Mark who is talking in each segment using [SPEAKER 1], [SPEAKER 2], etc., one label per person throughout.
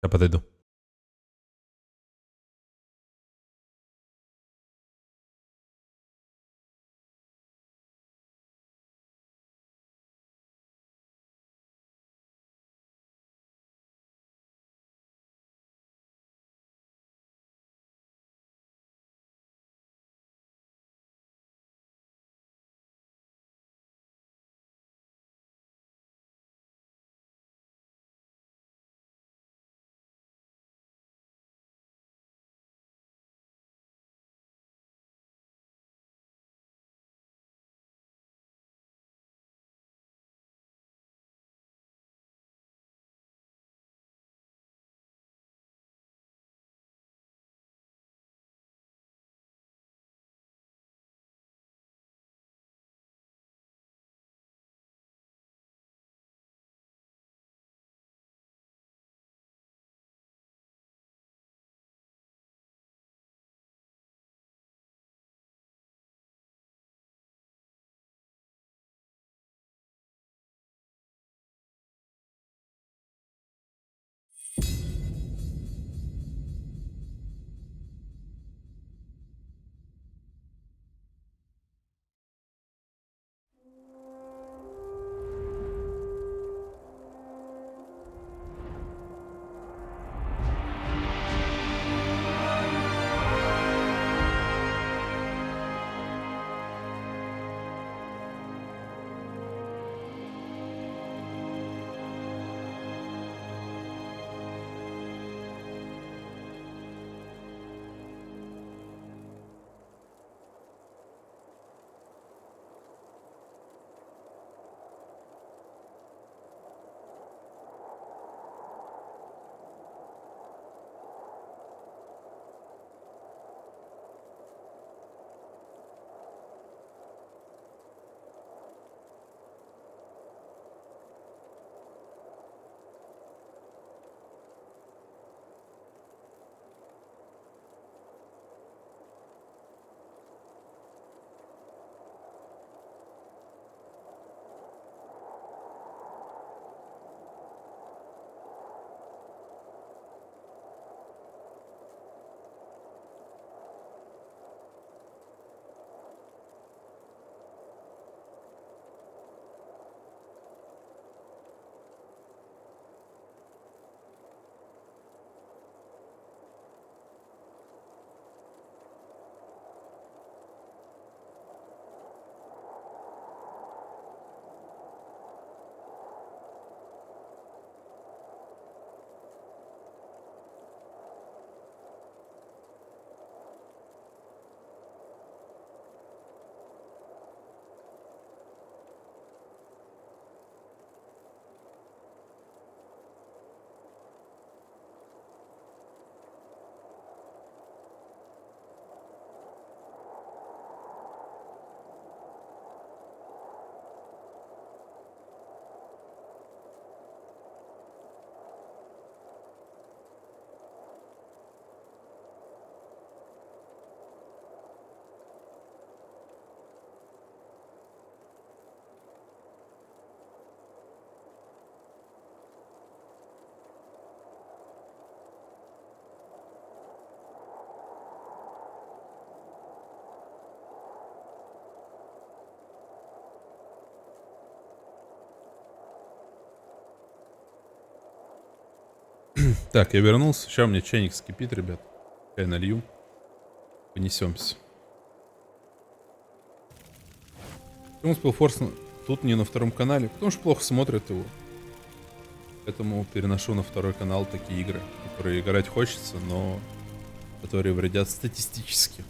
[SPEAKER 1] Я подойду. Так, я вернулся. Сейчас у меня чайник скипит, ребят. Я налью. Понесемся. Почему Spellforce тут не на втором канале? Потому что плохо смотрят его. Поэтому переношу на второй канал такие игры, которые играть хочется, но которые вредят статистически.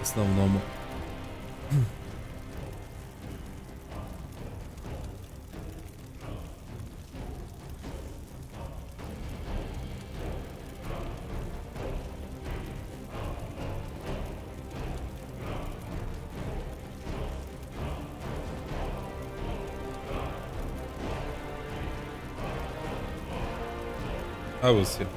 [SPEAKER 1] Основному. I will see.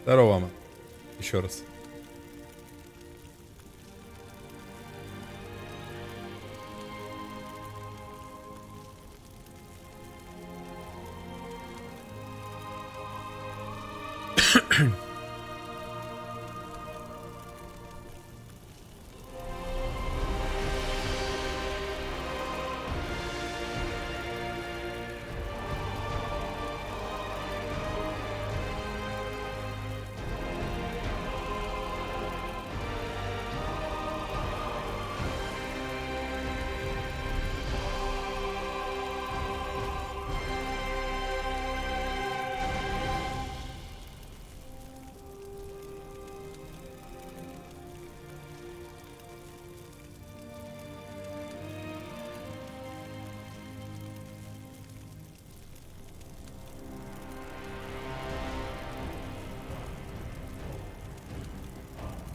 [SPEAKER 1] Здорово, мама. Еще раз.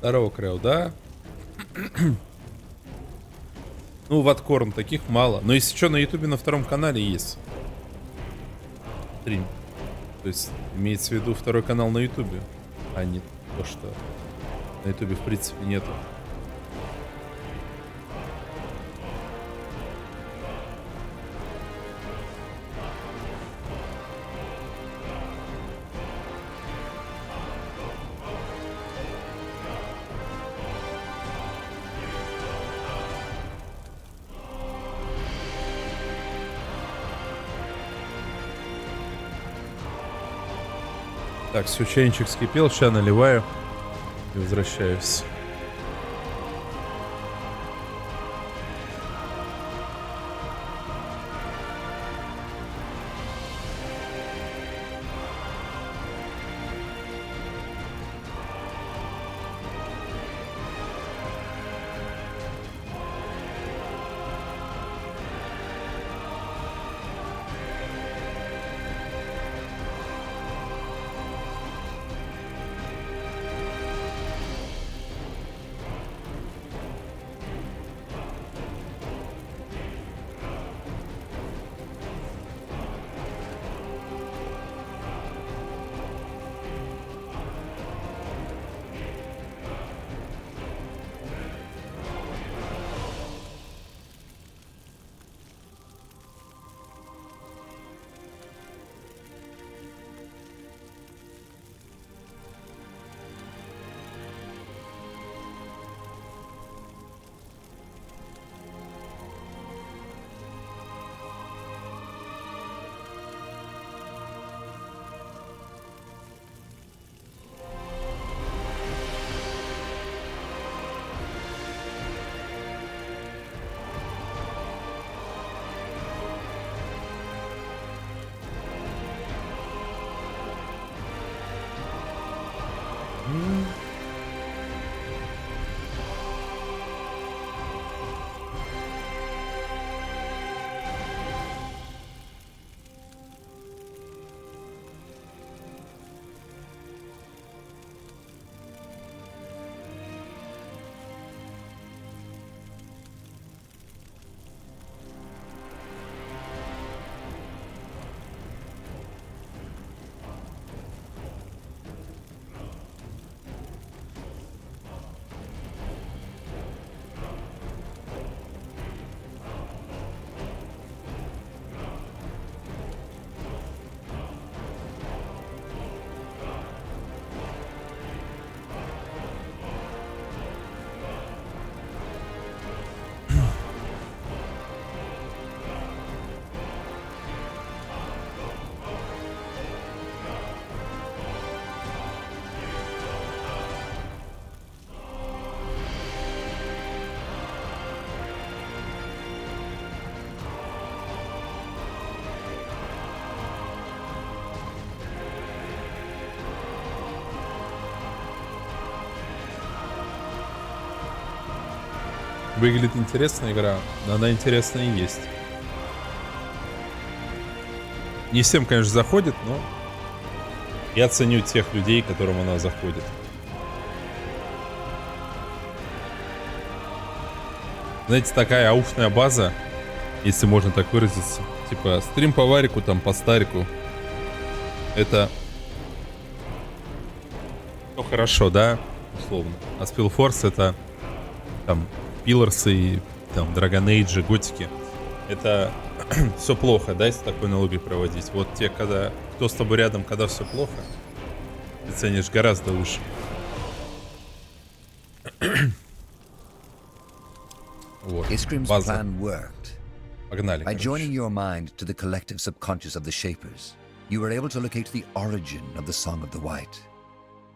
[SPEAKER 1] Здорово, Крэл, да? Ну, ваткорн таких мало. Но если что, на ютубе на втором канале есть стрим. То есть, имеется в виду второй канал на ютубе, а не то, что на ютубе в принципе нету. Так, все, чайничек вскипел, сейчас наливаю и возвращаюсь. Выглядит интересная игра, но она интересная и есть. Не всем, конечно, заходит, но я ценю тех людей, которым она заходит. Знаете, такая ауфная база, если можно так выразиться. Типа стрим по варику, там по старику. Это Ну хорошо, да, условно. А Spellforce это там пилорсы и там Dragon Age, готики. Это все плохо, да, если такой аналогию проводить. Вот те, когда кто с тобой рядом, когда все плохо, ты ценишь гораздо выше. Вот, база. Погнали,
[SPEAKER 2] By joining
[SPEAKER 1] короче.
[SPEAKER 2] your mind to the collective subconscious of the Shapers, you were able to locate the origin of the Song of the White.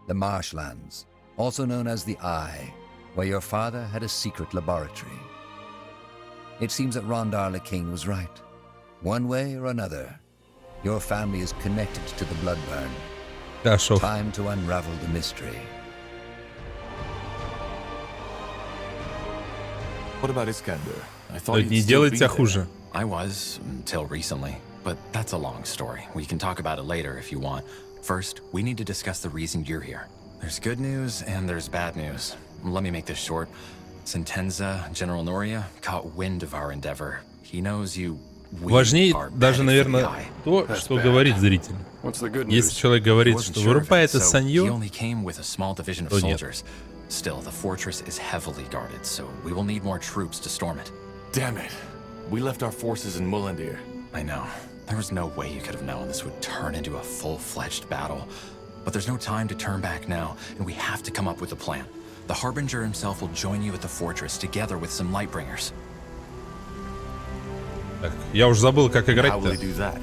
[SPEAKER 2] The marshlands, also known as the Eye, where your father had a secret laboratory. It seems that Rondar the King was right. One way or another, your family is connected to the Bloodburn.
[SPEAKER 1] Хорошо.
[SPEAKER 2] Time to unravel the mystery.
[SPEAKER 3] What about Iskander? I thought
[SPEAKER 1] Но
[SPEAKER 3] you'd
[SPEAKER 1] не
[SPEAKER 3] still
[SPEAKER 1] делает
[SPEAKER 3] be
[SPEAKER 1] тебя
[SPEAKER 3] there.
[SPEAKER 1] хуже.
[SPEAKER 4] I was, until recently. But that's a long story. We can talk about it later if you want. First, we need to discuss the reason you're here. There's good news and there's bad news. Let me make this short. Sentenza, General Noria, caught wind of our endeavor. He knows you...
[SPEAKER 1] Важнее даже, наверное, то, что говорит зритель.
[SPEAKER 3] What's the good
[SPEAKER 1] Если
[SPEAKER 3] news?
[SPEAKER 1] человек говорит, что вырубает из
[SPEAKER 4] He
[SPEAKER 1] саньё,
[SPEAKER 4] only came with a small division of
[SPEAKER 1] то нет.
[SPEAKER 4] soldiers. Still, the fortress is heavily guarded, so we will need more troops to storm it.
[SPEAKER 3] Damn it. We left our forces in Mullandir.
[SPEAKER 4] I know. There was no way you could have known this would turn into a full-fledged battle. But there's no time to turn back now, and we have to come up with a plan. The Harbinger himself will join you at the fortress, together with some Lightbringers.
[SPEAKER 1] Так, я уже забыл, как
[SPEAKER 3] How will he
[SPEAKER 1] играть-то.
[SPEAKER 3] do that?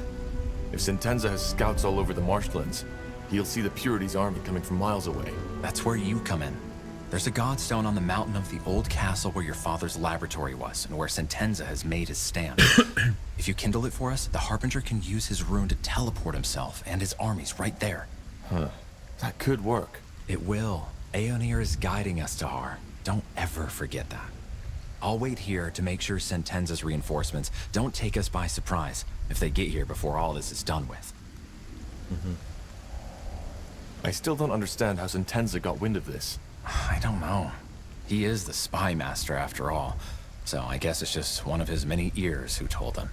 [SPEAKER 3] If Sentenza has scouts all over the marshlands, he'll see the Purity's army coming from miles away.
[SPEAKER 4] That's where you come in. There's a godstone on the mountain of the old castle where your father's laboratory was, and where Sentenza has made his stand. If you kindle it for us, the Harbinger can use his rune to teleport himself and his armies right there.
[SPEAKER 3] Huh. That could work.
[SPEAKER 4] It will. Aeonir is guiding us to Har. Don't ever forget that. I'll wait here to make sure Sentenza's reinforcements don't take us by surprise if they get here before all this is done with.
[SPEAKER 3] I still don't understand how Sentenza got wind of this.
[SPEAKER 4] I don't know. He is the spy master after all, so I guess it's just one of his many ears who told him.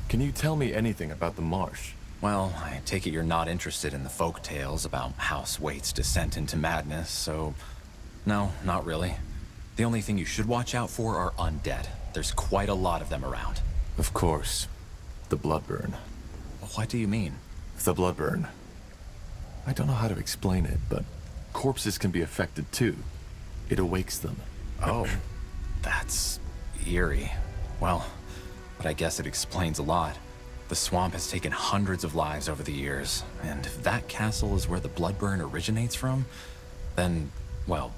[SPEAKER 3] Can you tell me anything about the marsh?
[SPEAKER 4] Well, I take it you're not interested in the folk tales about House Waite's descent into madness, so... No, not really. The only thing you should watch out for are undead. There's quite a lot of them around.
[SPEAKER 3] Of course. The Bloodburn.
[SPEAKER 4] What do you mean?
[SPEAKER 3] The Bloodburn. I don't know how to explain it, but corpses can be affected too. It awakes them.
[SPEAKER 4] Oh, that's eerie. Well, but I guess it explains a lot. The swamp has taken hundreds of lives over the years, and if that castle is where the Bloodburn originates from, then, well,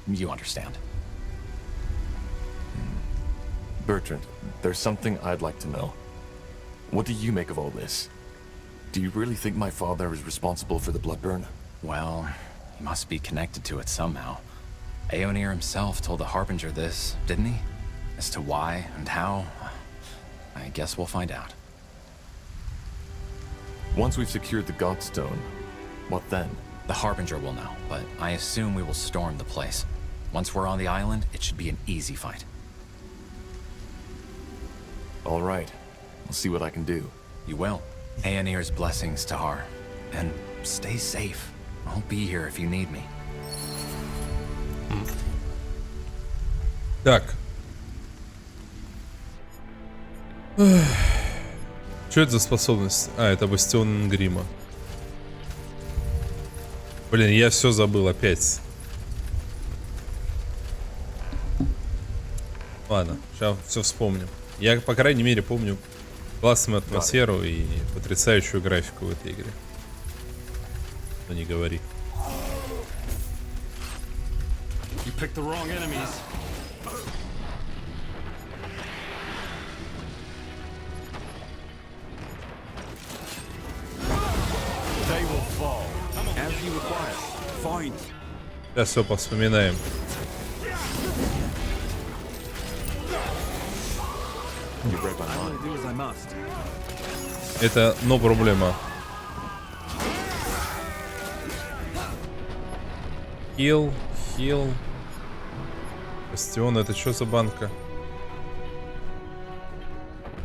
[SPEAKER 4] you understand.
[SPEAKER 3] Bertrand, there's something I'd like to know. What do you make of all this? Do you really think my father is responsible for the Bloodburn?
[SPEAKER 4] Well, he must be connected to it somehow. Aeonir himself told the Harbinger this, didn't he? As to why and how, I guess we'll find out.
[SPEAKER 3] Once we've secured the Godstone, what then?
[SPEAKER 4] The Harbinger will know, but I assume we will storm the place. Once we're on the island, it should be an easy fight.
[SPEAKER 3] All right. I'll see what I can do.
[SPEAKER 4] You will. Aeonir's blessings to Har. And stay safe. I'll be here if you need me.
[SPEAKER 1] Так. Что это за способность? А, это бастион грима. Блин, я все забыл опять. Ладно, сейчас все вспомним. Я, по крайней мере, помню классную атмосферу и потрясающую графику в этой игре. Но не говори.
[SPEAKER 5] You picked the wrong enemies. They will fall. As you require. Fine.
[SPEAKER 1] Сейчас все повспоминаем.
[SPEAKER 3] You read my mind.
[SPEAKER 5] Do as I must.
[SPEAKER 1] Это но проблема. Хил, хил. Бастион, это что за банка?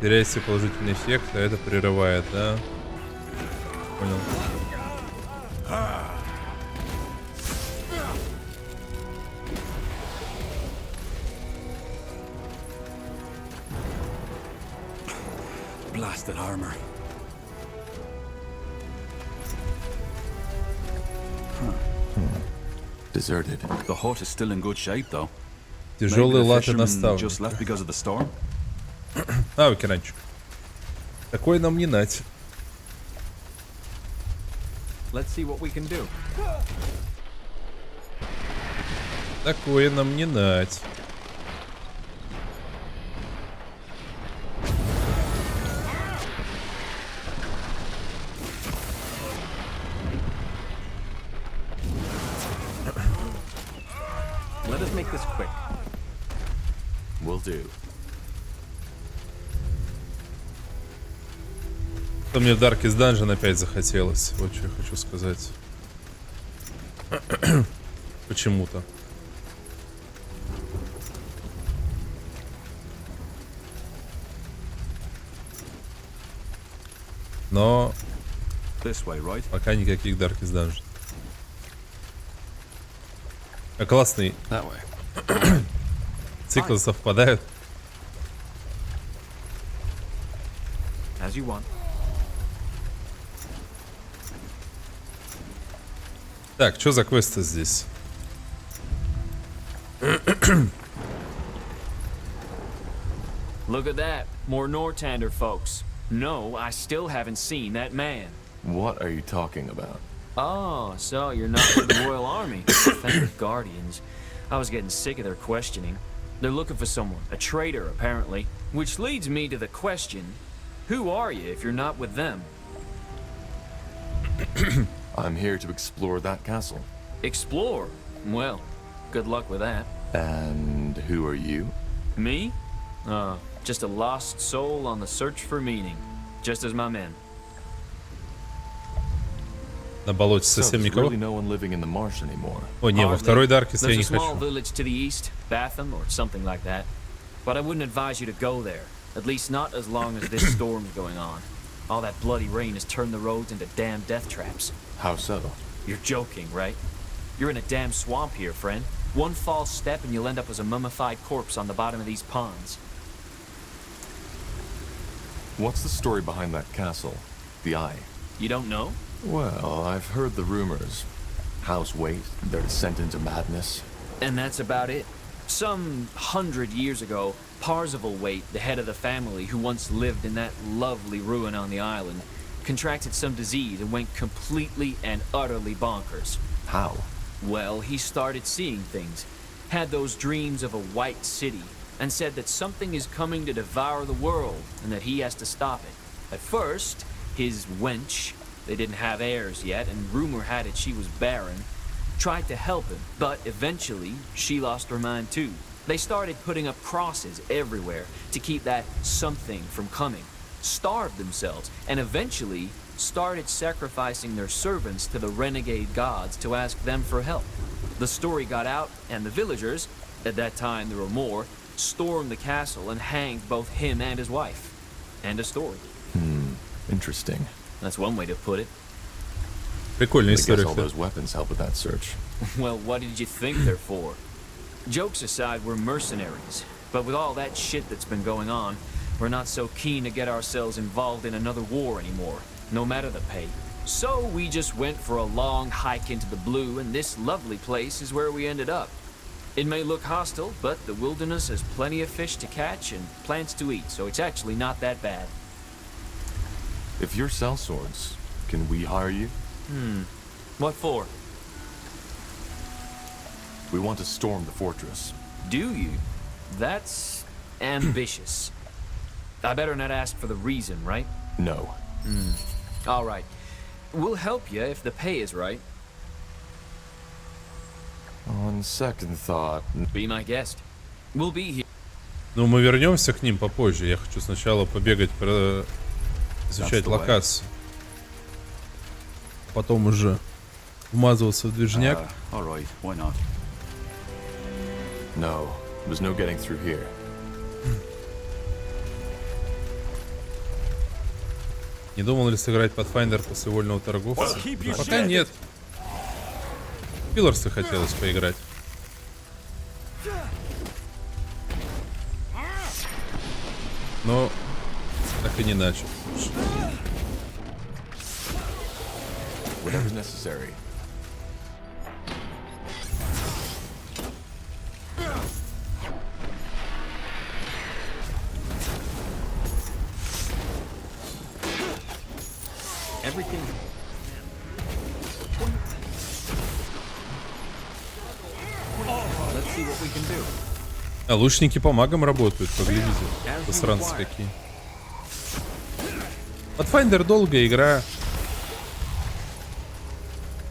[SPEAKER 1] Теряется положительный эффект, а это прерывает, да? Понял.
[SPEAKER 5] Rusted armor.
[SPEAKER 3] Deserted.
[SPEAKER 5] The hut is still in good shape, though.
[SPEAKER 1] Тяжелые
[SPEAKER 5] Maybe the
[SPEAKER 1] латы
[SPEAKER 5] fishermen just
[SPEAKER 1] наставника.
[SPEAKER 5] left because of the storm.
[SPEAKER 1] Ветеранчик. Такой нам не нать.
[SPEAKER 6] Let's see what we can do.
[SPEAKER 1] Такое нам не нать.
[SPEAKER 6] Let us make this quick.
[SPEAKER 3] Will do.
[SPEAKER 1] То мне в Darkest Dungeon опять захотелось. Вот что я хочу сказать. Почему-то. Но
[SPEAKER 5] This way, right?
[SPEAKER 1] пока никаких Darkest Dungeon. А классный.
[SPEAKER 5] That way.
[SPEAKER 1] Циклы совпадают.
[SPEAKER 6] As you want.
[SPEAKER 1] Так, что за квесты здесь?
[SPEAKER 7] Look at that. More Nortander folks. No, I still haven't seen that man.
[SPEAKER 3] What are you talking about?
[SPEAKER 7] Oh, so you're not with the Royal Army. Thank the Guardians. I was getting sick of their questioning. They're looking for someone, a traitor apparently. Which leads me to the question, who are you if you're not with them?
[SPEAKER 3] I'm here to explore that castle.
[SPEAKER 7] Explore? Well, good luck with that.
[SPEAKER 3] And who are you?
[SPEAKER 7] Me? Just a lost soul on the search for meaning. Just as my men.
[SPEAKER 1] На болоте
[SPEAKER 3] So
[SPEAKER 1] совсем
[SPEAKER 3] there's
[SPEAKER 1] никого?
[SPEAKER 3] really no one living in the marsh anymore.
[SPEAKER 1] О, не, во
[SPEAKER 7] Hardly.
[SPEAKER 1] второй Darkest я
[SPEAKER 7] There's
[SPEAKER 1] не
[SPEAKER 7] a small
[SPEAKER 1] хочу.
[SPEAKER 7] village to the east, Batham or something like that. But I wouldn't advise you to go there. At least not as long as this storm's going on. All that bloody rain has turned the roads into damn death traps.
[SPEAKER 3] How so?
[SPEAKER 7] You're joking, right? You're in a damn swamp here, friend. One false step and you'll end up as a mummified corpse on the bottom of these ponds.
[SPEAKER 3] What's the story behind that castle? The Eye.
[SPEAKER 7] You don't know?
[SPEAKER 3] Well, I've heard the rumors. House Wait, their descent into madness.
[SPEAKER 7] And that's about it. Some 100 years ago, Parzival Waite, the head of the family who once lived in that lovely ruin on the island, contracted some disease and went completely and utterly bonkers.
[SPEAKER 3] How?
[SPEAKER 7] Well, he started seeing things, had those dreams of a white city, and said that something is coming to devour the world and that he has to stop it. At first, his wench, they didn't have heirs yet, and rumor had it she was barren, tried to help him, but eventually she lost her mind too. They started putting up crosses everywhere to keep that something from coming, starved themselves, and eventually started sacrificing their servants to the renegade gods to ask them for help. The story got out, and the villagers, at that time there were more, stormed the castle and hanged both him and his wife. End of story.
[SPEAKER 3] Interesting.
[SPEAKER 7] That's one way to put it.
[SPEAKER 1] Прикольная
[SPEAKER 3] I guess
[SPEAKER 1] история.
[SPEAKER 3] all those weapons help with that search.
[SPEAKER 7] Well, what did you think they're for? Jokes aside, we're mercenaries. But with all that shit that's been going on, we're not so keen to get ourselves involved in another war anymore, no matter the pay. So we just went for a long hike into the blue, and this lovely place is where we ended up. It may look hostile, but the wilderness has plenty of fish to catch and plants to eat, so it's actually not that bad.
[SPEAKER 3] If you're sell swords, can we hire you?
[SPEAKER 7] What for?
[SPEAKER 3] We want to storm the fortress.
[SPEAKER 7] Do you? That's ambitious. I better not ask for the reason, right?
[SPEAKER 3] No.
[SPEAKER 7] All right. We'll help you if the pay is right.
[SPEAKER 3] On second thought,
[SPEAKER 7] Be my guest. We'll be here.
[SPEAKER 1] Ну, мы вернемся к ним попозже. Я хочу сначала побегать, изучать
[SPEAKER 5] That's the way.
[SPEAKER 1] локацию. Потом уже вмазываться в движняк.
[SPEAKER 5] All right, why not?
[SPEAKER 3] no. There's no getting through here.
[SPEAKER 1] Не думал ли сыграть Pathfinder после вольного торговца?
[SPEAKER 5] Well, keep your
[SPEAKER 1] Пока
[SPEAKER 5] shit.
[SPEAKER 1] нет. В Pillars хотелось поиграть. Но Так и не начал.
[SPEAKER 3] Whatever's necessary.
[SPEAKER 6] Everything. Let's see what we can do.
[SPEAKER 1] А лучники по магам работают, поглядите. Посранцы какие. Pathfinder долгая игра.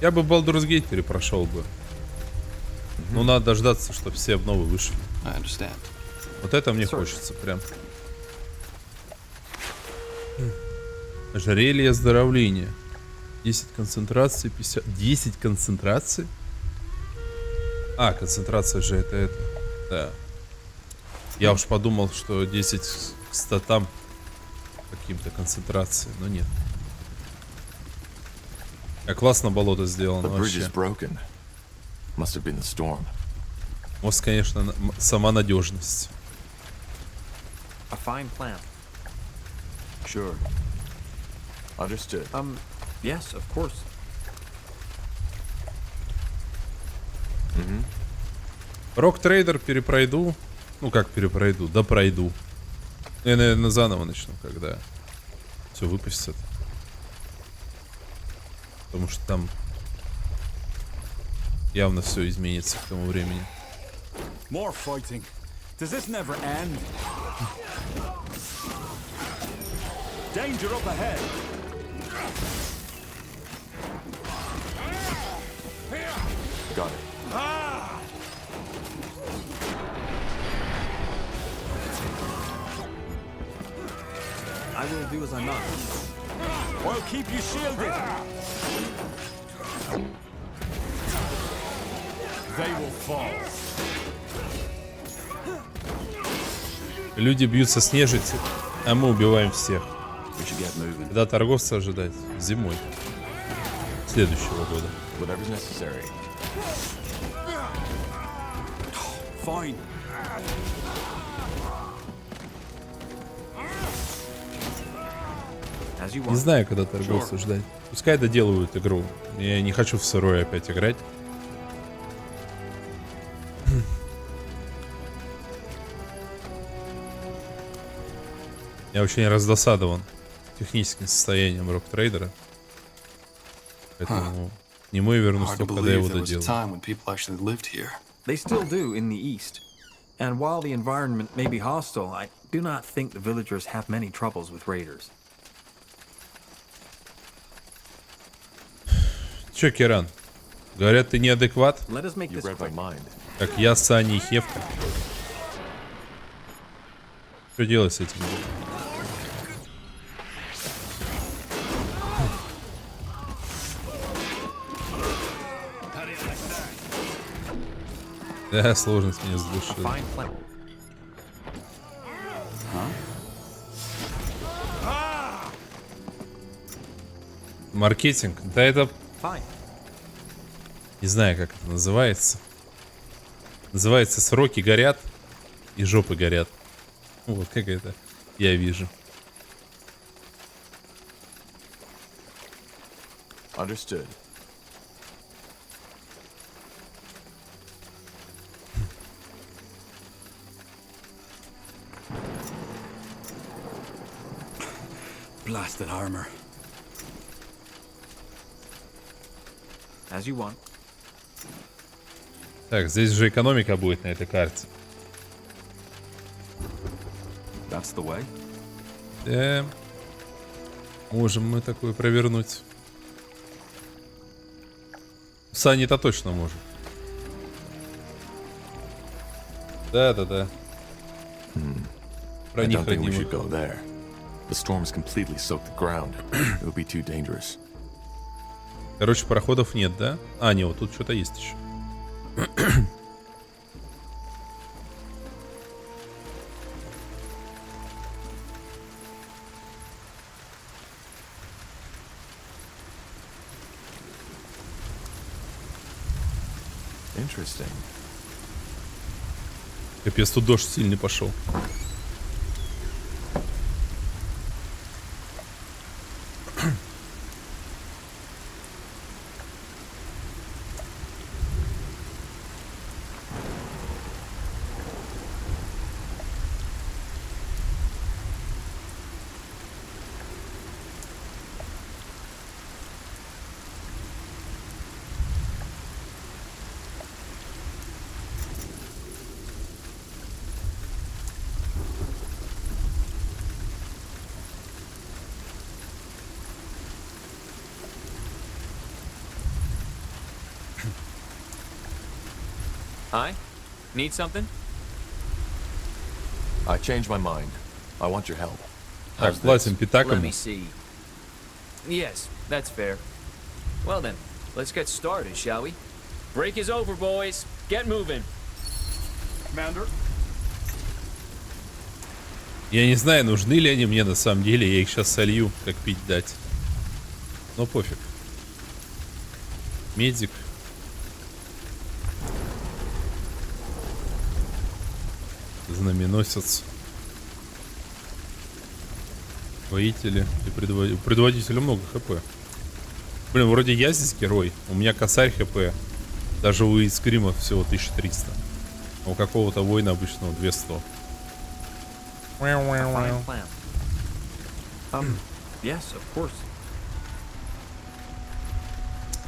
[SPEAKER 1] Я бы Baldur's Gate перепрошел бы. Но надо дождаться, чтобы все обновы вышли. Вот это мне хочется прям. Ожерелье оздоровления. 10 концентраций, 50... 10 концентраций? А, концентрация же это. Да. Я уж подумал, что 10 к статам каким-то концентрации, но нет. А классно болото сделано вообще. Мост, конечно, сама надежность.
[SPEAKER 6] A fine plan.
[SPEAKER 3] Sure. Understood.
[SPEAKER 6] Yes, of course.
[SPEAKER 1] Рок-трейдер перепройду. Ну как перепройду? Да пройду. Я, наверное, заново начну, когда все выпустят. Потому что там явно все изменится к тому времени.
[SPEAKER 5] More fighting. Does this never end? Danger up ahead.
[SPEAKER 3] Got it.
[SPEAKER 6] I will do as I'm not.
[SPEAKER 5] I'll keep you shielded. They will fall.
[SPEAKER 1] Люди бьются с нежитью, а мы убиваем всех.
[SPEAKER 3] We should get moving.
[SPEAKER 1] Когда торговца ожидать? Зимой. Следующего года.
[SPEAKER 3] Whatever's necessary.
[SPEAKER 5] Fine.
[SPEAKER 6] As you
[SPEAKER 1] Не
[SPEAKER 6] want.
[SPEAKER 1] знаю, когда торговца ждать. Пускай доделывают игру. Я не хочу в сырое опять играть. Я очень раздосадован техническим состоянием рок-трейдера. Поэтому к нему я вернусь только, когда я его доделаю.
[SPEAKER 6] They still do in the east. And while the environment may be hostile, I do not think the villagers have many troubles with raiders.
[SPEAKER 1] Чё, Киран? Говорят, ты неадекват?
[SPEAKER 6] Let us make
[SPEAKER 3] You
[SPEAKER 6] this
[SPEAKER 3] read my
[SPEAKER 6] quick.
[SPEAKER 3] mind.
[SPEAKER 1] Как я, Саня и Хевка. Что делать с этим? Да, сложность меня задушила.
[SPEAKER 6] Fine plan.
[SPEAKER 1] Маркетинг. Да это...
[SPEAKER 6] Fine.
[SPEAKER 1] Не знаю, как это называется. Называется «Сроки горят и жопы горят». Ну, вот как это я вижу.
[SPEAKER 3] Understood.
[SPEAKER 5] Blasted armor.
[SPEAKER 6] As you want.
[SPEAKER 1] Так, здесь же экономика будет на этой карте.
[SPEAKER 5] That's the way.
[SPEAKER 1] Да. Можем мы такое провернуть. Сани-то точно может. Да-да-да. Про
[SPEAKER 3] I
[SPEAKER 1] них
[SPEAKER 3] don't think we
[SPEAKER 1] одни
[SPEAKER 3] should go there. The storm's completely soaked the ground. It would be too dangerous.
[SPEAKER 1] Короче, пароходов нет, да? А, не, вот тут что-то есть еще.
[SPEAKER 3] Interesting.
[SPEAKER 1] Капец, тут дождь сильный пошел.
[SPEAKER 7] Hi? Need something?
[SPEAKER 3] I changed my mind. I want your help.
[SPEAKER 1] Так,
[SPEAKER 3] How's
[SPEAKER 1] платим
[SPEAKER 3] this?
[SPEAKER 1] пятаком.
[SPEAKER 7] Let me see. Yes, that's fair. Well then, let's get started, shall we? Break is over, boys. Get moving.
[SPEAKER 5] Commander.
[SPEAKER 1] Я не знаю, нужны ли они мне на самом деле. Я их сейчас солью, как пить дать. Но пофиг. Медик. Знаменосец. Воители и предводителя много хп. Блин, вроде я здесь герой. У меня косарь хп. Даже у Искрима всего 1300. А у какого-то воина обычного 200.
[SPEAKER 6] Fine plan. Yes, of course.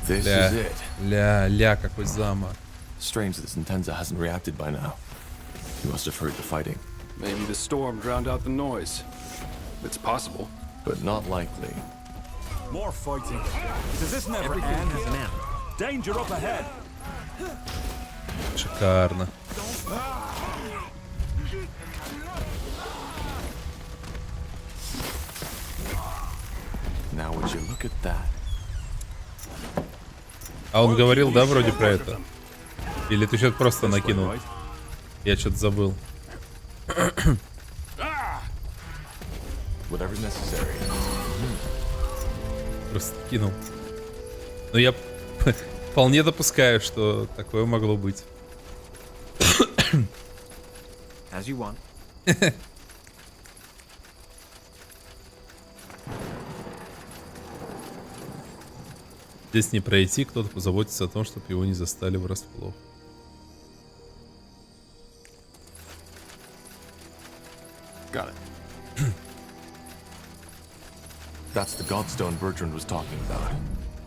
[SPEAKER 3] This is it.
[SPEAKER 1] Ля, какой замок.
[SPEAKER 3] Strange that Intenza hasn't reacted by now. He must have heard the fighting.
[SPEAKER 5] Maybe the storm drowned out the noise. It's possible.
[SPEAKER 3] But not likely.
[SPEAKER 8] More fighting. Does this never end?
[SPEAKER 6] Has an end.
[SPEAKER 8] Danger up ahead.
[SPEAKER 1] Шикарно.
[SPEAKER 3] Now would you look at that?
[SPEAKER 1] А он говорил, да, вроде про это? Или ты что-то просто накинул? Я что-то забыл.
[SPEAKER 3] Whatever's necessary.
[SPEAKER 1] Просто кинул. Но я вполне допускаю, что такое могло быть.
[SPEAKER 6] As you want.
[SPEAKER 1] Здесь не пройти, кто-то позаботится о том, чтобы его не застали врасплох.
[SPEAKER 3] Got it. That's the Godstone Bertrand was talking about.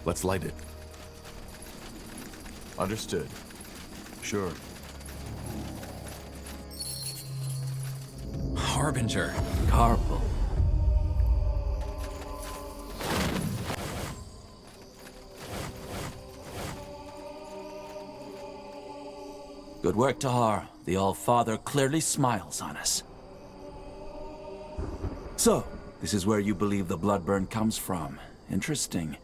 [SPEAKER 3] Let's light it. Understood.
[SPEAKER 6] Sure.
[SPEAKER 4] Harbinger.
[SPEAKER 6] Carpal.
[SPEAKER 9] Good work, Tahar. The All-Father clearly smiles on us. So, this is where you believe the bloodburn comes from. Interesting.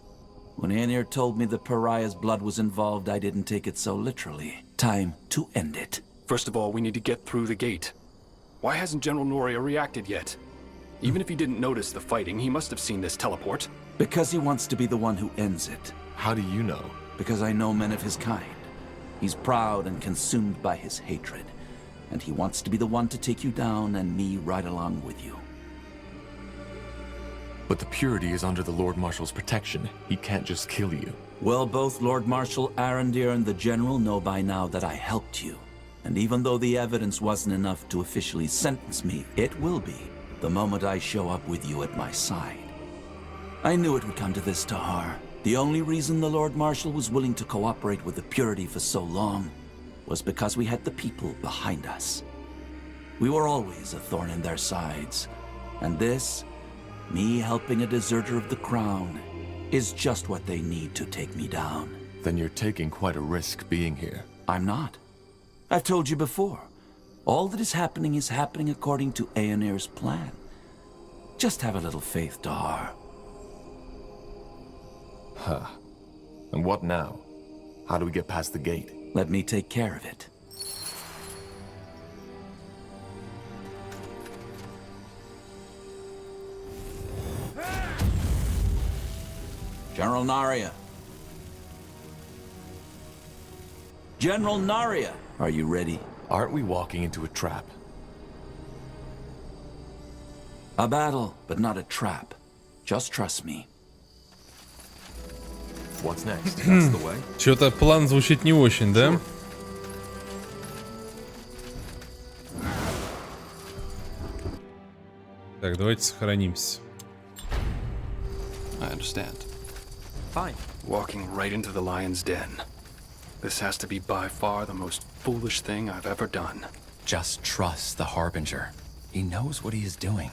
[SPEAKER 9] When Aenir told me the pariah's blood was involved, I didn't take it so literally. Time to end it.
[SPEAKER 5] First of all, we need to get through the gate. Why hasn't General Noria reacted yet? Even if he didn't notice the fighting, he must have seen this teleport.
[SPEAKER 9] Because he wants to be the one who ends it.
[SPEAKER 3] How do you know?
[SPEAKER 9] Because I know men of his kind. He's proud and consumed by his hatred. And he wants to be the one to take you down and me right along with you.
[SPEAKER 3] But the Purity is under the Lord Marshal's protection. He can't just kill you.
[SPEAKER 9] Well, both Lord Marshal Arendir and the General know by now that I helped you. And even though the evidence wasn't enough to officially sentence me, it will be the moment I show up with you at my side. I knew it would come to this, Tahar. The only reason the Lord Marshal was willing to cooperate with the Purity for so long was because we had the people behind us. We were always a thorn in their sides. And this, me helping a deserter of the crown, is just what they need to take me down.
[SPEAKER 3] Then you're taking quite a risk being here.
[SPEAKER 9] I'm not. I've told you before. All that is happening according to Aenir's plan. Just have a little faith, Tahar.
[SPEAKER 3] Huh. And what now? How do we get past the gate?
[SPEAKER 9] Let me take care of it. General Naria. General Naria, are you ready?
[SPEAKER 3] Aren't we walking into a trap?
[SPEAKER 9] A battle, but not a trap. Just trust me.
[SPEAKER 3] What's next? That's the way.
[SPEAKER 1] Что-то план звучит не очень, да? Так, давайте сохранимся.
[SPEAKER 5] I understand.
[SPEAKER 6] Fine.
[SPEAKER 5] Walking right into the lion's den. This has to be by far the most foolish thing I've ever done.
[SPEAKER 4] Just trust the Harbinger. He knows what he is doing.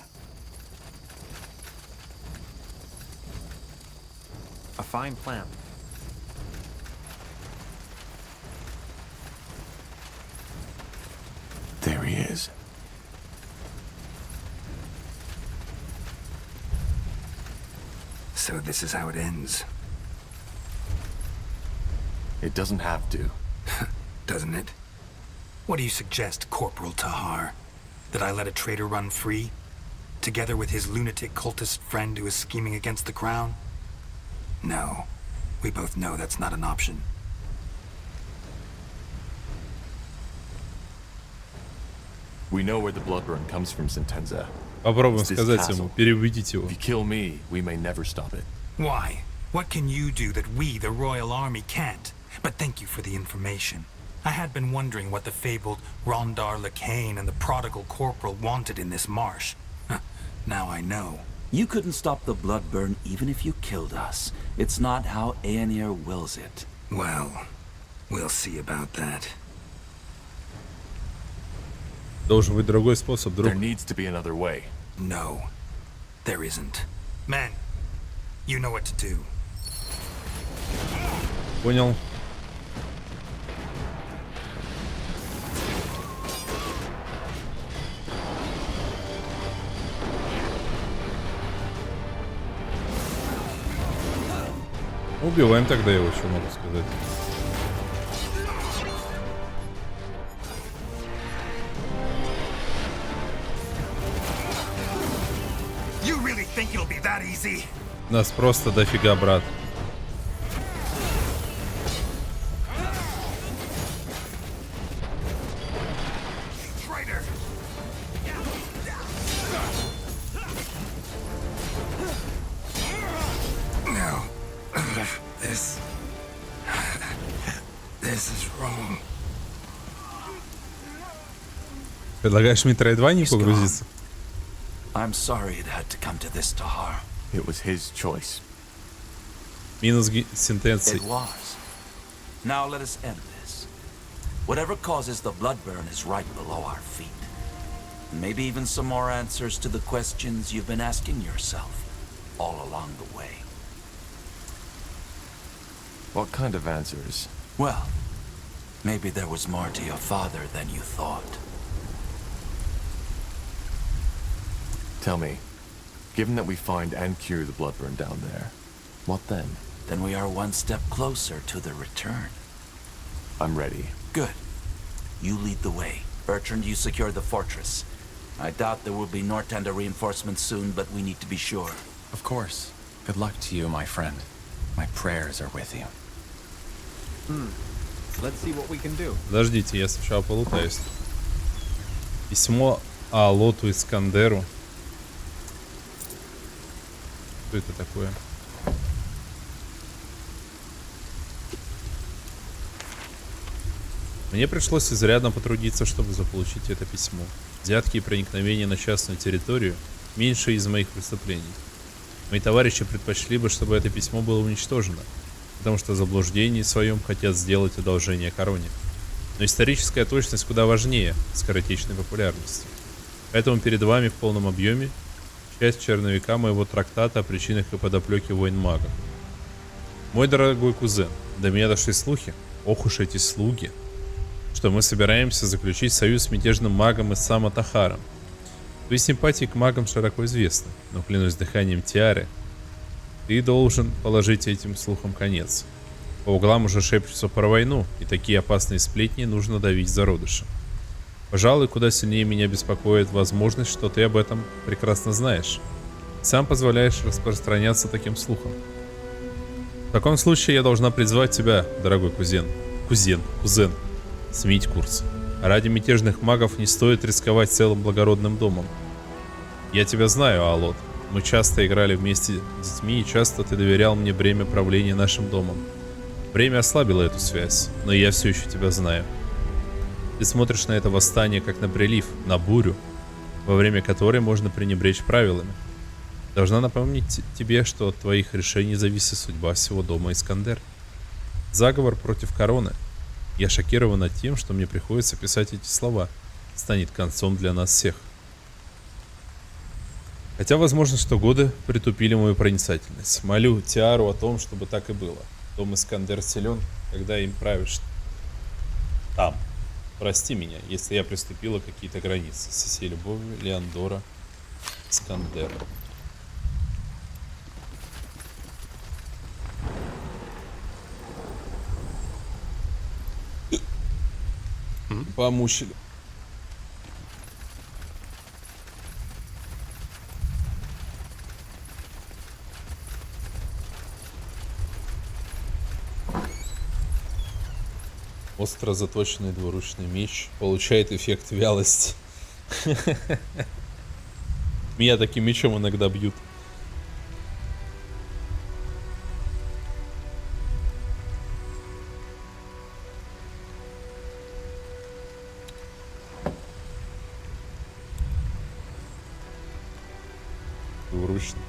[SPEAKER 6] A fine plan.
[SPEAKER 10] So this is how it ends,
[SPEAKER 3] It doesn't have to.
[SPEAKER 10] doesn't it? What do you suggest, Corporal Tahar? That I let a traitor run free? Together with his lunatic cultist friend who is scheming against the crown? No. We both know that's not an option.
[SPEAKER 3] We know where the bloodburn comes from, Sentenza.
[SPEAKER 1] Попробуем
[SPEAKER 3] It's this
[SPEAKER 1] сказать ему,
[SPEAKER 3] castle.
[SPEAKER 1] переубедить его.
[SPEAKER 3] If you kill me, we may never stop it.
[SPEAKER 10] Why? What can you do that we, the Royal Army, can't? But thank you for the information. I had been wondering what the fabled Rondar Lacane and the prodigal corporal wanted in this marsh. Now I know.
[SPEAKER 9] You couldn't stop the bloodburn even if you killed us. It's not how Aenir wills it.
[SPEAKER 10] Well, we'll see about that.
[SPEAKER 1] Должен быть другой способ, друг.
[SPEAKER 3] There needs to be another way.
[SPEAKER 10] No, there isn't. Men, you know what to do.
[SPEAKER 1] Понял. Убиваем тогда его, что могу сказать.
[SPEAKER 10] You really think it'll be that easy?
[SPEAKER 1] Нас просто дофига, брат.
[SPEAKER 10] Traitor! No. This is wrong.
[SPEAKER 1] Предлагаешь Metroidvania погрузиться?
[SPEAKER 9] I'm sorry it had to come to this, Tahar.
[SPEAKER 3] It was his choice.
[SPEAKER 1] Минус сентенции.
[SPEAKER 9] It was. Now let us end this. Whatever causes the bloodburn is right below our feet. Maybe even some more answers to the questions you've been asking yourself all along the way.
[SPEAKER 3] What kind of answers?
[SPEAKER 9] Well, maybe there was more to your father than you thought.
[SPEAKER 3] Tell me, given that we find and cure the bloodburn down there, what then?
[SPEAKER 9] Then we are one step closer to the return.
[SPEAKER 3] I'm ready.
[SPEAKER 9] Good. You lead the way. Bertrand, you secure the fortress. I doubt there will be Northander reinforcements soon, but we need to be sure.
[SPEAKER 4] Of course. Good luck to you, my friend. My prayers are with you.
[SPEAKER 6] Let's see what we can do.
[SPEAKER 1] Подождите, я сначала полутаюсь. Письмо Алоту Искандеру. Что это такое? Мне пришлось изрядно потрудиться, чтобы заполучить это письмо. Взятки и проникновения на частную территорию – меньше из моих преступлений. Мои товарищи предпочли бы, чтобы это письмо было уничтожено, потому что в заблуждении своем хотят сделать одолжение короне. Но историческая точность куда важнее скоротечной популярности. Поэтому перед вами в полном объеме часть черновика моего трактата о причинах и подоплеке войн магов. Мой дорогой кузен, до меня дошли слухи, ох уж эти слуги, что мы собираемся заключить союз с мятежным магом Исама Тахаром. Твои симпатии к магам широко известны, но клянусь дыханием Тиары, ты должен положить этим слухам конец. По углам уже шепчутся про войну, и такие опасные сплетни нужно давить в зародыше. Пожалуй, куда сильнее меня беспокоит возможность, что ты об этом прекрасно знаешь. Сам позволяешь распространяться таким слухом. В таком случае я должна призвать тебя, дорогой кузен. Кузен. Сменить курс. Ради мятежных магов не стоит рисковать целым благородным домом. Я тебя знаю, Алот. Мы часто играли вместе с детьми, и часто ты доверял мне бремя правления нашим домом. Время ослабило эту связь, но я все еще тебя знаю. Ты смотришь на это восстание как на прилив, на бурю, во время которой можно пренебречь правилами. Должна напомнить тебе, что от твоих решений зависит судьба всего дома Искандер. Заговор против короны. Я шокирована тем, что мне приходится писать эти слова. Станет концом для нас всех. Хотя возможно, что годы притупили мою проницательность. Молю Тиару о том, чтобы так и было. Дом Искандер силен, когда им правишь там. Прости меня, если я приступила какие-то границы. Со всей любовью, Леандора Искандера. Помучили. Остро заточенный двуручный меч получает эффект вялости. Меня таким мечом иногда бьют. Двуручный.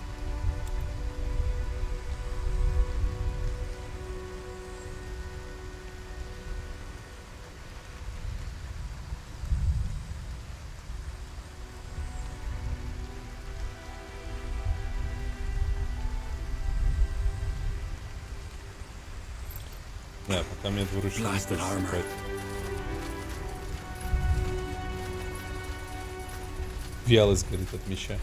[SPEAKER 1] Да, пока мне двуручный не хочется брать. Вялость, говорит, от меча.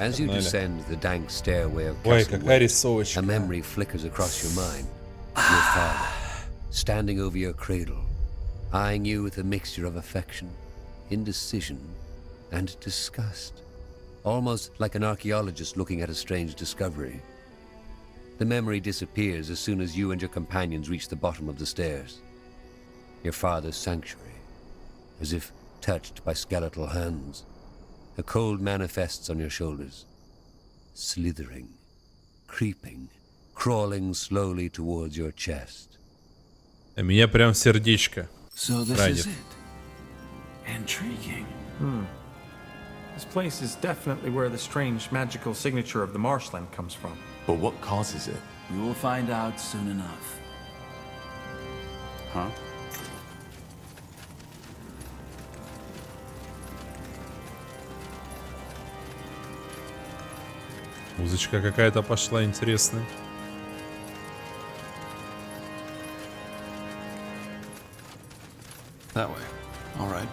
[SPEAKER 2] As you descend the dank stairway of
[SPEAKER 1] Ой,
[SPEAKER 2] Castle
[SPEAKER 1] какая
[SPEAKER 2] West,
[SPEAKER 1] рисовочка.
[SPEAKER 2] a memory flickers across your mind. Your father, standing over your cradle, eyeing you with a mixture of affection, indecision, and disgust. Almost like an archaeologist looking at a strange discovery. The memory disappears as soon as you and your companions reach the bottom of the stairs. Your father's sanctuary, as if touched by skeletal hands. A cold manifests on your shoulders, slithering, creeping, crawling slowly towards your chest.
[SPEAKER 1] А меня прям сердечко
[SPEAKER 9] So this
[SPEAKER 1] ранит.
[SPEAKER 9] is it. Intriguing.
[SPEAKER 6] This place is definitely where the strange magical signature of the marshland comes from.
[SPEAKER 3] But what causes it?
[SPEAKER 9] We will find out soon enough.
[SPEAKER 8] Huh?
[SPEAKER 1] Музычка какая-то пошла интересная.
[SPEAKER 8] That way. All right.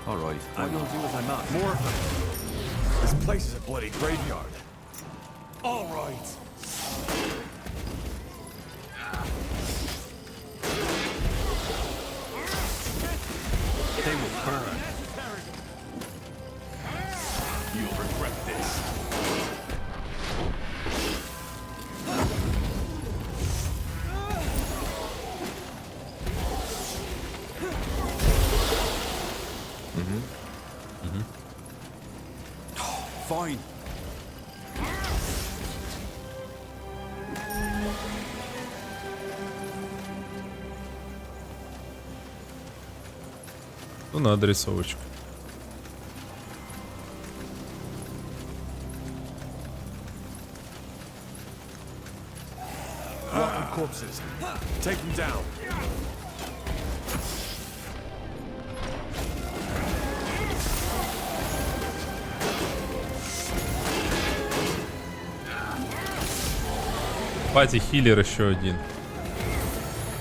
[SPEAKER 8] All right.
[SPEAKER 6] I will do as I must.
[SPEAKER 8] More. This place is a bloody graveyard. All right. They will burn. You'll regret this. Fine.
[SPEAKER 1] Ну, надо рисовочку.
[SPEAKER 8] Rotten corpses. Take them down.
[SPEAKER 1] Пати хиллер еще один.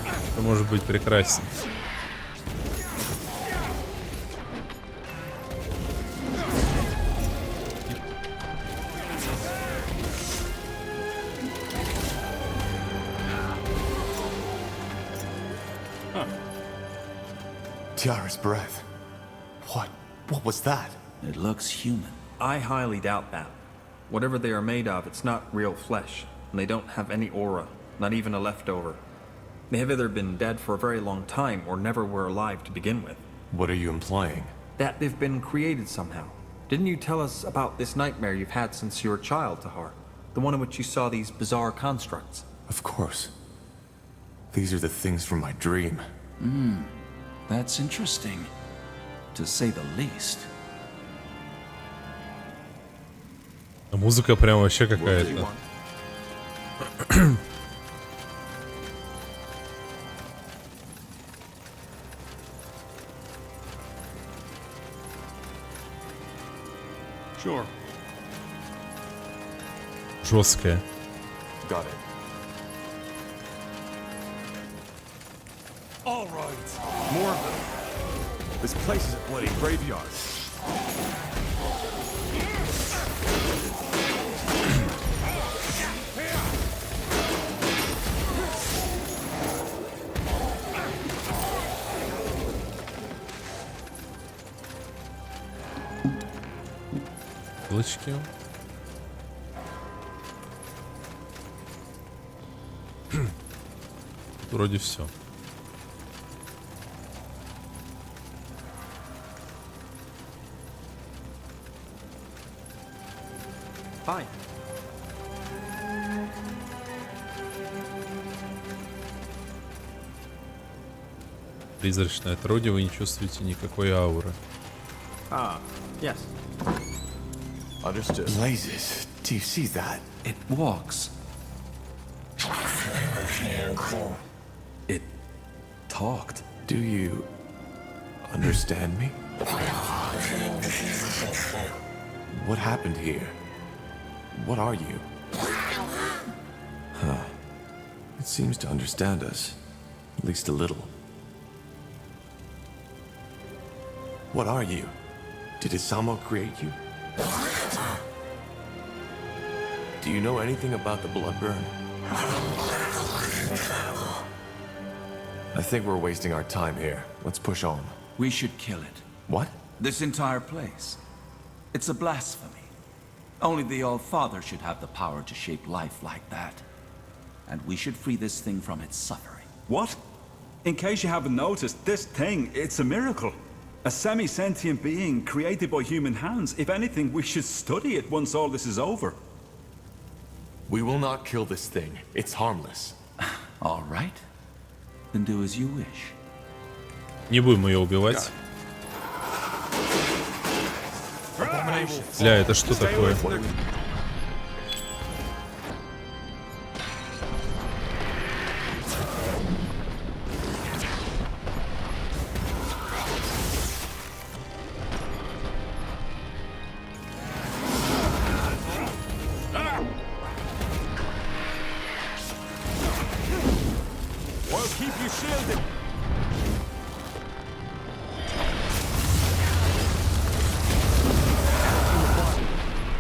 [SPEAKER 1] Это может быть прекрасно.
[SPEAKER 3] Tiara's breath. What was that?
[SPEAKER 9] It looks human.
[SPEAKER 6] I highly doubt that. Whatever they are made of, it's not real flesh, and they don't have any aura, not even a leftover. They have either been dead for a very long time or never were alive to begin with.
[SPEAKER 3] What are you implying?
[SPEAKER 6] That they've been created somehow. Didn't you tell us about this nightmare you've had since you were a child, Tahar? The one in which you saw these bizarre constructs.
[SPEAKER 3] Of course. These are the things from my dream.
[SPEAKER 9] That's interesting, to say the least.
[SPEAKER 1] А музыка прям вообще какая-то.
[SPEAKER 8] Sure.
[SPEAKER 1] Жесткая.
[SPEAKER 3] Got it.
[SPEAKER 8] All right. More of them. This place is a bloody graveyard.
[SPEAKER 1] Булочки. Вроде все.
[SPEAKER 6] Hi.
[SPEAKER 1] Призрачное отродье, вы не чувствуете никакой ауры.
[SPEAKER 6] Ah, yes.
[SPEAKER 3] Understood.
[SPEAKER 8] Blazes. Do you see that?
[SPEAKER 9] It walks. It talked.
[SPEAKER 3] Do you understand me? What happened here? What are you? Huh. It seems to understand us. At least a little. What are you? Did Isamo create you? Do you know anything about the Bloodburn? I think we're wasting our time here. Let's push on.
[SPEAKER 9] We should kill it.
[SPEAKER 3] What?
[SPEAKER 9] This entire place. It's a blasphemy. Only the All-Father should have the power to shape life like that. And we should free this thing from its suffering.
[SPEAKER 11] What? In case you haven't noticed, this thing, it's a miracle. A semi-sentient being created by human hands. If anything, we should study it once all this is over.
[SPEAKER 3] We will not kill this thing. It's harmless.
[SPEAKER 9] All right. Then do as you wish.
[SPEAKER 1] Не будем ее убивать. Бля, это что такое?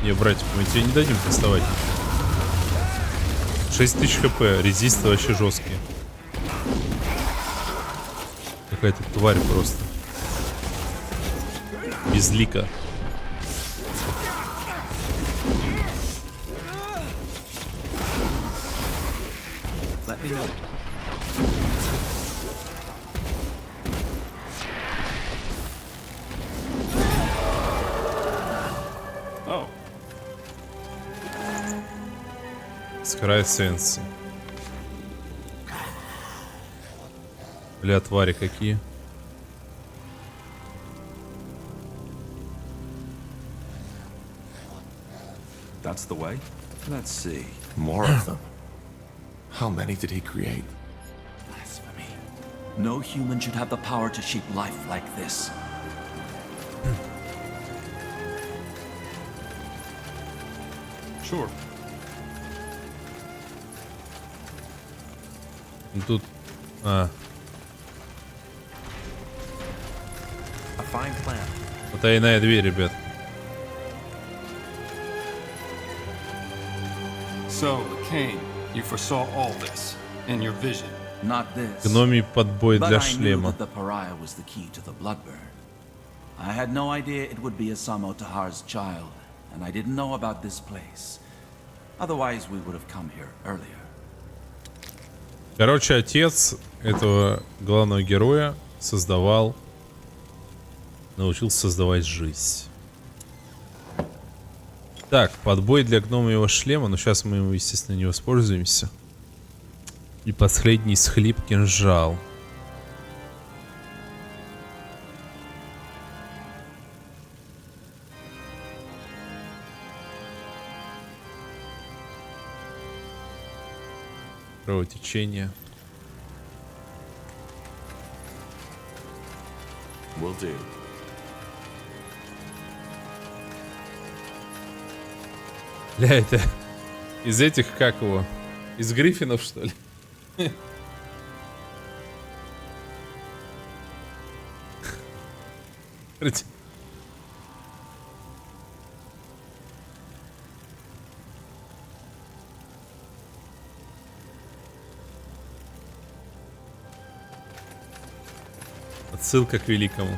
[SPEAKER 1] Не, братик, мы тебе не дадим доставать. 6000 хп, резисты вообще жесткие. Какая-то тварь просто. Безлика. Скрай сенсы. Бля, твари какие.
[SPEAKER 11] That's the way.
[SPEAKER 9] Let's see.
[SPEAKER 3] More of them. How many did he create?
[SPEAKER 9] Blasphemy. No human should have the power to shape life like this.
[SPEAKER 11] Sure.
[SPEAKER 1] Тут... А.
[SPEAKER 6] A fine plan.
[SPEAKER 1] Потайная дверь, ребят.
[SPEAKER 5] So, Kane, you foresaw all this in your vision.
[SPEAKER 9] Not this.
[SPEAKER 1] Гномий подбой
[SPEAKER 9] But
[SPEAKER 1] для
[SPEAKER 9] I knew
[SPEAKER 1] шлема.
[SPEAKER 9] that the pariah was the key to the Bloodburn. I had no idea it would be Isamo Tahar's child, and I didn't know about this place. Otherwise, we would have come here earlier.
[SPEAKER 1] Короче, отец этого главного героя научился создавать жизнь. Так, подбой для гномьего шлема, но сейчас мы его, естественно, не воспользуемся. И последний схлип кинжал. Кровотечение.
[SPEAKER 3] Will do.
[SPEAKER 1] Бля, это из этих, как его? Из Гриффинов, что ли? смерти. Отсылка к великому.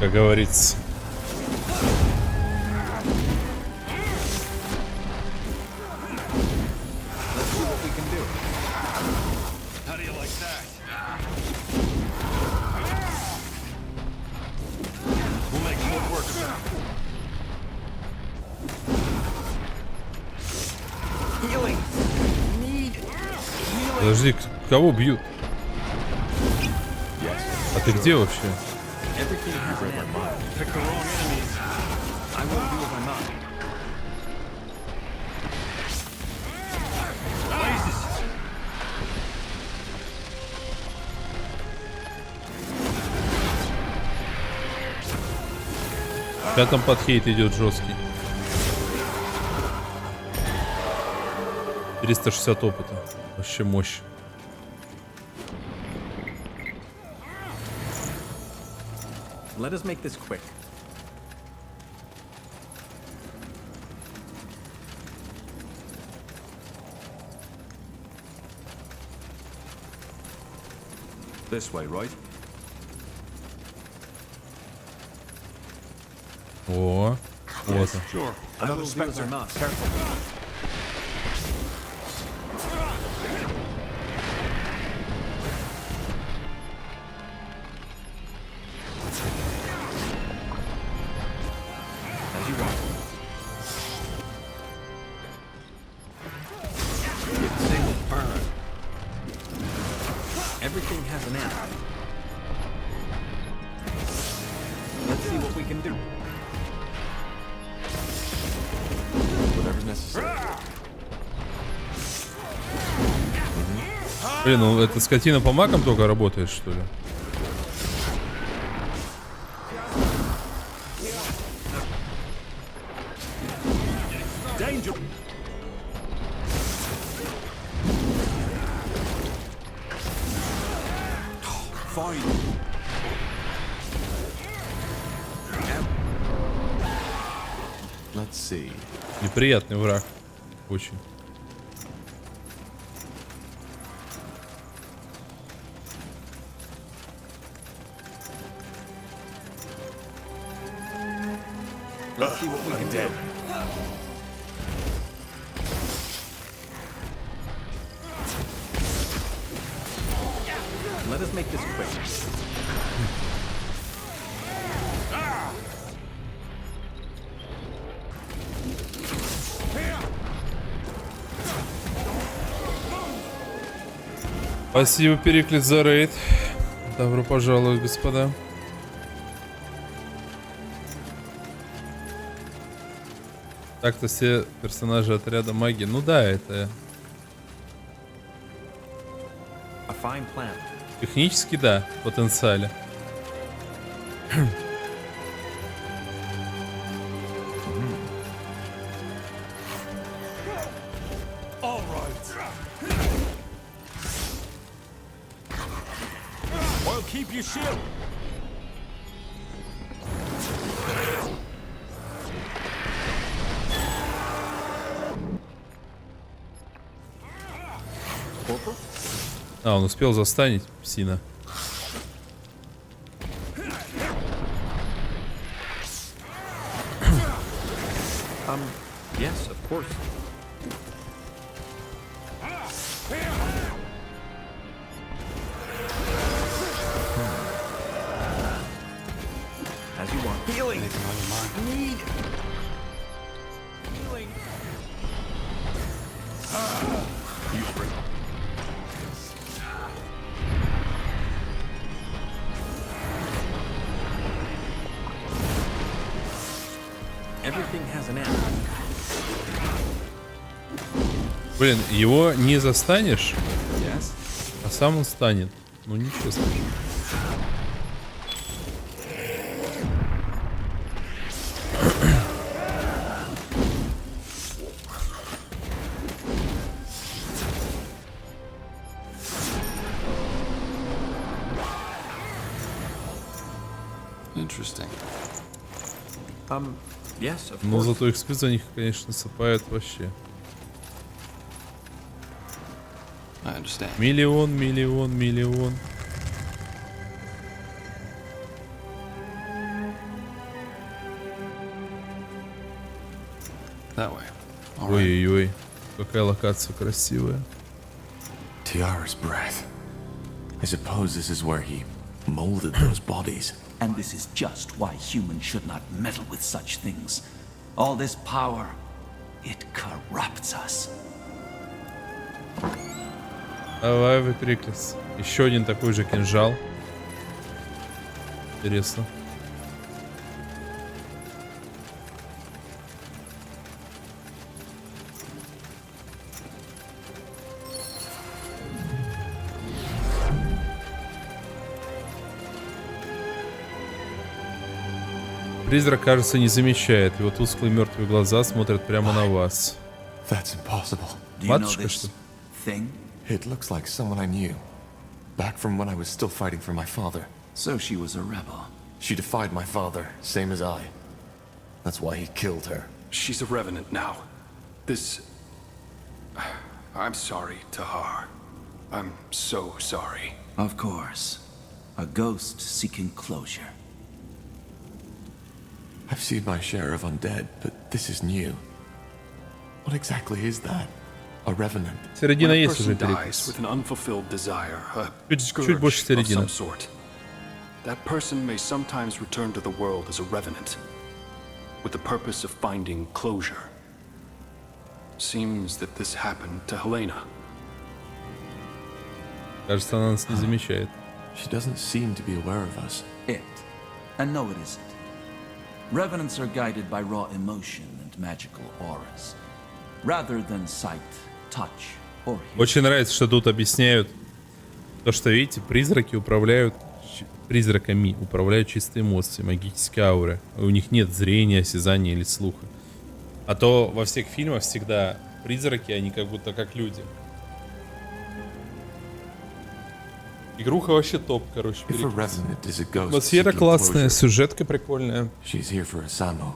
[SPEAKER 1] Как говорится. Подожди, кого бьют? А ты где вообще? В пятом подхейт идет жесткий. 360 опыта. Вообще мощь.
[SPEAKER 6] Let us make this quick.
[SPEAKER 8] This way, right?
[SPEAKER 1] О, вот он.
[SPEAKER 8] Sure. Another specter. Careful.
[SPEAKER 6] Everything has an end. Let's see what we can do.
[SPEAKER 3] Whatever's necessary.
[SPEAKER 1] Блин, ну эта скотина по макам только работает, что ли?
[SPEAKER 3] Let's see.
[SPEAKER 1] Неприятный враг. Очень.
[SPEAKER 6] Let's see what we can do. Let us make this quick.
[SPEAKER 1] Спасибо, Переклит, за рейд. Добро пожаловать, господа. Так-то все персонажи отряда маги. Ну да, это...
[SPEAKER 6] A fine plan.
[SPEAKER 1] Технически, да, в потенциале.
[SPEAKER 8] Keep your shield.
[SPEAKER 1] А, он успел застанить псина.
[SPEAKER 6] Yes, of course. As you want.
[SPEAKER 10] Healing. Need.
[SPEAKER 6] Healing.
[SPEAKER 3] You bring.
[SPEAKER 6] Everything has an end.
[SPEAKER 1] Блин, его не застанешь,
[SPEAKER 3] Yes.
[SPEAKER 1] а сам он станет. Ну ничего себе.
[SPEAKER 12] Interesting.
[SPEAKER 6] Yes, of
[SPEAKER 1] Но
[SPEAKER 6] course.
[SPEAKER 1] зато XP за них, конечно, сыпают вообще.
[SPEAKER 12] I understand.
[SPEAKER 1] Миллион, миллион, миллион.
[SPEAKER 12] That way. All right.
[SPEAKER 1] Ой-ой-ой, какая локация красивая.
[SPEAKER 3] Tiara's breath. I suppose this is where he molded those bodies.
[SPEAKER 9] And this is just why humans should not meddle with such things. All this power, it corrupts us.
[SPEAKER 1] Давай, выкриклись. Еще один такой же кинжал. Интересно. Призрак, кажется, не замечает. Его тусклые мертвые глаза смотрят прямо на вас.
[SPEAKER 3] That's impossible.
[SPEAKER 1] Матушка, что ли?
[SPEAKER 9] Thing?
[SPEAKER 3] It looks like someone I knew. Back from when I was still fighting for my father.
[SPEAKER 9] So she was a rebel.
[SPEAKER 3] She defied my father, same as I. That's why he killed her.
[SPEAKER 5] She's a revenant now. This... I'm sorry, Tahar. I'm so sorry.
[SPEAKER 9] Of course. A ghost seeking closure.
[SPEAKER 3] I've seen my share of undead, but this is new. What exactly is that? A revenant?
[SPEAKER 1] Середина
[SPEAKER 5] When a
[SPEAKER 1] есть уже
[SPEAKER 5] person dies
[SPEAKER 1] перекус.
[SPEAKER 5] with an unfulfilled desire, a
[SPEAKER 1] Чуть больше
[SPEAKER 5] scourge of
[SPEAKER 1] середины.
[SPEAKER 5] some sort. That person may sometimes return to the world as a revenant, with the purpose of finding closure. Seems that this happened to Helena.
[SPEAKER 1] Кажется, она нас не замечает.
[SPEAKER 3] She doesn't seem to be aware of us.
[SPEAKER 9] It. And no, it isn't. Revenants are guided by raw emotion and magical auras, rather than sight, touch, or hearing.
[SPEAKER 1] Очень нравится, что тут объясняют то, что, видите, призраками управляют чистые эмоции, магические ауры. У них нет зрения, осязания или слуха. А то во всех фильмах всегда призраки, они как будто как люди. Игруха вообще топ, короче.
[SPEAKER 3] If a revenant is a ghost
[SPEAKER 1] Атмосфера
[SPEAKER 3] seeking
[SPEAKER 1] классная,
[SPEAKER 3] closure,
[SPEAKER 1] сюжетка прикольная.
[SPEAKER 3] she's here for Asamo,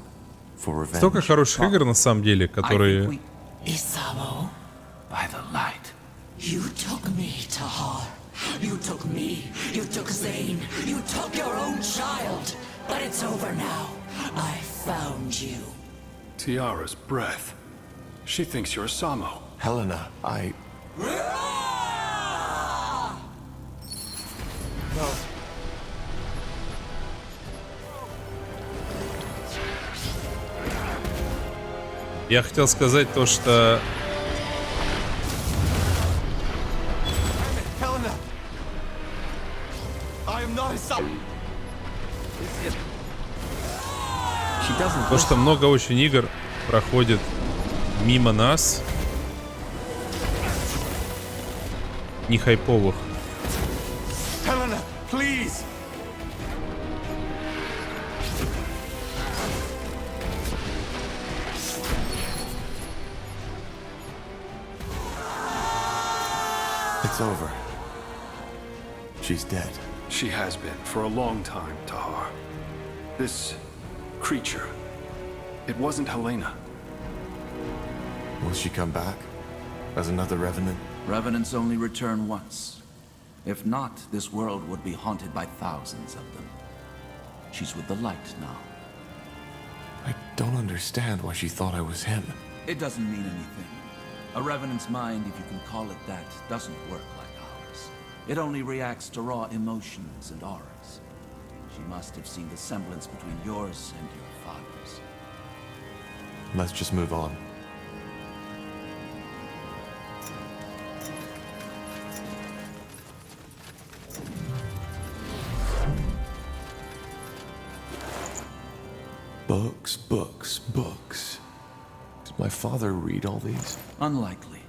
[SPEAKER 3] for revenge.
[SPEAKER 1] Столько хороших игр на самом деле, которые...
[SPEAKER 13] Isamo, by the light, you took me, Tahar. You took me, you took Zane, you took your own child. But it's over now. I found you.
[SPEAKER 5] Tiara's breath. She thinks you're Samo.
[SPEAKER 3] Helena, I...
[SPEAKER 1] Я хотел сказать то, что...
[SPEAKER 8] Helena! I am not his son!
[SPEAKER 6] She doesn't
[SPEAKER 1] То, что много очень игр проходит мимо нас. Не хайповых.
[SPEAKER 8] Helena, please!
[SPEAKER 3] It's over. She's dead.
[SPEAKER 5] She has been for a long time, Tahar. This creature, it wasn't Helena.
[SPEAKER 3] Will she come back? As another revenant?
[SPEAKER 9] Revenants only return once. If not, this world would be haunted by thousands of them. She's with the light now.
[SPEAKER 3] I don't understand why she thought I was him.
[SPEAKER 9] It doesn't mean anything. A Revenant's mind, if you can call it that, doesn't work like ours. It only reacts to raw emotions and auras. She must have seen the semblance between yours and your father's.
[SPEAKER 3] Let's just move on. Books, books, books. Did my father read all these?
[SPEAKER 9] Unlikely.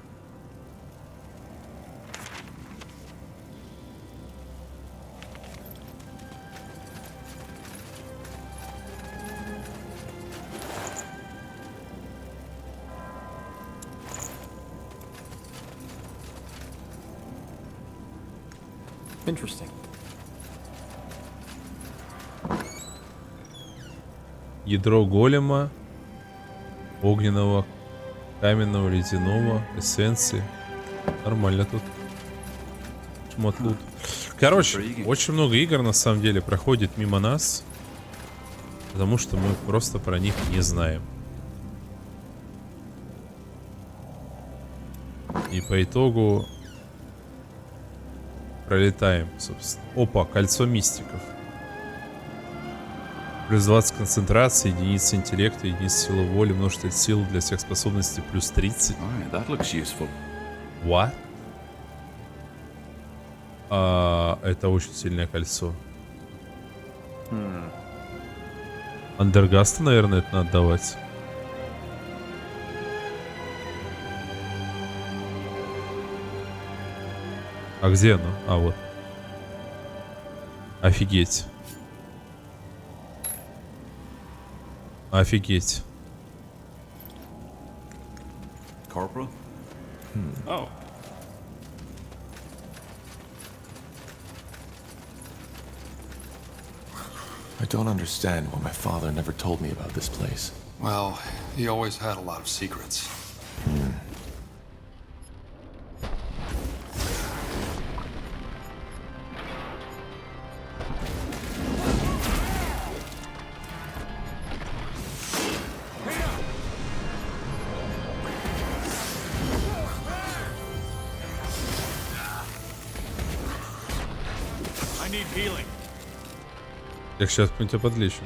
[SPEAKER 6] Interesting.
[SPEAKER 1] ядро голема, огненного, каменного, ледяного, эссенции. Нормально тут. Шмот лут. Короче, очень много игр на самом деле проходит мимо нас, потому что мы просто про них не знаем. И по итогу пролетаем, собственно. Опа, кольцо мистиков. Плюс 20 концентрации, единица интеллекта, единица силы воли, множитель сил для всех способностей плюс 30. What? Это очень сильное кольцо. Андергаста, наверное, это надо давать. А где оно? А, вот. Офигеть. Офигеть.
[SPEAKER 11] Corporal? Oh.
[SPEAKER 3] I don't understand why my father never told me about this place.
[SPEAKER 12] Well, he always had a lot of secrets.
[SPEAKER 8] I need healing.
[SPEAKER 1] Так, сейчас мы тебя подлечим.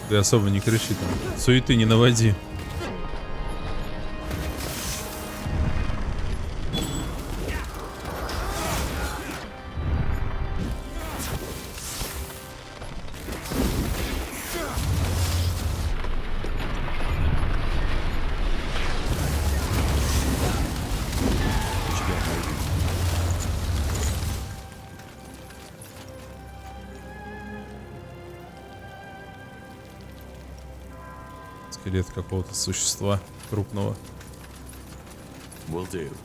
[SPEAKER 1] Ты особо не кричи там. Суеты не наводи. Скелет какого-то существа крупного.
[SPEAKER 3] Will do.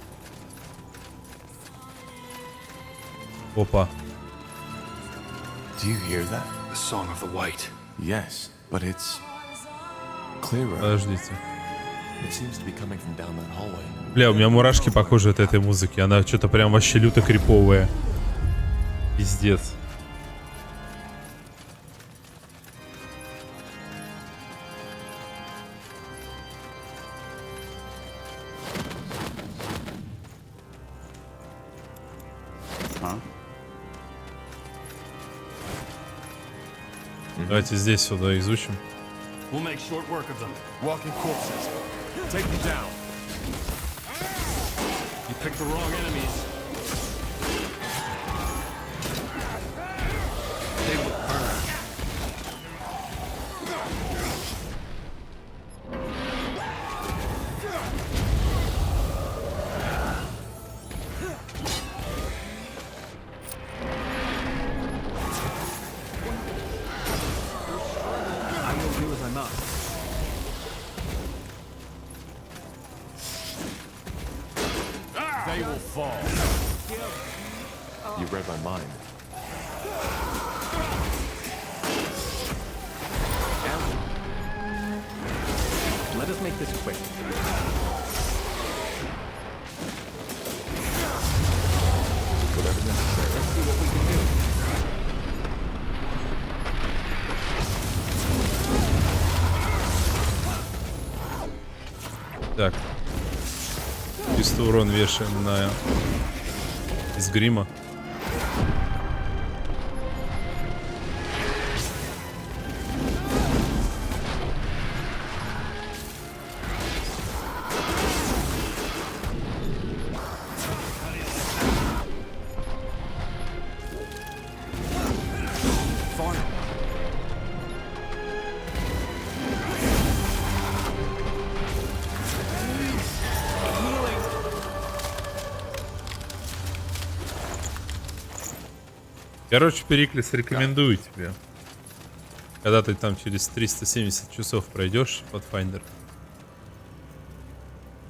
[SPEAKER 1] Опа.
[SPEAKER 3] Do you hear that?
[SPEAKER 5] The song of the white.
[SPEAKER 3] Yes, but it's clearer.
[SPEAKER 1] Подождите.
[SPEAKER 3] It seems to be coming from down that hallway.
[SPEAKER 1] Бля, у меня мурашки похожи от этой музыки. Она что-то прям вообще люто криповая. Пиздец. Давайте здесь сюда изучим.
[SPEAKER 8] We'll make short work of them. Walking corpses. Take them down. You picked the wrong enemies. They will burn. They will fall.
[SPEAKER 3] You read my mind.
[SPEAKER 6] Let us make this quick.
[SPEAKER 3] Whatever necessary.
[SPEAKER 6] Let's see what we can do.
[SPEAKER 1] Так. Чисто урон вешаем на из грима. Короче, Периклис, рекомендую тебе. Когда ты там через 370 часов пройдешь Pathfinder.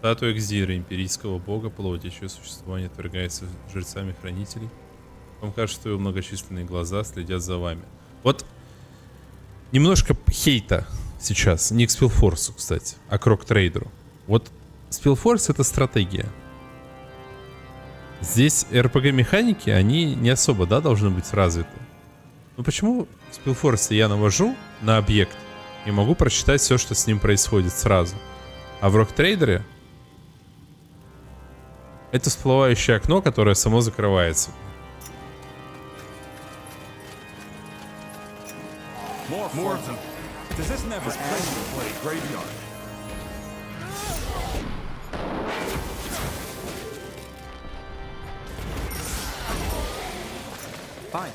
[SPEAKER 1] Статуя Экзира, империйского бога, плоти, чье существование отвергается жрецами-хранителей. Вам кажется, что его многочисленные глаза следят за вами. Вот Немножко хейта сейчас. Не к Spellforce, кстати, а к рок-трейдеру. Вот Spellforce — это стратегия. Здесь RPG-механики, они не особо, да, должны быть развиты. Но почему в Spellforce я навожу на объект и могу прочитать все, что с ним происходит сразу? А в рок-трейдере это всплывающее окно, которое само закрывается.
[SPEAKER 11] More of them. Does this never place in a bloody graveyard?
[SPEAKER 6] Fine.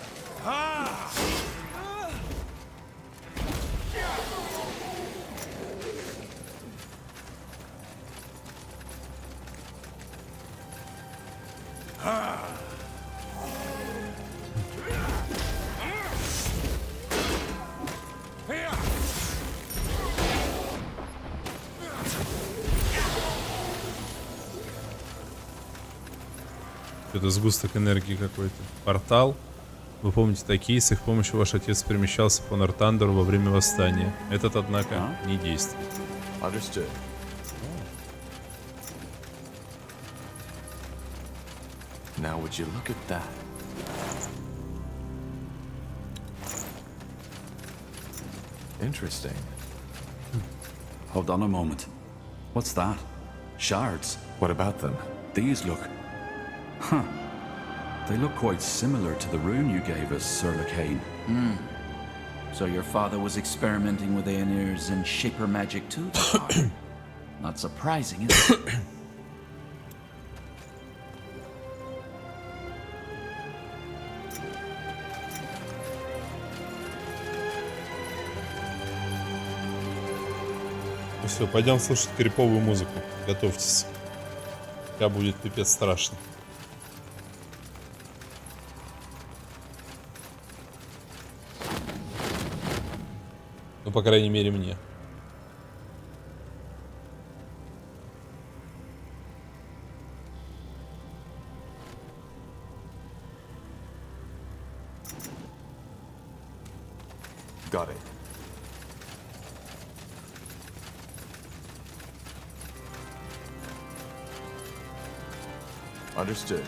[SPEAKER 1] Это сгусток энергии какой-то. Портал. Вы помните такие, с их помощью ваш отец перемещался по Нортандеру во время восстания. Этот, однако, не действует.
[SPEAKER 3] Understood. Now would you look at that? Interesting.
[SPEAKER 11] Hold on a moment. What's that? Shards.
[SPEAKER 3] What about them?
[SPEAKER 11] These look... Huh. They look quite similar to the rune you gave us, Sir Lacane.
[SPEAKER 9] So your father was experimenting with Aeneir's and Shaper magic too, Tahar? Not surprising, is it?
[SPEAKER 1] Ну все, пойдем слушать криповую музыку. Готовьтесь. Пока будет пипец страшно. Ну, по крайней мере, мне.
[SPEAKER 3] Got it. Understood.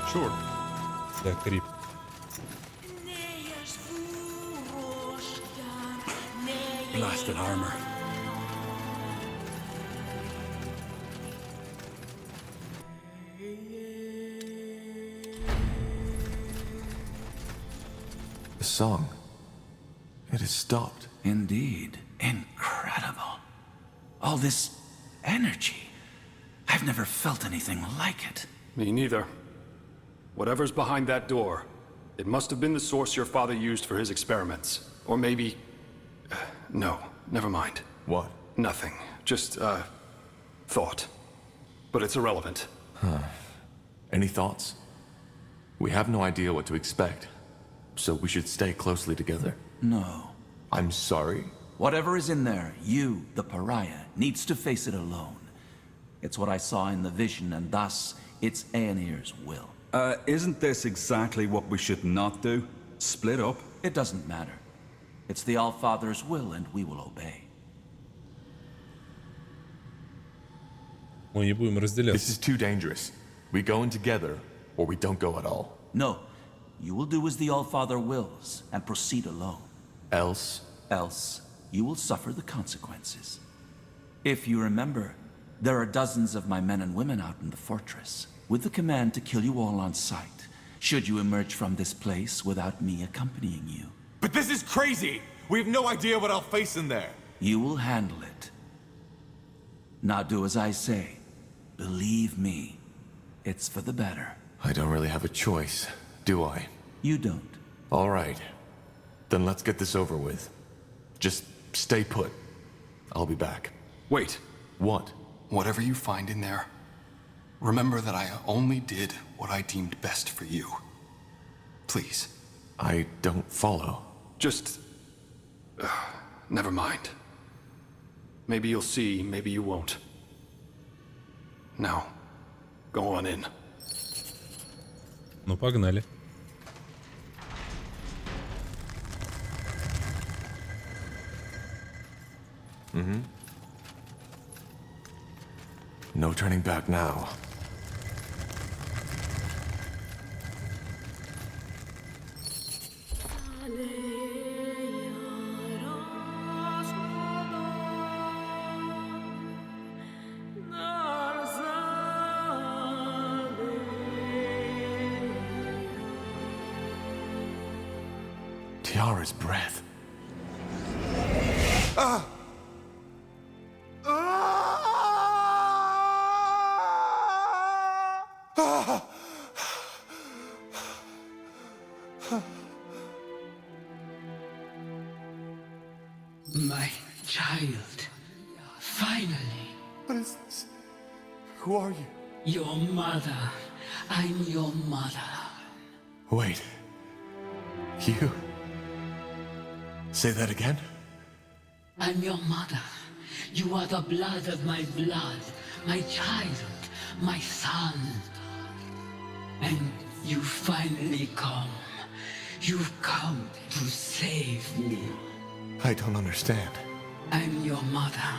[SPEAKER 11] Sure.
[SPEAKER 1] Да, крип.
[SPEAKER 11] Blasted armor.
[SPEAKER 3] The song. It has stopped.
[SPEAKER 9] Indeed. Incredible. All this energy. I've never felt anything like it.
[SPEAKER 5] Me neither. Whatever's behind that door, it must have been the source your father used for his experiments. Or maybe... No, never mind.
[SPEAKER 3] What?
[SPEAKER 5] Nothing. Just, thought. But it's irrelevant.
[SPEAKER 3] Any thoughts? We have no idea what to expect, so we should stay closely together.
[SPEAKER 9] No.
[SPEAKER 3] I'm sorry?
[SPEAKER 9] Whatever is in there, you, the pariah, needs to face it alone. It's what I saw in the vision, and thus, it's Aeneir's will.
[SPEAKER 11] Isn't this exactly what we should not do? Split up?
[SPEAKER 9] It doesn't matter. It's the Allfather's will, and we will obey.
[SPEAKER 1] Мы не будем разделяться.
[SPEAKER 3] This is too dangerous. We go in together, or we don't go at all.
[SPEAKER 9] No. You will do as the Allfather wills, and proceed alone.
[SPEAKER 3] Else?
[SPEAKER 9] Else, you will suffer the consequences. If you remember, there are dozens of my men and women out in the fortress, with the command to kill you all on sight, should you emerge from this place without me accompanying you.
[SPEAKER 8] But this is crazy! We have no idea what I'll face in there!
[SPEAKER 9] You will handle it. Now do as I say. Believe me, it's for the better.
[SPEAKER 3] I don't really have a choice, do I?
[SPEAKER 9] You don't.
[SPEAKER 3] All right. Then let's get this over with. Just stay put. I'll be back.
[SPEAKER 5] Wait.
[SPEAKER 3] What?
[SPEAKER 5] Whatever you find in there, remember that I only did what I deemed best for you. Please.
[SPEAKER 3] I don't follow.
[SPEAKER 5] Just... never mind. Maybe you'll see, maybe you won't. Now, go on in.
[SPEAKER 1] Ну, погнали.
[SPEAKER 3] No turning back now. Tiara's breath.
[SPEAKER 13] My child. Finally.
[SPEAKER 3] What is this? Who are you?
[SPEAKER 13] Your mother. I'm your mother.
[SPEAKER 3] Wait. You? Say that again?
[SPEAKER 13] I'm your mother. You are the blood of my blood. My child. My son. And you finally come. You've come to save me.
[SPEAKER 3] I don't understand.
[SPEAKER 13] I'm your mother.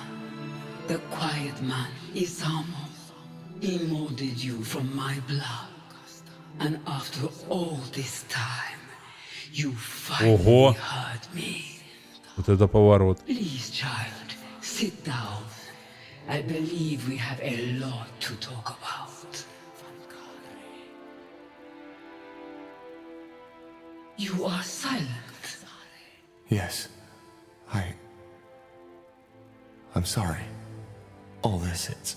[SPEAKER 13] The quiet man, Isamo. He molded you from my blood. And after all this time, you finally heard me.
[SPEAKER 1] Вот это поворот.
[SPEAKER 13] Please, child, sit down. I believe we have a lot to talk about. You are silent.
[SPEAKER 3] Yes. I'm sorry. All this, it's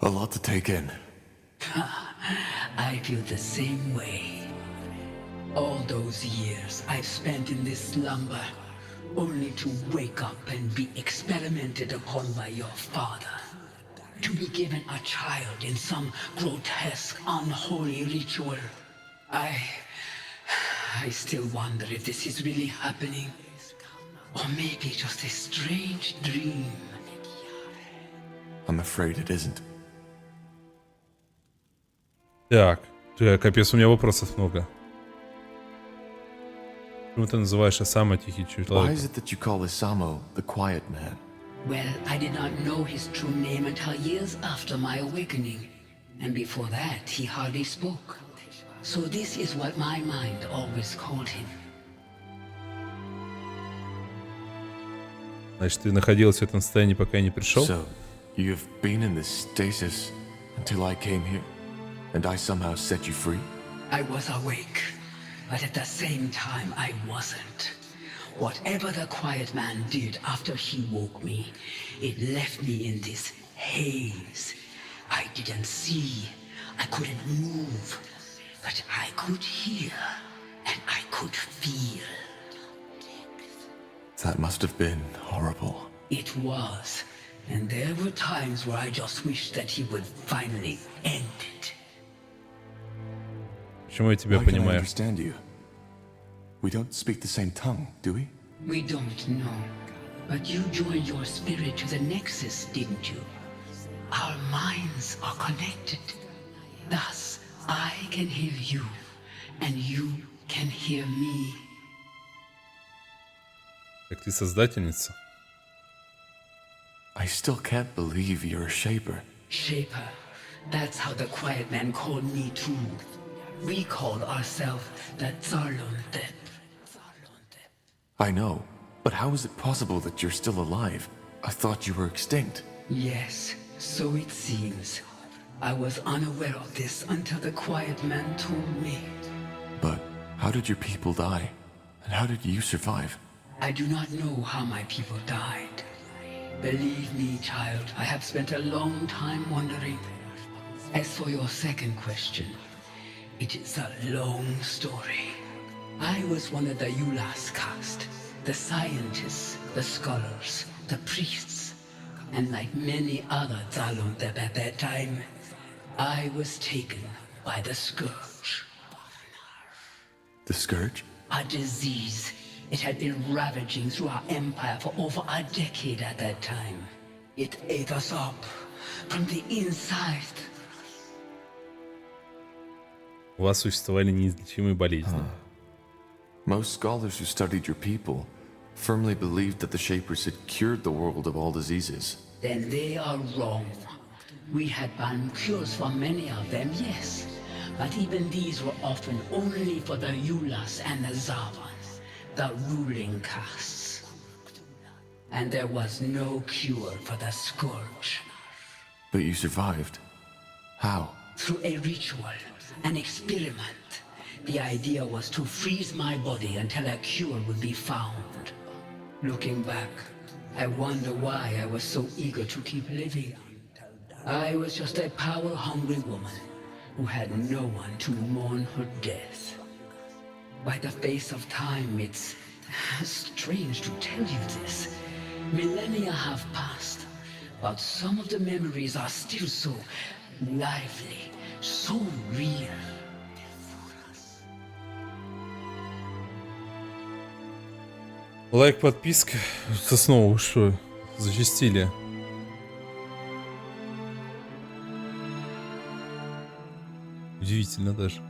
[SPEAKER 3] a lot to take in.
[SPEAKER 13] I feel the same way. All those years I've spent in this slumber, only to wake up and be experimented upon by your father. To be given a child in some grotesque, unholy ritual. I still wonder if this is really happening. Or maybe just a strange dream.
[SPEAKER 3] I'm afraid it isn't.
[SPEAKER 1] Так, капец, у меня вопросов много. Почему ты называешь Осама тихий человек?
[SPEAKER 3] Why is it that you call Isamo the quiet man?
[SPEAKER 13] Well, I did not know his true name until years after my awakening. And before that, he hardly spoke. So this is what my mind always called him.
[SPEAKER 1] Значит, ты находился в этом состоянии, пока я не пришел?
[SPEAKER 3] So, you've been in this stasis until I came here, and I somehow set you free?
[SPEAKER 13] I was awake, but at the same time I wasn't. Whatever the quiet man did after he woke me, it left me in this haze. I didn't see, I couldn't move, but I could hear, and I could feel.
[SPEAKER 3] That must have been horrible.
[SPEAKER 13] It was, and there were times where I just wished that he would finally end it.
[SPEAKER 1] Почему я тебя
[SPEAKER 3] Why can't I
[SPEAKER 1] понимаю?
[SPEAKER 3] understand you? We don't speak the same tongue, do we?
[SPEAKER 13] We don't know, but you joined your spirit to the Nexus, didn't you? Our minds are connected. Thus, I can hear you, and you can hear me.
[SPEAKER 1] Так ты создательница?
[SPEAKER 3] I still can't believe you're a shaper.
[SPEAKER 13] Shaper. That's how the quiet man called me too. We called ourselves the Zarlondep.
[SPEAKER 3] I know, but how is it possible that you're still alive? I thought you were extinct.
[SPEAKER 13] Yes, so it seems. I was unaware of this until the quiet man told me.
[SPEAKER 3] But how did your people die? And how did you survive?
[SPEAKER 13] I do not know how my people died. Believe me, child, I have spent a long time wondering. As for your second question, it is a long story. I was one of the Ulas caste, the scientists, the scholars, the priests, and like many other Zalundeb at that time, I was taken by the scourge.
[SPEAKER 3] The scourge?
[SPEAKER 13] A disease It had been ravaging through our empire for over a decade at that time. It ate us up from the inside.
[SPEAKER 1] У вас существовали неизлечимые болезни.
[SPEAKER 3] Most scholars who studied your people firmly believed that the Shapers had cured the world of all diseases.
[SPEAKER 13] Then they are wrong. We had found cures for many of them, yes. But even these were often only for the Yulas and the Zavans, the ruling castes. And there was no cure for the Scourge.
[SPEAKER 3] But you survived. How?
[SPEAKER 13] Through a ritual, an experiment. The idea was to freeze my body until a cure would be found. Looking back, I wonder why I was so eager to keep living. I was just a power-hungry woman who had no one to mourn her death. By the face of time, it's strange to tell you this. Millennia have passed, but some of the memories are still so lively, so real.
[SPEAKER 1] Лайк, подписка. Это снова что? Зачастили. Удивительно даже.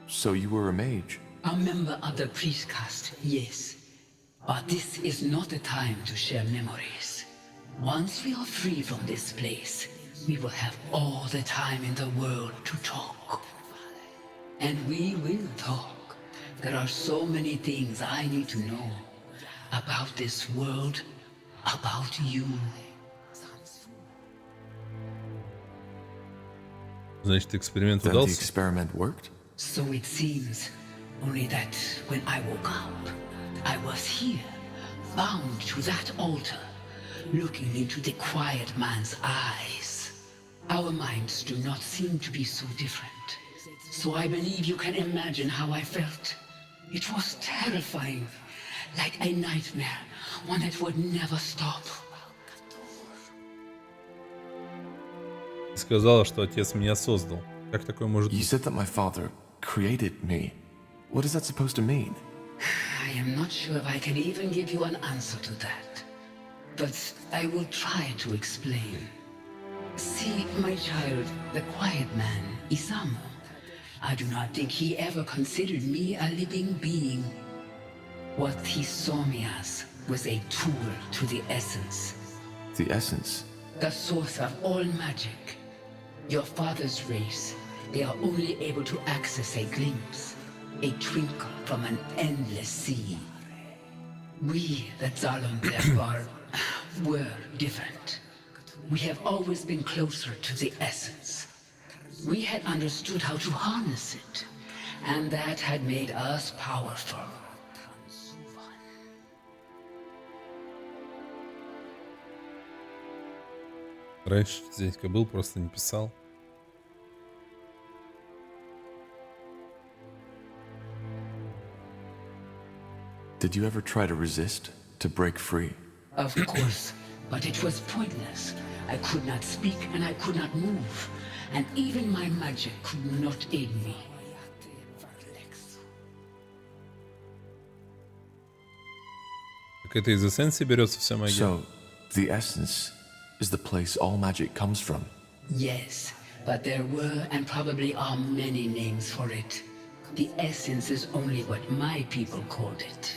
[SPEAKER 3] So you were a mage?
[SPEAKER 13] A member of the priest caste, yes. But this is not the time to share memories. Once we are free from this place, we will have all the time in the world to talk. And we will talk. There are so many things I need to know about this world, about you.
[SPEAKER 1] Значит, эксперимент
[SPEAKER 3] Then the
[SPEAKER 1] удался?
[SPEAKER 3] experiment worked?
[SPEAKER 13] So it seems, only that when I woke up, I was here, bound to that altar, looking into the quiet man's eyes. Our minds do not seem to be so different. So I believe you can imagine how I felt. It was terrifying, like a nightmare, one that would never stop.
[SPEAKER 1] Ты сказала, что отец меня создал. Как такое может
[SPEAKER 3] You
[SPEAKER 1] быть?
[SPEAKER 3] said that my father created me. What is that supposed to mean?
[SPEAKER 13] I am not sure if I can even give you an answer to that. But I will try to explain. See, my child, the quiet man, Isamu, I do not think he ever considered me a living being. What he saw me as was a tool to the essence.
[SPEAKER 3] The essence?
[SPEAKER 13] The source of all magic. Your father's race, they are only able to access a glimpse, a twinkle from an endless sea. We, the Zalon, were different. We have always been closer to the essence. We had understood how to harness it, and that had made us powerful.
[SPEAKER 1] Раньше дядька был, просто не писал.
[SPEAKER 3] Did you ever try to resist, to break free?
[SPEAKER 13] Of course, but it was pointless. I could not speak and I could not move, and even my magic could not aid me.
[SPEAKER 1] Так это из эссенции берется вся магия?
[SPEAKER 3] So, the essence is the place all magic comes from.
[SPEAKER 13] Yes, but there were and probably are many names for it. The essence is only what my people called it.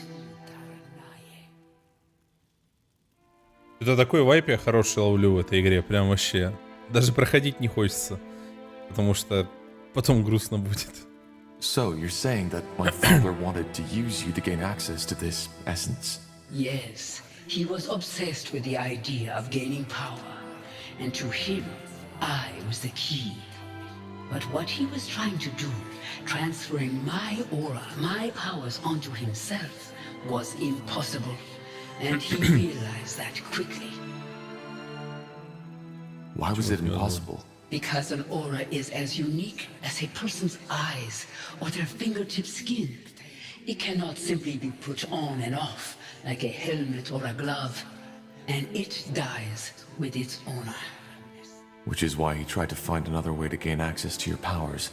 [SPEAKER 1] Это такой вайп я хороший ловлю в этой игре, прям вообще. Даже проходить не хочется, потому что потом грустно будет.
[SPEAKER 3] So, you're saying that my father wanted to use you to gain access to this essence?
[SPEAKER 13] Yes, he was obsessed with the idea of gaining power, and to him, I was the key. But what he was trying to do, transferring my aura, my powers onto himself, was impossible, and he realized that quickly.
[SPEAKER 3] Why was it impossible?
[SPEAKER 13] Because an aura is as unique as a person's eyes or their fingertip skin. It cannot simply be put on and off like a helmet or a glove, and it dies with its owner.
[SPEAKER 3] Which is why he tried to find another way to gain access to your powers.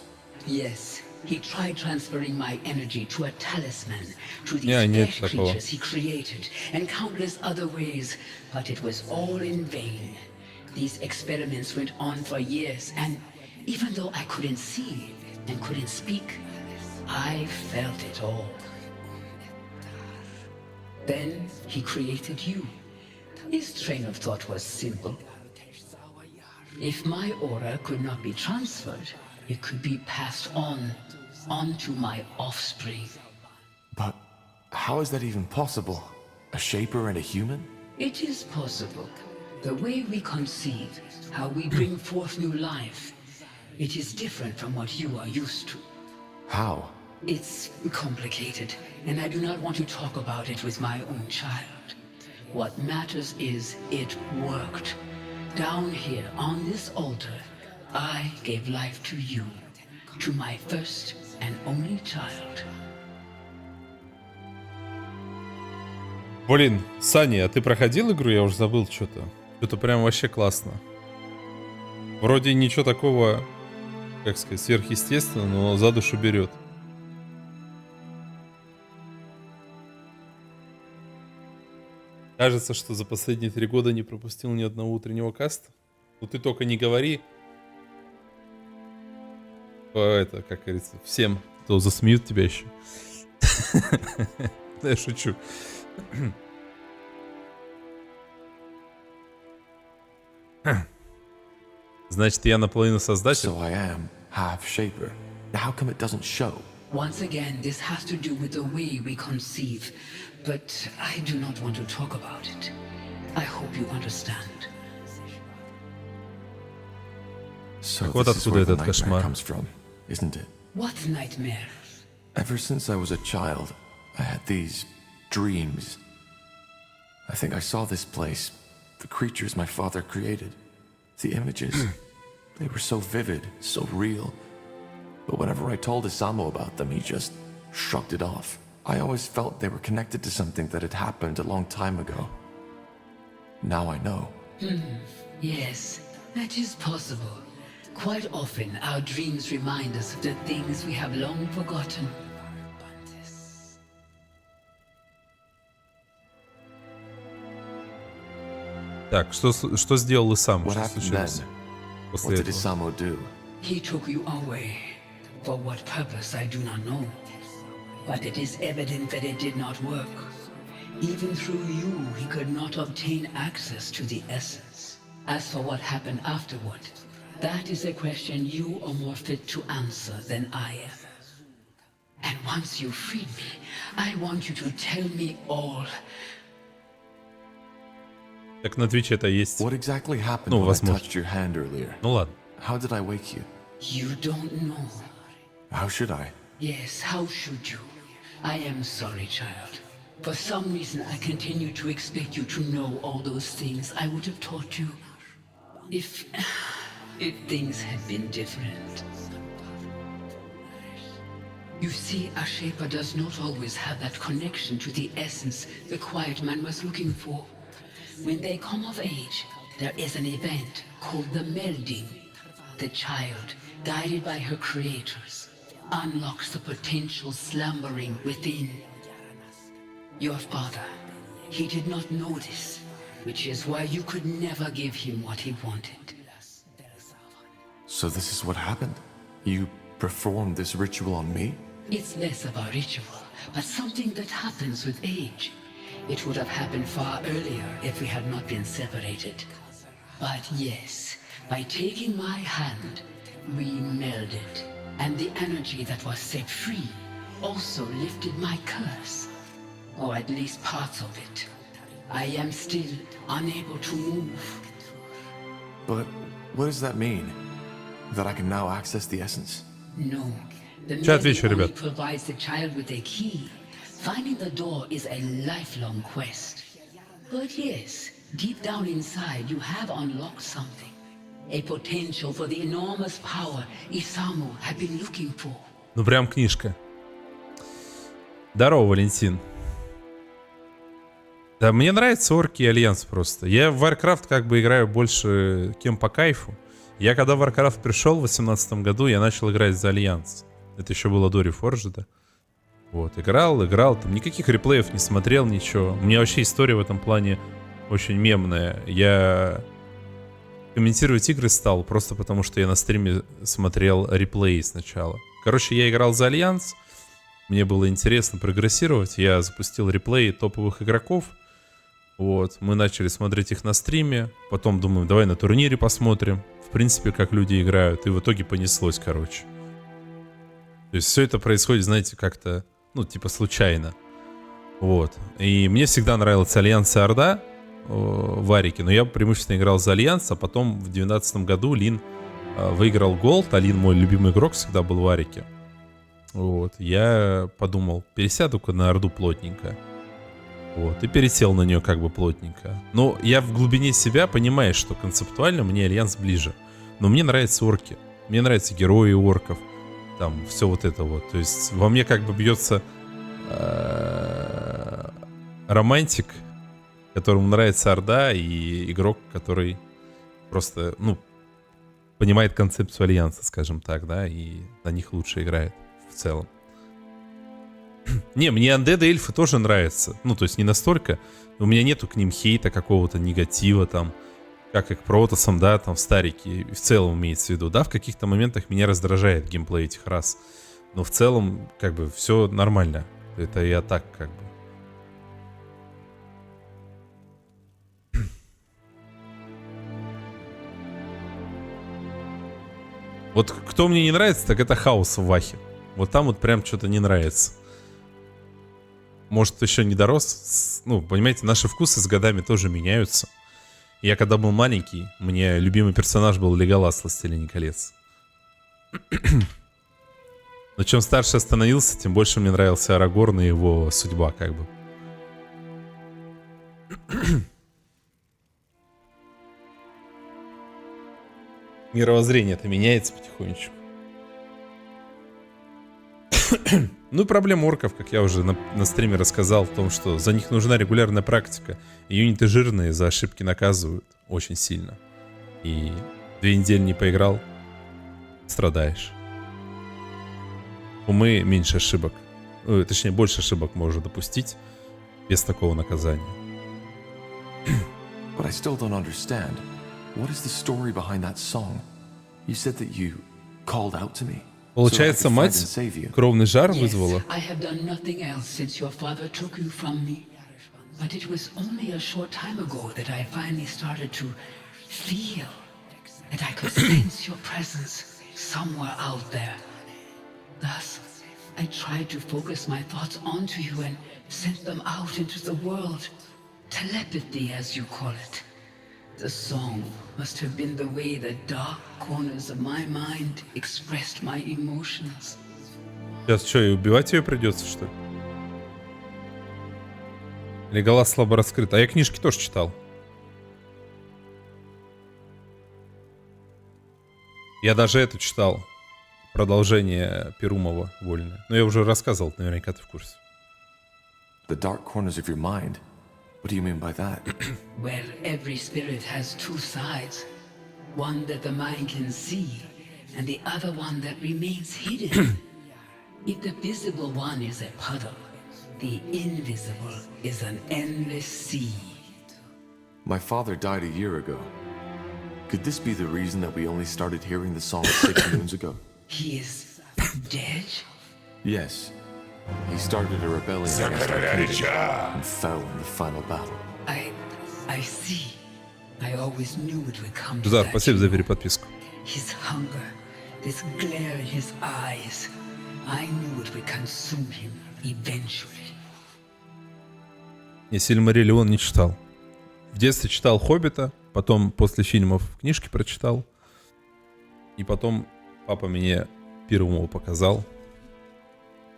[SPEAKER 13] Yes, He tried transferring my energy to a talisman, to the
[SPEAKER 1] Yeah, нет
[SPEAKER 13] flesh
[SPEAKER 1] такого.
[SPEAKER 13] creatures he created, and countless other ways, but it was all in vain. These experiments went on for years, and even though I couldn't see and couldn't speak, I felt it all. Then he created you. His train of thought was simple. If my aura could not be transferred, it could be passed onto my offspring.
[SPEAKER 3] But how is that even possible? A shaper and a human?
[SPEAKER 13] It is possible. The way we conceive, how we bring forth new life, it is different from what you are used to.
[SPEAKER 3] How?
[SPEAKER 13] It's complicated, and I do not want to talk about it with my own child. What matters is it worked. Down here on this altar, I gave life to you, to my first and only child.
[SPEAKER 1] Блин, Саня, а ты проходил игру? Я уже забыл что-то. Что-то прям вообще классно. Вроде ничего такого, как сказать, сверхъестественного, но за душу берет. Кажется, что за последние 3 года не пропустил ни одного утреннего каста. Ну ты только не говори. Это, как говорится, всем, кто засмеют тебя еще. Да я шучу. Значит, я наполовину создатель.
[SPEAKER 3] So I am half shaper. How come it doesn't show?
[SPEAKER 13] Once again, this has to do with the way we conceive, but I do not want to talk about it. I hope you understand.
[SPEAKER 3] So
[SPEAKER 1] Вот
[SPEAKER 3] this is
[SPEAKER 1] откуда
[SPEAKER 3] where the
[SPEAKER 1] этот
[SPEAKER 3] nightmare
[SPEAKER 1] кошмар.
[SPEAKER 3] comes from, isn't it?
[SPEAKER 13] What nightmare?
[SPEAKER 3] Ever since I was a child, I had these dreams. I think I saw this place, the creatures my father created, the images. They were so vivid, so real. But whenever I told Isamu about them, he just shrugged it off. I always felt they were connected to something that had happened a long time ago. Now I know.
[SPEAKER 13] Yes, that is possible. Quite often, our dreams remind us of the things we have long forgotten.
[SPEAKER 1] Так, что сделал Исам?
[SPEAKER 3] What
[SPEAKER 1] Что
[SPEAKER 3] happened
[SPEAKER 1] случилось
[SPEAKER 3] then?
[SPEAKER 1] после
[SPEAKER 3] What did
[SPEAKER 1] этого?
[SPEAKER 3] Isamu do?
[SPEAKER 13] He took you away. For what purpose, I do not know. But it is evident that it did not work. Even through you, he could not obtain access to the essence. As for what happened afterward, that is a question you are more fit to answer than I am. And once you freed me, I want you to tell me all.
[SPEAKER 1] Так на Твиче это есть.
[SPEAKER 3] What exactly happened
[SPEAKER 1] Ну,
[SPEAKER 3] when I
[SPEAKER 1] возможно.
[SPEAKER 3] touched your hand earlier?
[SPEAKER 1] Ну ладно.
[SPEAKER 3] How did I wake you?
[SPEAKER 13] You don't know.
[SPEAKER 3] How should I?
[SPEAKER 13] Yes, how should you? I am sorry, child. For some reason, I continue to expect you to know all those things I would have taught you if things had been different. You see, a shaper does not always have that connection to the essence the quiet man was looking for. When they come of age, there is an event called the melding. The child, guided by her creators, unlocks the potential slumbering within. Your father, he did not know this, which is why you could never give him what he wanted.
[SPEAKER 3] So this is what happened? You performed this ritual on me?
[SPEAKER 13] It's less of a ritual, but something that happens with age. It would have happened far earlier if we had not been separated. But yes, by taking my hand, we melded, and the energy that was set free also lifted my curse, or at least parts of it. I am still unable to move.
[SPEAKER 3] But what does that mean? That I can now access the essence?
[SPEAKER 13] No. The
[SPEAKER 1] Чат
[SPEAKER 13] melding
[SPEAKER 1] вечер,
[SPEAKER 13] only
[SPEAKER 1] ребят.
[SPEAKER 13] provides the child with a key. Finding the door is a lifelong quest. But yes, deep down inside, you have unlocked something. A potential for the enormous power Isamu had been looking for.
[SPEAKER 1] Ну прям книжка. Здорово, Валентин. Да, мне нравится Орки и Альянс просто. Я в Warcraft как бы играю больше кем по кайфу. Я когда в Warcraft пришел в 2018 году, я начал играть за Альянс. Это еще было до Reforced. Вот, играл, там никаких реплеев не смотрел, ничего. У меня вообще история в этом плане очень мемная. Я комментировать игры стал просто потому, что я на стриме смотрел реплеи сначала. Короче, я играл за Альянс. Мне было интересно прогрессировать. Я запустил реплеи топовых игроков. Вот, мы начали смотреть их на стриме. Потом думаем, давай на турнире посмотрим. В принципе, как люди играют. И в итоге понеслось, короче. То есть все это происходит, знаете, как-то, ну, типа случайно. Вот. И мне всегда нравился Альянс и Орда в Арике. Но я преимущественно играл за Альянс. А потом в 2012 году Лин выиграл Голд. А Лин, мой любимый игрок, всегда был в Арике. Вот. Я подумал, пересяду-ка на Орду плотненько. Вот, и пересел на нее как бы плотненько. Но я в глубине себя понимаю, что концептуально мне Альянс ближе. Но мне нравятся орки. Мне нравятся герои орков. Там все вот это вот. То есть во мне как бы бьется романтик, которому нравится Орда, и игрок, который просто, ну, понимает концепцию Альянса, скажем так, да, и на них лучше играет в целом. Не, мне Undead и эльфы тоже нравятся. Ну, то есть не настолько. У меня нету к ним хейта, какого-то негатива там, как и к протоссам, да, там в старике. В целом имеется в виду. Да, в каких-то моментах меня раздражает геймплей этих рас. Но в целом, как бы, все нормально. Это я так, как бы. Вот кто мне не нравится, так это хаос в Вахе. Вот там вот прям что-то не нравится. Может, еще не дорос. Ну, понимаете, наши вкусы с годами тоже меняются. Я когда был маленький, мне любимый персонаж был Леголас, Властелин колец. Но чем старше становился, тем больше мне нравился Арагорн и его судьба, как бы. Мировоззрение-то меняется потихонечку. Ну и проблема орков, как я уже на стриме рассказал, в том, что за них нужна регулярная практика. И юниты жирные за ошибки наказывают очень сильно. И 2 недели не поиграл, страдаешь. Умы меньше ошибок. Точнее, больше ошибок можно допустить без такого наказания.
[SPEAKER 3] But I still don't understand. What is the story behind that song? You said that you called out to me.
[SPEAKER 1] Получается, мать кровный жар вызвала?
[SPEAKER 13] I have done nothing else since your father took you from me. But it was only a short time ago that I finally started to feel that I could sense your presence somewhere out there. Thus, I tried to focus my thoughts onto you and send them out into the world. Telepathy, as you call it. The song must have been the way the dark corners of my mind expressed my emotions.
[SPEAKER 1] Сейчас что, и убивать ее придется, что ли? Леголас слабо раскрыт. А я книжки тоже читал. Я даже это читал. Продолжение Перумова вольное. Но я уже рассказывал, наверняка ты в курсе.
[SPEAKER 3] The dark corners of your mind? What do you mean by that?
[SPEAKER 13] Well, every spirit has 2 sides. One that the mind can see, and the other one that remains hidden. If the visible one is a puddle, the invisible is an endless sea.
[SPEAKER 3] My father died a year ago. Could this be the reason that we only started hearing the song 6 moons ago?
[SPEAKER 13] He is dead?
[SPEAKER 3] Yes. He started a rebellion against our kingdom and fell in the final battle.
[SPEAKER 13] I see. I always knew it would come to
[SPEAKER 1] Зар,
[SPEAKER 13] that.
[SPEAKER 1] спасибо за переподписку.
[SPEAKER 13] His hunger, this glare in his eyes. I knew it would consume him eventually.
[SPEAKER 1] Я Сильмариллион не читал. В детстве читал «Хоббита», потом после фильмов книжки прочитал. И потом папа мне Перумова показал.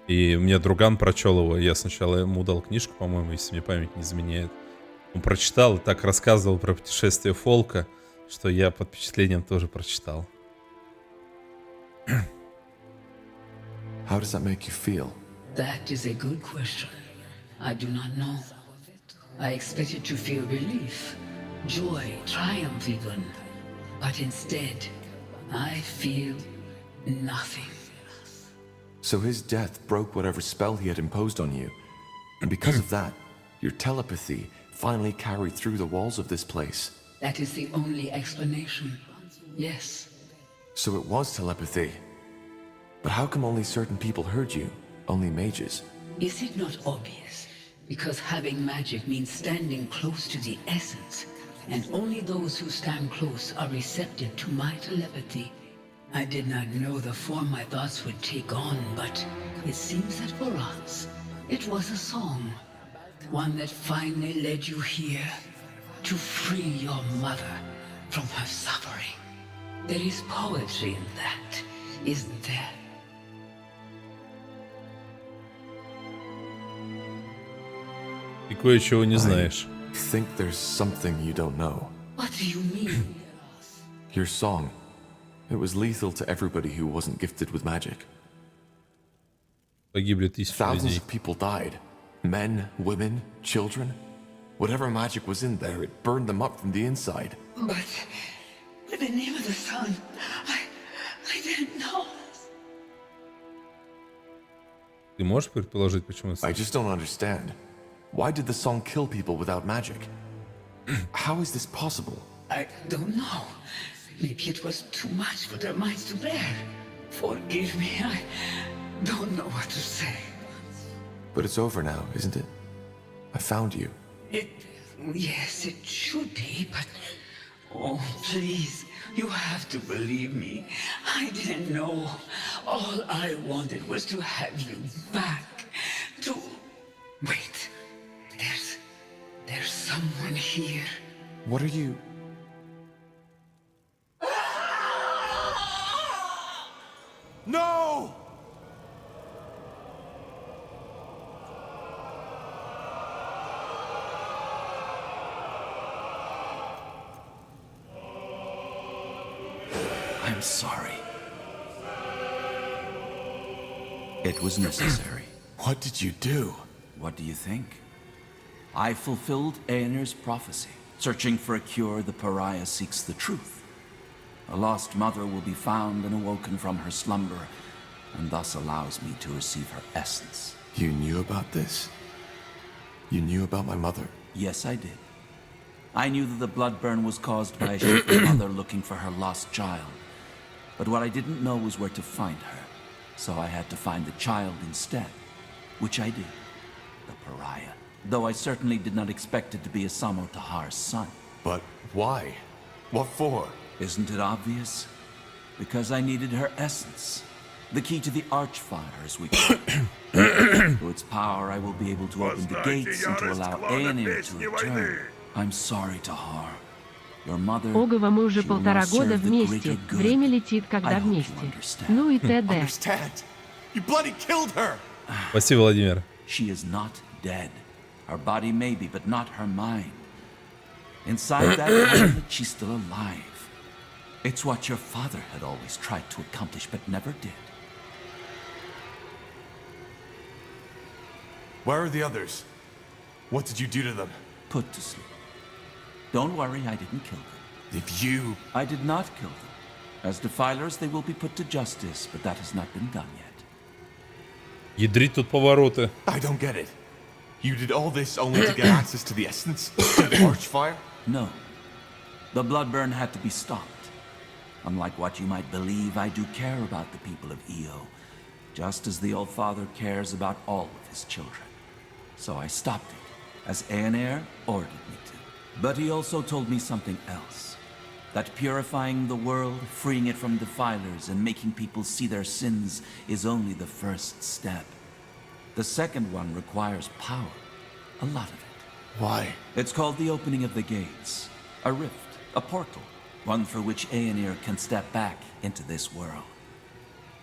[SPEAKER 1] И мне друган прочел его. Я сначала ему дал книжку, по-моему, если мне память не изменяет. Он прочитал и так рассказывал про путешествие Фолка, что я под впечатлением тоже прочитал.
[SPEAKER 3] How does that make you feel?
[SPEAKER 13] That is a good question. I do not know. I expected to feel relief, joy, triumph even. But instead, I feel nothing.
[SPEAKER 3] So his death broke whatever spell he had imposed on you. And because of that, your telepathy finally carried through the walls of this place.
[SPEAKER 13] That is the only explanation. Yes.
[SPEAKER 3] So it was telepathy. But how come only certain people heard you? Only mages?
[SPEAKER 13] Is it not obvious? Because having magic means standing close to the essence, and only those who stand close are receptive to my telepathy. I did not know the form my thoughts would take on, but it seems that for us, it was a song. One that finally led you here to free your mother from her suffering. There is poetry in that, isn't there?
[SPEAKER 1] И кое-чего не знаешь.
[SPEAKER 3] I think there's something you don't know.
[SPEAKER 13] What do you mean?
[SPEAKER 3] Your song. It was lethal to everybody who wasn't gifted with magic.
[SPEAKER 1] Погибли тысячи
[SPEAKER 3] Thousands
[SPEAKER 1] людей.
[SPEAKER 3] of people died. Men, women, children. Whatever magic was in there, it burned them up from the inside.
[SPEAKER 13] But the name of the sun, I didn't know.
[SPEAKER 1] Ты можешь предположить, почему это?
[SPEAKER 3] I just don't understand. Why did the song kill people without magic? How is this possible?
[SPEAKER 13] I don't know. Maybe it was too much for their minds to bear. Forgive me, I don't know what to say.
[SPEAKER 3] But it's over now, isn't it? I found you.
[SPEAKER 13] Yes, it should be, but... Oh, please, you have to believe me. I didn't know. All I wanted was to have you back. To... Wait. There's someone here.
[SPEAKER 3] What are you... No!
[SPEAKER 9] I'm sorry. It was necessary.
[SPEAKER 3] What did you do?
[SPEAKER 9] What do you think? I fulfilled Aener's prophecy. Searching for a cure, the pariah seeks the truth. A lost mother will be found and awoken from her slumber, and thus allows me to receive her essence.
[SPEAKER 3] You knew about this? You knew about my mother?
[SPEAKER 9] Yes, I did. I knew that the blood burn was caused by a shaken mother looking for her lost child. But what I didn't know was where to find her. So I had to find the child instead, which I did. The pariah. Though I certainly did not expect it to be Asamo Tahar's son.
[SPEAKER 3] But why? What for?
[SPEAKER 9] Isn't it obvious? Because I needed her essence. The key to the Archfire, as we call it. Through its power, I will be able to open the gates and to allow Aenir to return. I'm sorry, Tahar. Your mother...
[SPEAKER 14] Огова, мы уже 1,5 года вместе. Время летит, когда вместе. Ну и т.д.
[SPEAKER 3] You bloody killed her!
[SPEAKER 1] Спасибо, Владимир.
[SPEAKER 9] She is not dead. Her body may be, but not her mind. Inside that helmet, she's still alive. It's what your father had always tried to accomplish, but never did.
[SPEAKER 3] Where are the others? What did you do to them?
[SPEAKER 9] Put to sleep. Don't worry, I didn't kill them.
[SPEAKER 3] If you...
[SPEAKER 9] I did not kill them. As defilers, they will be put to justice, but that has not been done yet.
[SPEAKER 1] Ядрить тут повороты.
[SPEAKER 3] I don't get it. You did all this only to get access to the essence? To the Archfire?
[SPEAKER 9] No. The blood burn had to be stopped. Unlike what you might believe, I do care about the people of Io, just as the Old Father cares about all of his children. So I stopped it, as Aenir ordered me to. But he also told me something else. That purifying the world, freeing it from defilers, and making people see their sins is only the first step. The second one requires power. A lot of it.
[SPEAKER 3] Why?
[SPEAKER 9] It's called the opening of the gates. A rift, a portal. One through which Aenir can step back into this world.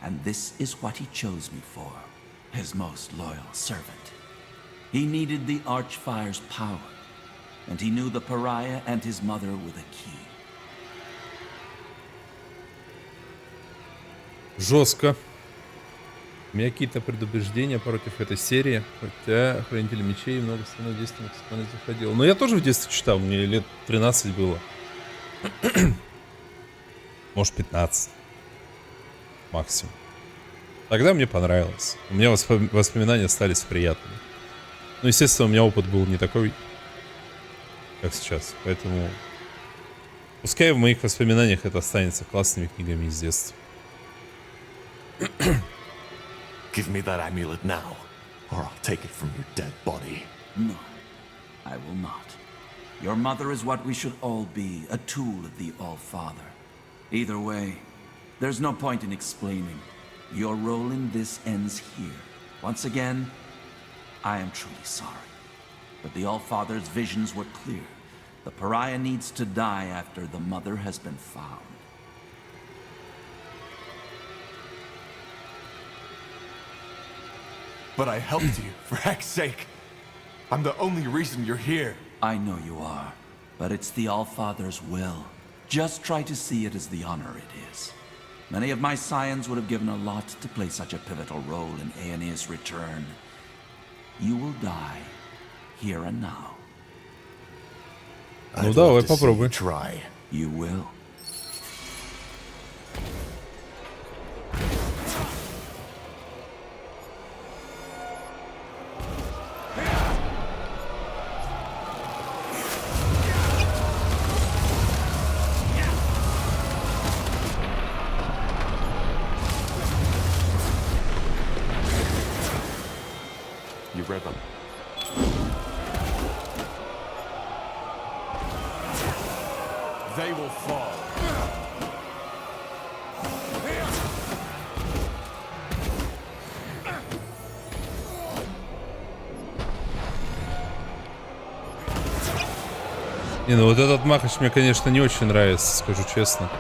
[SPEAKER 9] And this is what he chose me for. His most loyal servant. He needed the Archfire's power. And he knew the pariah and his mother were the key.
[SPEAKER 1] Жестко. У меня какие-то предубеждения против этой серии, хотя Хранители мечей и много остальных действий не заходил. Но я тоже в детстве читал, мне лет 13 было. Может 15. Максимум. Тогда мне понравилось. У меня воспоминания остались приятными. Ну, естественно, у меня опыт был не такой, как сейчас. Поэтому пускай в моих воспоминаниях это останется классными книгами из детства.
[SPEAKER 3] Give me that amulet now, or I'll take it from your dead body.
[SPEAKER 9] No, I will not. Your mother is what we should all be, a tool of the All-Father. Either way, there's no point in explaining. Your role in this ends here. Once again, I am truly sorry. But the All-Father's visions were clear. The pariah needs to die after the mother has been found.
[SPEAKER 3] But I helped you, for heck's sake. I'm the only reason you're here.
[SPEAKER 9] I know you are, but it's the All-Father's will. Just try to see it as the honor it is. Many of my scions would have given a lot to play such a pivotal role in Aeneas' return. You will die, here and now.
[SPEAKER 1] Ну давай попробуй.
[SPEAKER 3] Try.
[SPEAKER 9] You will.
[SPEAKER 3] You read them. They will fall.
[SPEAKER 1] Не, ну вот этот махач мне, конечно, не очень нравится, скажу честно.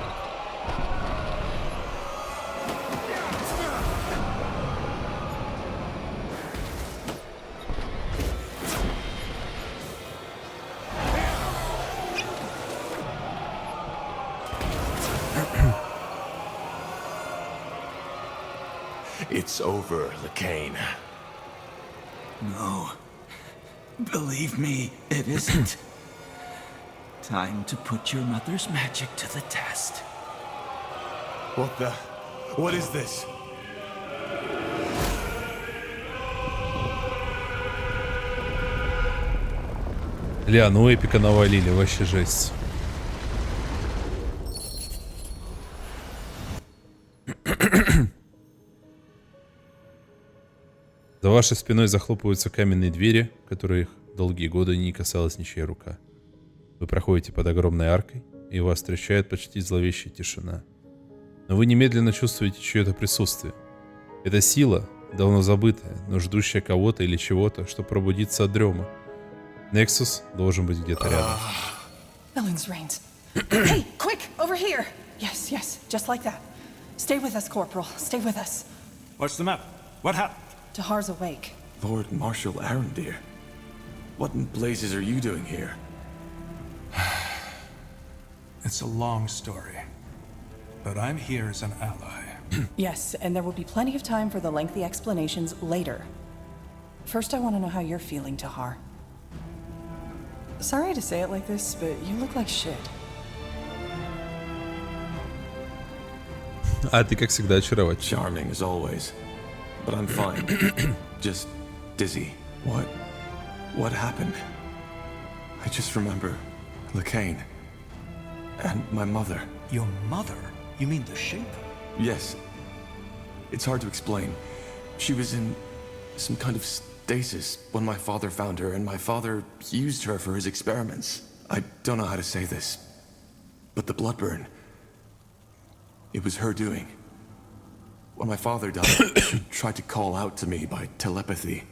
[SPEAKER 3] It's over, Lacane.
[SPEAKER 9] No. Believe me, it isn't. Time to put your mother's magic to the test.
[SPEAKER 3] What the? What is this?
[SPEAKER 1] Ля, ну эпика навалили, вообще жесть. За вашей спиной захлопываются каменные двери, которых долгие годы не касалась ничья рука. Вы проходите под огромной аркой, и вас встречает почти зловещая тишина. Но вы немедленно чувствуете чье-то присутствие. Это сила, давно забытая, но ждущая кого-то или чего-то, чтобы пробудиться от дрема. Nexus должен быть где-то рядом.
[SPEAKER 15] Ellen's reigns. Hey, quick, over here. Yes, yes, just like that. Stay with us, Corporal. Stay with us.
[SPEAKER 11] What's the matter? What happened?
[SPEAKER 15] Tahar's awake.
[SPEAKER 3] Lord Marshal Arendir. What in blazes are you doing here?
[SPEAKER 10] It's a long story, but I'm here as an ally.
[SPEAKER 15] Yes, and there will be plenty of time for the lengthy explanations later. First, I want to know how you're feeling, Tahar. Sorry to say it like this, but you look like shit.
[SPEAKER 1] А ты, как всегда, очаровательный.
[SPEAKER 3] Charming as always, but I'm fine. Just dizzy. What happened? I just remember Lacane and my mother.
[SPEAKER 10] Your mother? You mean the shape?
[SPEAKER 3] Yes. It's hard to explain. She was in some kind of stasis when my father found her, and my father used her for his experiments. I don't know how to say this, but the blood burn, it was her doing. When my father died, she tried to call out to me by telepathy.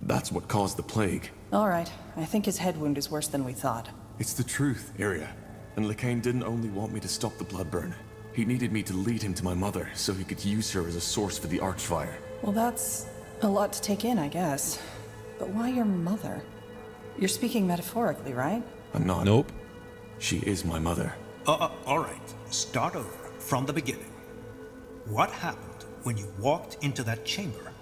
[SPEAKER 3] That's what caused the plague.
[SPEAKER 15] All right, I think his head wound is worse than we thought.
[SPEAKER 3] It's the truth, Iria. And Lacane didn't only want me to stop the blood burn. He needed me to lead him to my mother, so he could use her as a source for the Archfire.
[SPEAKER 15] Well, that's a lot to take in, I guess. But why your mother? You're speaking metaphorically, right?
[SPEAKER 3] I'm not.
[SPEAKER 1] Nope.
[SPEAKER 3] She is my mother.
[SPEAKER 10] All right. Start over, from the beginning. What happened when you walked into that chamber?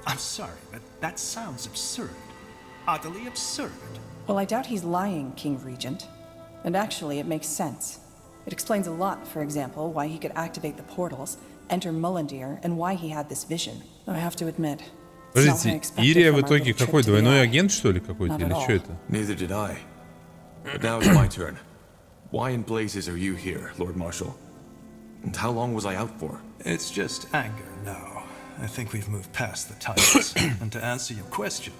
[SPEAKER 10] I'm sorry, but that sounds absurd. Utterly absurd.
[SPEAKER 15] Well, I doubt he's lying, King Regent. And actually, it makes sense. It explains a lot, for example, why he could activate the portals, enter Mullendeer, and why he had this vision. Though I have to admit, it's not what I
[SPEAKER 1] Подождите,
[SPEAKER 15] expected
[SPEAKER 1] Ирия
[SPEAKER 15] from
[SPEAKER 1] в
[SPEAKER 15] our
[SPEAKER 1] итоге
[SPEAKER 15] little trip
[SPEAKER 1] какой?
[SPEAKER 15] to the
[SPEAKER 1] Двойной
[SPEAKER 15] eye.
[SPEAKER 1] агент, что ли, какой-то?
[SPEAKER 15] Not
[SPEAKER 1] Или
[SPEAKER 15] at all.
[SPEAKER 1] что это?
[SPEAKER 3] Neither did I. But now it's my turn. Why in blazes are you here, Lord Marshal? And how long was I out for?
[SPEAKER 16] It's just anger now. I think we've moved past the times. And to answer your question,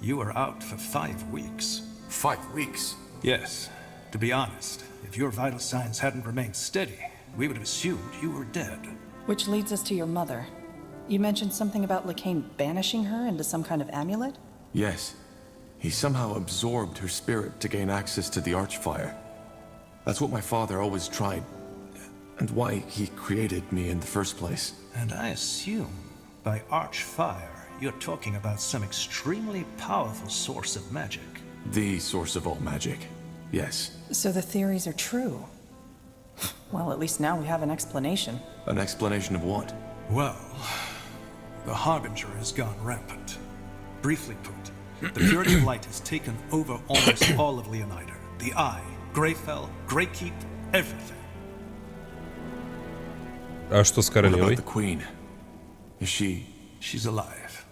[SPEAKER 16] you were out for 5 weeks.
[SPEAKER 3] 5 weeks?
[SPEAKER 16] Yes. To be honest, if your vital signs hadn't remained steady, we would have assumed you were dead.
[SPEAKER 15] Which leads us to your mother. You mentioned something about Lacane banishing her into some kind of amulet?
[SPEAKER 3] Yes. He somehow absorbed her spirit to gain access to the Archfire. That's what my father always tried, and why he created me in the first place.
[SPEAKER 16] And I assume, by Archfire, you're talking about some extremely powerful source of magic.
[SPEAKER 3] The source of all magic, yes.
[SPEAKER 15] So the theories are true. Well, at least now we have an explanation.
[SPEAKER 3] An explanation of what?
[SPEAKER 16] Well, the Harbinger has gone rampant. Briefly put, the Purity of Light has taken over almost all of Leonida. The Eye, Greyfell, Greykeep, everything.
[SPEAKER 1] А что с
[SPEAKER 3] What
[SPEAKER 1] королевой?
[SPEAKER 3] about the Queen? Is she...
[SPEAKER 16] She's alive.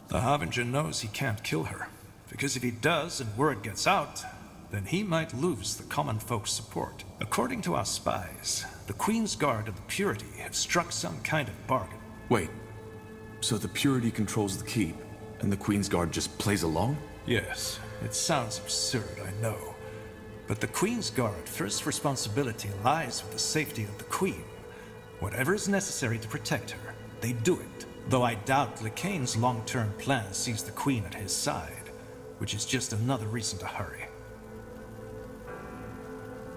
[SPEAKER 16] The Harbinger knows he can't kill her, because if he does and word gets out, then he might lose the common folk's support. According to our spies, the Queen's Guard and the Purity have struck some kind of bargain.
[SPEAKER 3] Wait, so the Purity controls the keep, and the Queen's Guard just plays along?
[SPEAKER 16] Yes, it sounds absurd, I know. But the Queen's Guard first responsibility lies with the safety of the Queen. Whatever is necessary to protect her, they do it. Though I doubt Lacane's long-term plan sees the Queen at his side, which is just another reason to hurry.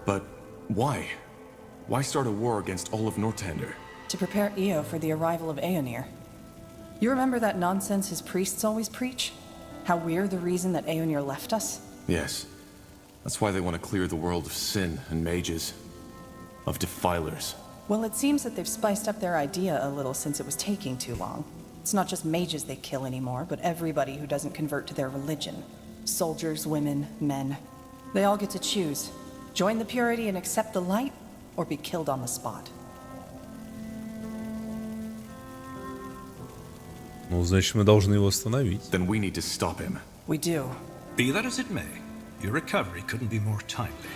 [SPEAKER 3] But why? Why start a war against all of Northander?
[SPEAKER 15] To prepare Io for the arrival of Aeonir. You remember that nonsense his priests always preach? How we're the reason that Aeonir left us?
[SPEAKER 3] Yes. That's why they want to clear the world of sin and mages. Of defilers.
[SPEAKER 15] Well, it seems that they've spiced up their idea a little since it was taking too long. It's not just mages they kill anymore, but everybody who doesn't convert to their religion. Soldiers, women, men. They all get to choose. Join the Purity and accept the light, or be killed on the spot.
[SPEAKER 1] Ну, значит, мы должны его остановить.
[SPEAKER 3] Then we need to stop him.
[SPEAKER 15] We do.
[SPEAKER 16] Be that as it may, your recovery couldn't be more timely.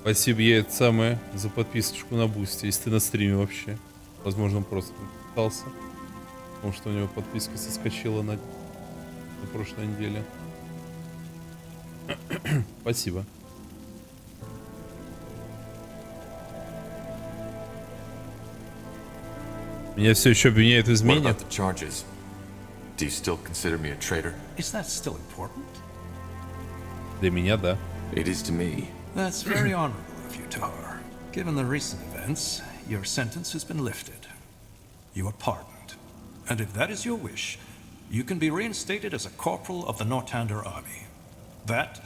[SPEAKER 1] Спасибо, я это самое, за подписочку на Бусти, если ты на стриме вообще. Возможно, он просто подписался, потому что у него подписка соскочила на прошлой неделе. Спасибо. Меня все еще обвиняют в измене.
[SPEAKER 3] What about the charges? Do you still consider me a traitor?
[SPEAKER 16] Is that still important?
[SPEAKER 1] Для меня, да.
[SPEAKER 3] It is to me.
[SPEAKER 16] That's very honorable of you, Tahar. Given the recent events, your sentence has been lifted. You are pardoned. And if that is your wish, you can be reinstated as a corporal of the Northander army. That,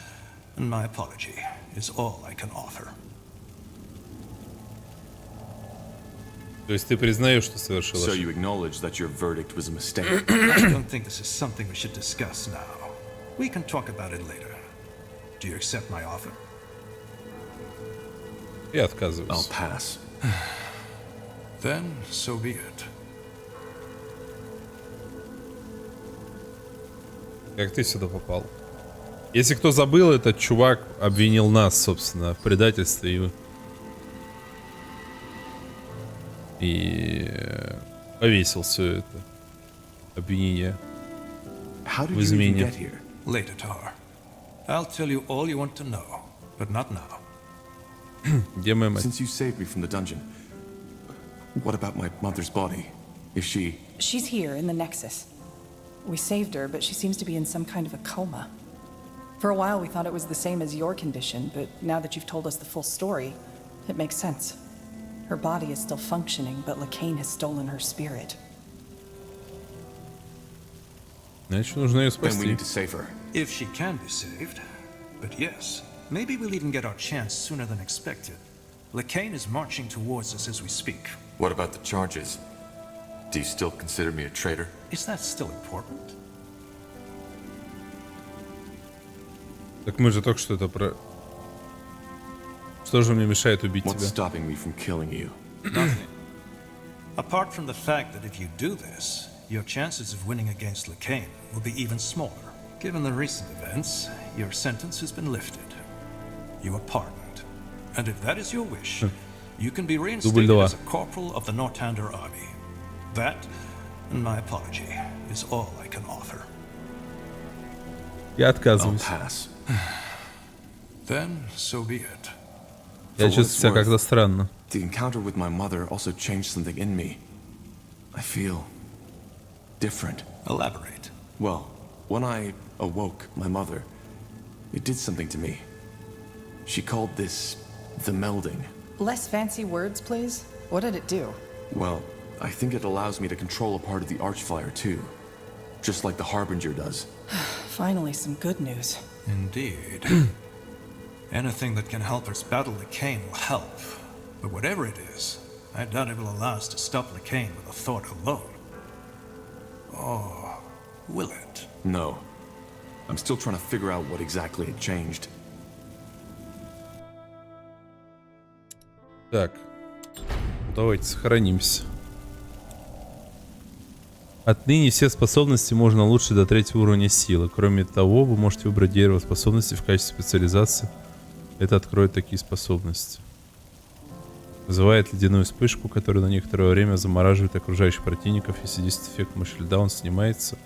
[SPEAKER 16] and my apology, is all I can offer.
[SPEAKER 1] То есть ты признаешь, что совершил
[SPEAKER 3] So
[SPEAKER 1] ошибку?
[SPEAKER 3] you acknowledge that your verdict was a mistake?
[SPEAKER 16] I don't think this is something we should discuss now. We can talk about it later. Do you accept my offer?
[SPEAKER 1] Я отказываюсь.
[SPEAKER 3] I'll pass.
[SPEAKER 16] Then, so be it.
[SPEAKER 1] Как ты сюда попал? Если кто забыл, этот чувак обвинил нас, собственно, в предательстве и повесил все это обвинение в измене.
[SPEAKER 16] Later, Tar. I'll tell you all you want to know, but not now.
[SPEAKER 1] Где моя мать?
[SPEAKER 3] Since you saved me from the dungeon, what about my mother's body? Is she...
[SPEAKER 15] She's here in the Nexus. We saved her, but she seems to be in some kind of a coma. For a while we thought it was the same as your condition, but now that you've told us the full story, it makes sense. Her body is still functioning, but Lacane has stolen her spirit.
[SPEAKER 1] Значит, нужно ее
[SPEAKER 3] Then we
[SPEAKER 1] спасти.
[SPEAKER 3] need to save her.
[SPEAKER 16] If she can be saved. But yes, maybe we'll even get our chance sooner than expected. Lacane is marching towards us as we speak.
[SPEAKER 3] What about the charges? Do you still consider me a traitor?
[SPEAKER 16] Is that still important?
[SPEAKER 1] Так мы же только что это про... Что же мне мешает убить
[SPEAKER 3] What's
[SPEAKER 1] тебя?
[SPEAKER 3] stopping me from killing you?
[SPEAKER 16] Nothing. Apart from the fact that if you do this, your chances of winning against Lacane will be even smaller. Given the recent events, your sentence has been lifted. You are pardoned. And if that is your wish, you can be reinstated as a corporal of the Northander army. That, and my apology, is all I can offer.
[SPEAKER 1] Я отказываюсь.
[SPEAKER 3] I'll pass.
[SPEAKER 16] Then, so be it.
[SPEAKER 1] Я чувствую себя как-то странно.
[SPEAKER 3] The encounter with my mother also changed something in me. I feel different.
[SPEAKER 16] Elaborate.
[SPEAKER 3] Well, when I awoke my mother, it did something to me. She called this the melding.
[SPEAKER 15] Less fancy words, please. What did it do?
[SPEAKER 3] Well, I think it allows me to control a part of the Archflyer too. Just like the Harbinger does.
[SPEAKER 15] Finally, some good news.
[SPEAKER 16] Indeed. Anything that can help us battle Lacane will help. But whatever it is, I doubt it will allow us to stop Lacane with a thought alone. Or will it?
[SPEAKER 3] No. I'm still trying to figure out what exactly it changed.
[SPEAKER 1] Так. Давайте сохранимся. Отныне все способности можно улучшить до 3-го уровня силы. Кроме того, вы можете выбрать дерево способностей в качестве специализации. Это откроет такие способности. Вызывает ледяную вспышку, которая на некоторое время замораживает окружающих противников. Если действует эффект мощи льда, он снимается.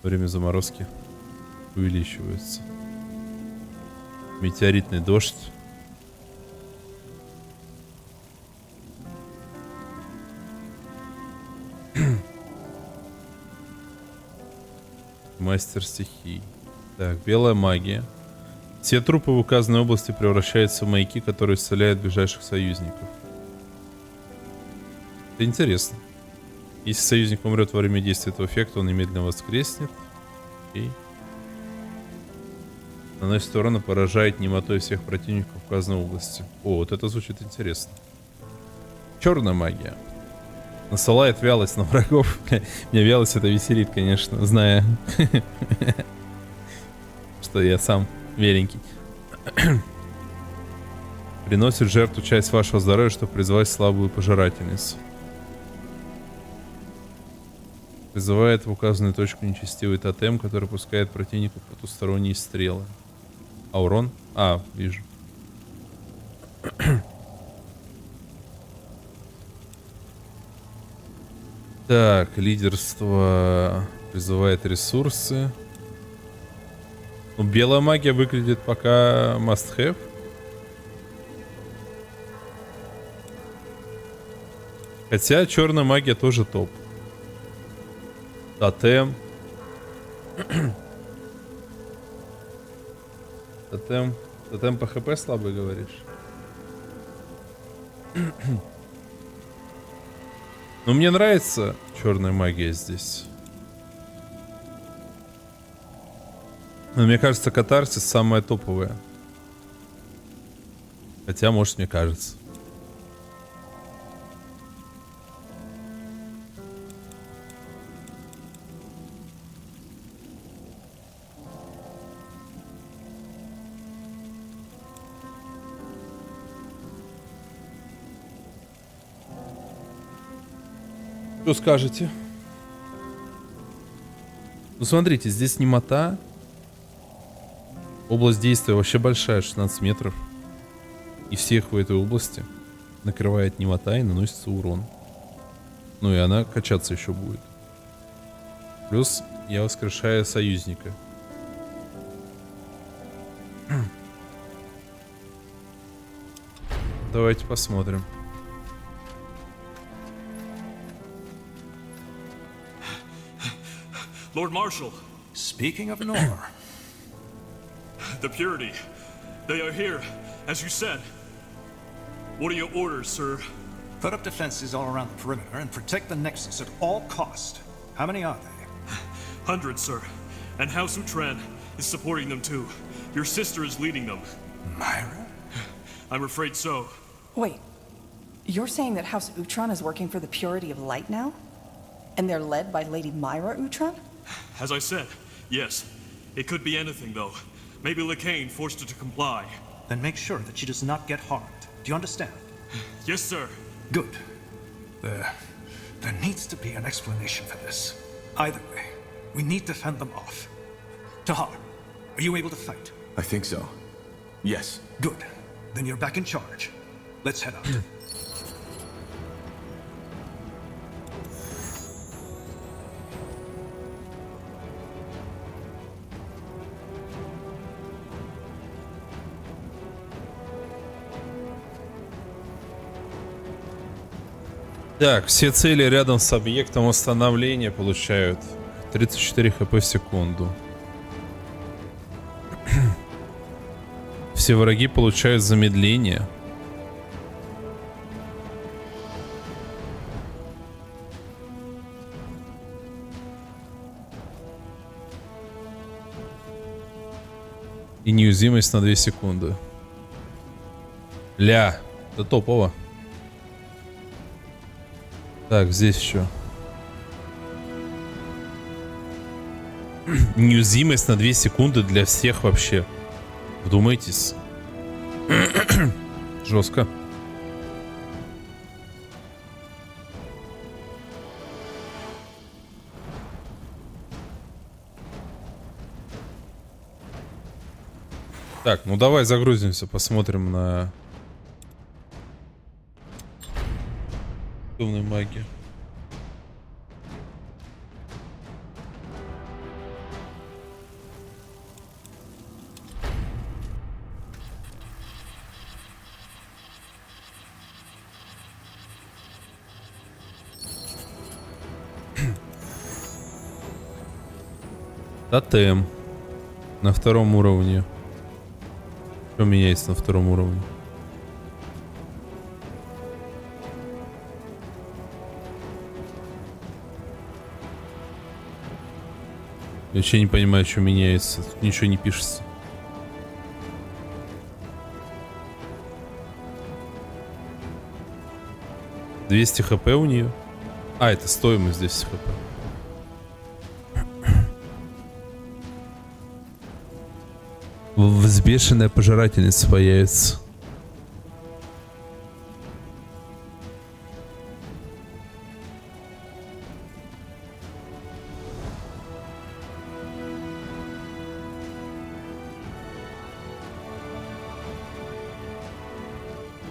[SPEAKER 1] Во время заморозки увеличивается. Метеоритный дождь. Мастер стихий. Так, белая магия. Все трупы в указанной области превращаются в маяки, которые исцеляют ближайших союзников. Это интересно. Если союзник умрет во время действия этого эффекта, он немедленно воскреснет. Окей. Наносит урон и поражает немотой всех противников в указанной области. О, вот это звучит интересно. Черная магия. Насылает вялость на врагов. Меня вялость это веселит, конечно, зная, что я сам веленький. Приносит в жертву часть вашего здоровья, чтобы призвать слабую пожирательницу. Призывает в указанную точку нечестивый тотем, который пускает противнику потусторонние стрелы. А урон? А, вижу. Так, лидерство призывает ресурсы. Ну, белая магия выглядит пока must have. Хотя черная магия тоже топ. Тотем. Тотем по хп слабый, говоришь? Но мне нравится черная магия здесь. Но мне кажется, катарсис самая топовая. Хотя, может, мне кажется. Что скажете? Ну, смотрите, здесь немота. Область действия вообще большая, 16 метров. И всех в этой области накрывает немота и наносится урон. Ну и она качаться еще будет. Плюс я воскрешаю союзника. Давайте посмотрим.
[SPEAKER 17] Lord Marshal.
[SPEAKER 16] Speaking of Nor.
[SPEAKER 17] The Purity. They are here, as you said. What are your orders, sir?
[SPEAKER 16] Put up defenses all around the perimeter and protect the Nexus at all cost. How many are they?
[SPEAKER 17] Hundreds, sir. And House Utran is supporting them too. Your sister is leading them.
[SPEAKER 16] Myra?
[SPEAKER 17] I'm afraid so.
[SPEAKER 15] Wait. You're saying that House Utran is working for the Purity of Light now? And they're led by Lady Myra Utron?
[SPEAKER 17] As I said, yes. It could be anything, though. Maybe Lacane forced her to comply.
[SPEAKER 16] Then make sure that she does not get harmed. Do you understand?
[SPEAKER 17] Yes, sir.
[SPEAKER 16] Good. There needs to be an explanation for this. Either way, we need to fend them off. Tahar, are you able to fight?
[SPEAKER 3] I think so. Yes.
[SPEAKER 16] Good. Then you're back in charge. Let's head out.
[SPEAKER 1] Так, все цели рядом с объектом восстановления получают 34 хп в секунду. Все враги получают замедление. И неуязвимость на 2 секунды. Ля, это топово. Так, здесь еще. Неуязвимость на 2 секунды для всех вообще. Вдумайтесь. Жестко. Так, ну давай загрузимся, посмотрим на темную магию. Тотем на 2-м уровне. Что меняется на 2-м уровне? Я вообще не понимаю, что меняется. Тут ничего не пишется. $200 хп у нее. А, это стоимость 200 хп. Взбешенная пожирательница появится.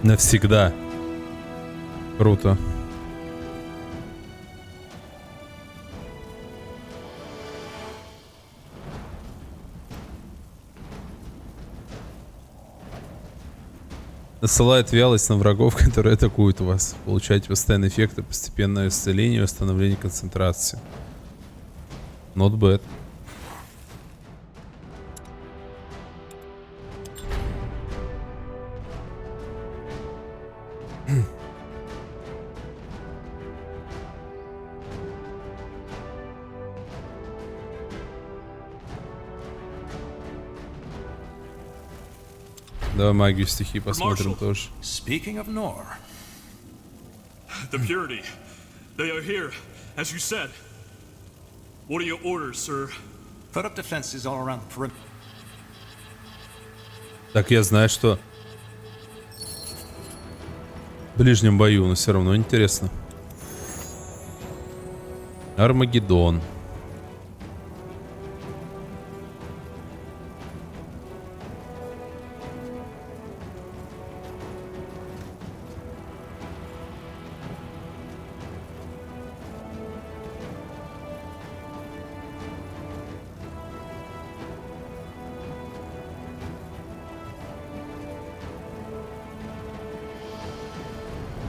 [SPEAKER 1] Навсегда. Круто. Насылает вялость на врагов, которые атакуют вас. Получаете постоянные эффекты, постепенное исцеление и восстановление концентрации. Not bad. Давай магию стихий посмотрим тоже.
[SPEAKER 16] Speaking of Nor.
[SPEAKER 17] The Purity. They are here, as you said. What are your orders, sir?
[SPEAKER 16] Put up defenses all around the perimeter.
[SPEAKER 1] Так, я знаю, что в ближнем бою, но все равно интересно. Армагеддон.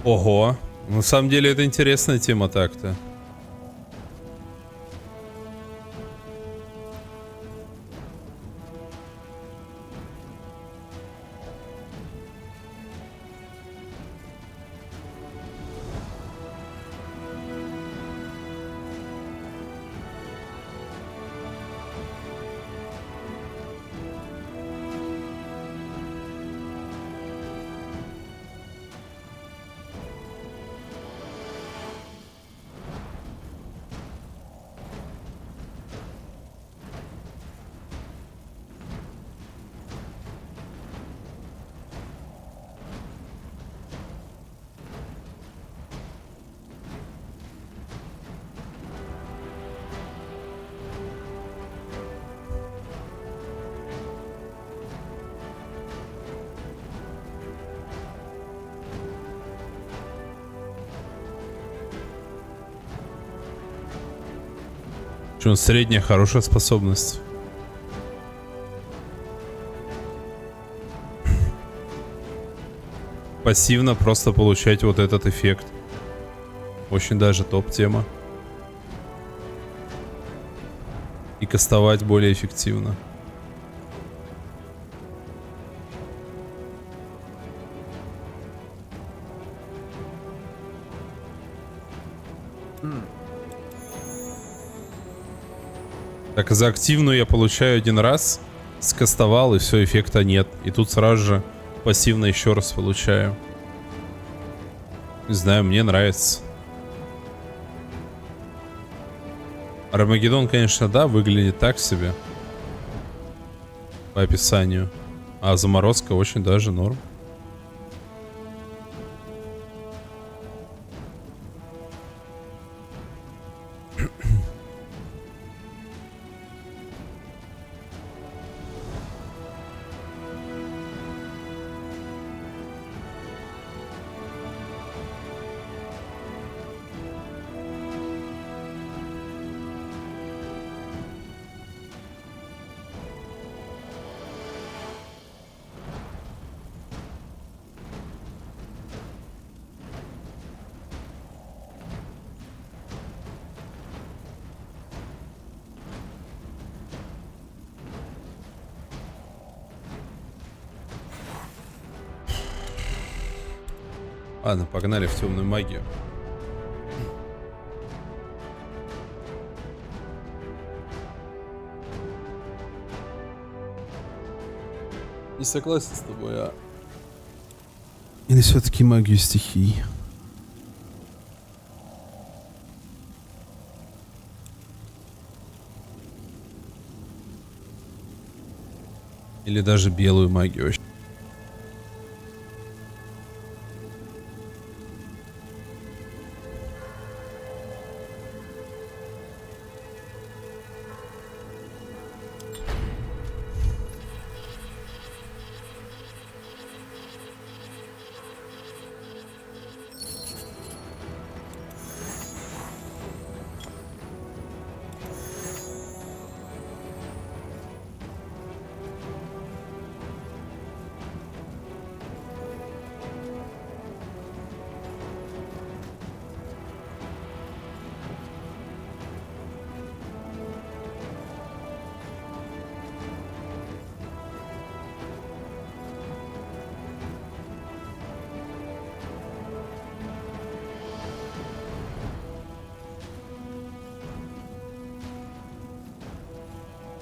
[SPEAKER 1] Ого, на самом деле это интересная тема так-то. Что, средняя хорошая способность. Пассивно просто получать вот этот эффект. Очень даже топ-тема. И кастовать более эффективно. Так, за активную я получаю один раз, скастовал, и все, эффекта нет. И тут сразу же пассивно еще раз получаю. Не знаю, мне нравится. Армагеддон, конечно, да, выглядит так себе. По описанию. А заморозка очень даже норм. Ладно, погнали в темную магию. Не согласен с тобой, а... Или все-таки магию стихий? Или даже белую магию?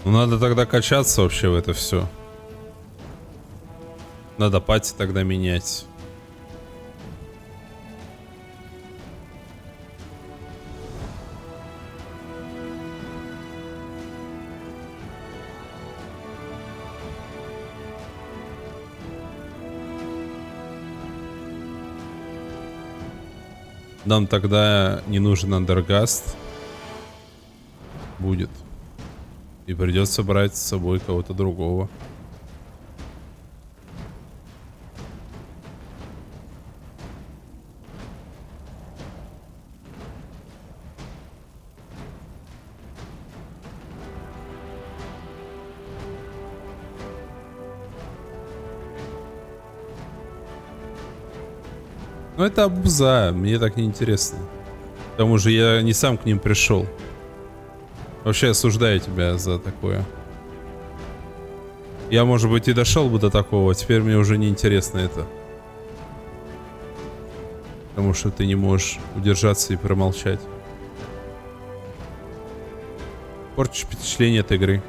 [SPEAKER 1] Ну надо тогда качаться вообще в это все. Надо пати тогда менять. Нам тогда не нужен андергаст. Будет. И придется брать с собой кого-то другого. Ну это абуза, мне так не интересно. К тому же я не сам к ним пришел. Вообще осуждаю тебя за такое. Я, может быть, и дошел бы до такого, а теперь мне уже не интересно это. Потому что ты не можешь удержаться и промолчать. Портишь впечатление от игры.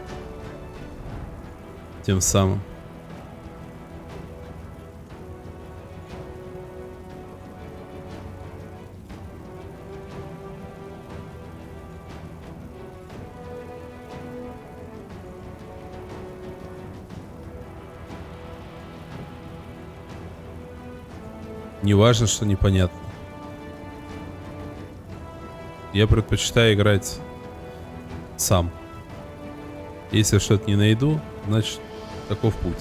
[SPEAKER 1] Тем самым. Не важно, что непонятно. Я предпочитаю играть сам. Если что-то не найду, значит, таков путь.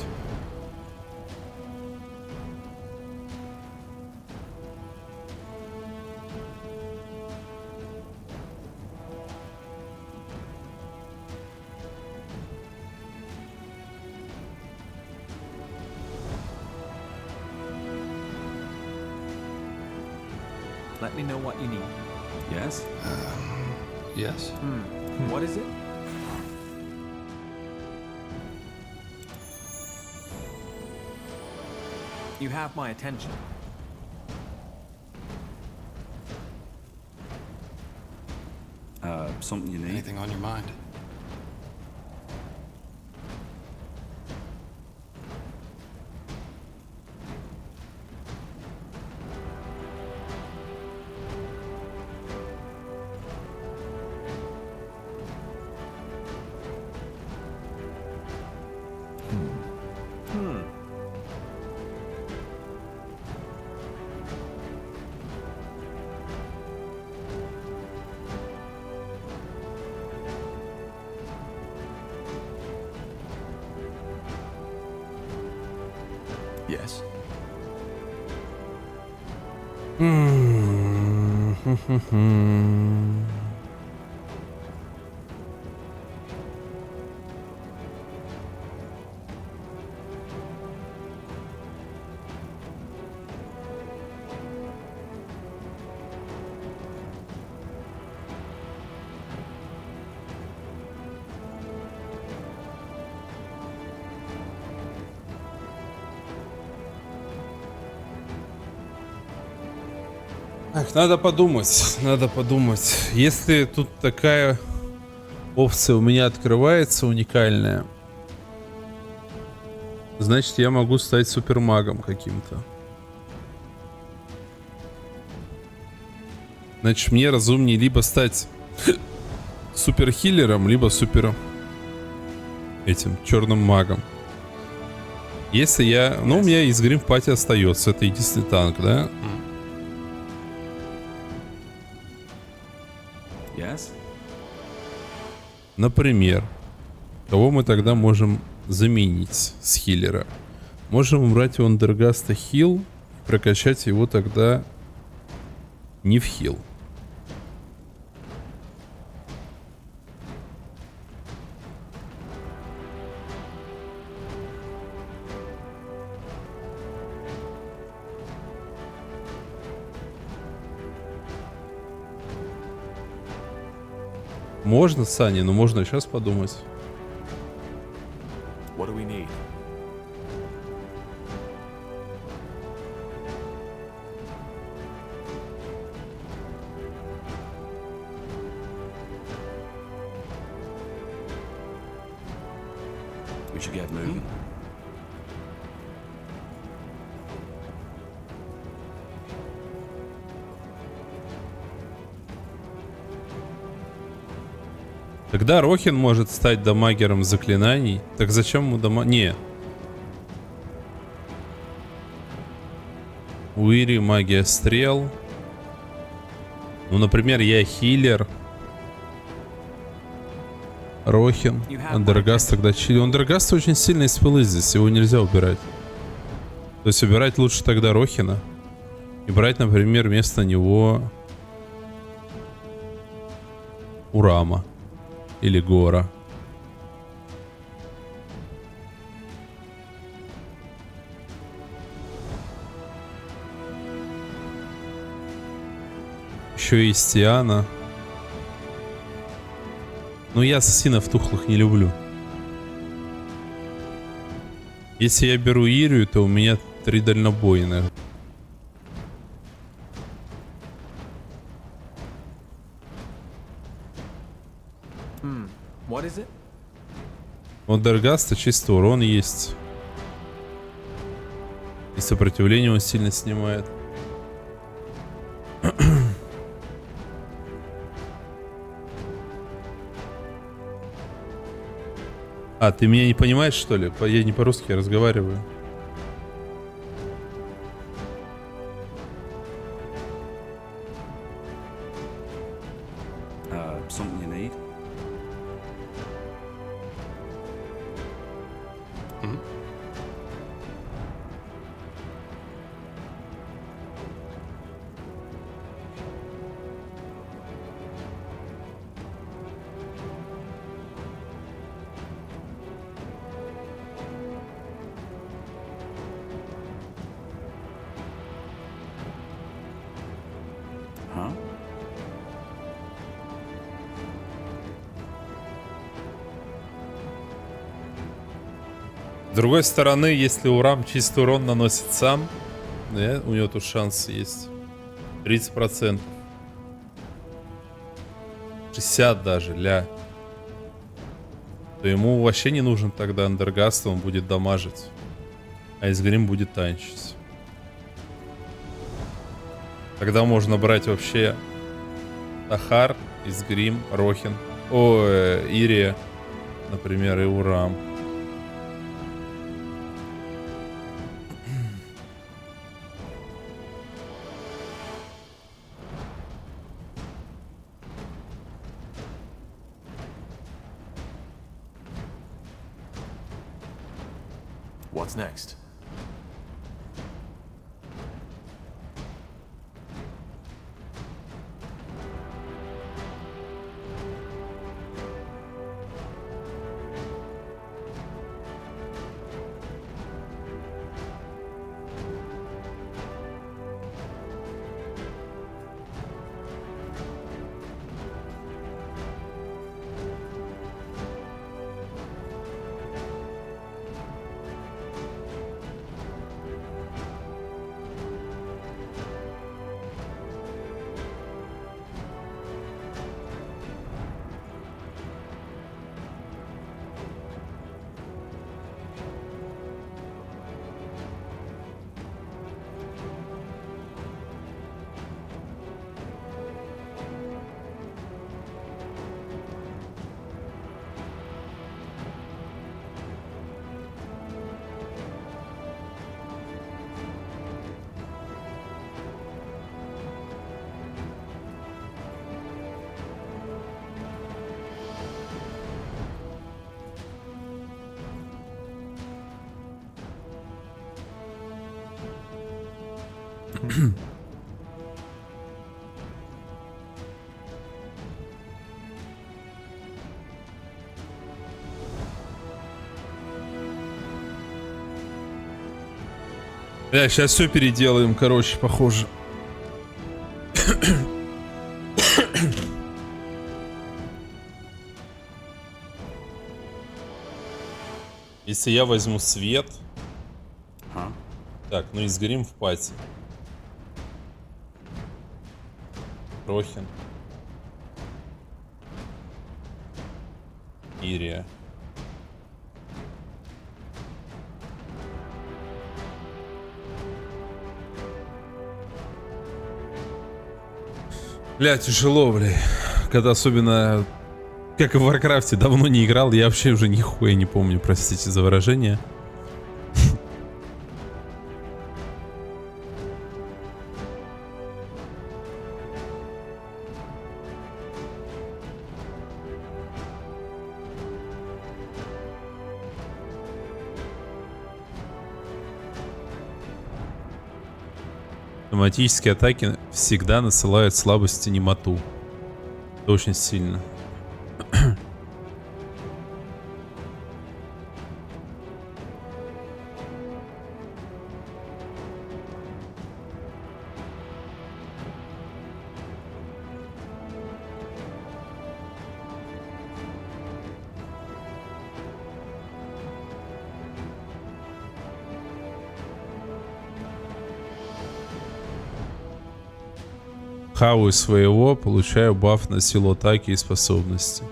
[SPEAKER 6] Let me know what you need. Yes?
[SPEAKER 12] Yes.
[SPEAKER 6] What is it? You have my attention.
[SPEAKER 12] Something you need? Anything on your mind?
[SPEAKER 3] Yes.
[SPEAKER 1] Ах, надо подумать. Если тут такая опция у меня открывается уникальная, значит, я могу стать супермагом каким-то. Значит, мне разумнее либо стать суперхиллером, либо этим черным магом. Если я... Ну, у меня из гримпати остается. Это единственный танк, да?
[SPEAKER 6] Yes?
[SPEAKER 1] Например, кого мы тогда можем заменить с хиллера? Можем убрать у Андергаста хил, прокачать его тогда не в хил. Можно, Саня, но можно сейчас подумать.
[SPEAKER 3] What do we need?
[SPEAKER 12] We should get moving.
[SPEAKER 1] Тогда Рохин может стать дамагером заклинаний. Так зачем ему Не. У Ири магия стрел. Ну, например, я хиллер. Рохин. Андергаст тогда чили. У Андергаста очень сильные спелы здесь. Его нельзя убирать. То есть убирать лучше тогда Рохина. И брать, например, вместо него Урама. Или Гора. Еще и Стиана. Но я ассасинов тухлых не люблю. Если я беру Ирию, то у меня 3 дальнобойных.
[SPEAKER 6] What is it?
[SPEAKER 1] У Даргаста чисто урон есть. И сопротивление он сильно снимает. А, ты меня не понимаешь, что ли? Я не по-русски разговариваю.
[SPEAKER 12] Something you need?
[SPEAKER 1] другой стороны, если Урам чистый урон наносит сам, да, у него тут шанс есть 30%. 60 даже, то ему вообще не нужен тогда андергаст, он будет дамажить. А Изгрим будет танчить. Тогда можно брать вообще Ахар, Изгрим, Рохин, Ирия, например, и Урам.
[SPEAKER 3] What's next?
[SPEAKER 1] Да, сейчас все переделаем, короче, похоже. Если я возьму свет. Так, ну и сгорим в пати. Рохин. Ирия. Бля, тяжело, бля. Когда особенно, как и в Варкрафте, давно не играл, я вообще уже нихуя не помню, простите за выражение. Автоматические атаки всегда насылают слабости немоту. Это очень сильно. Хаваю своего, получаю баф на силу атаки и способности.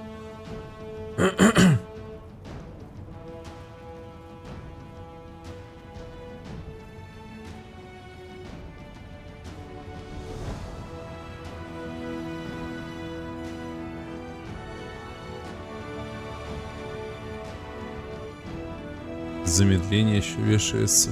[SPEAKER 1] Замедление еще вешается.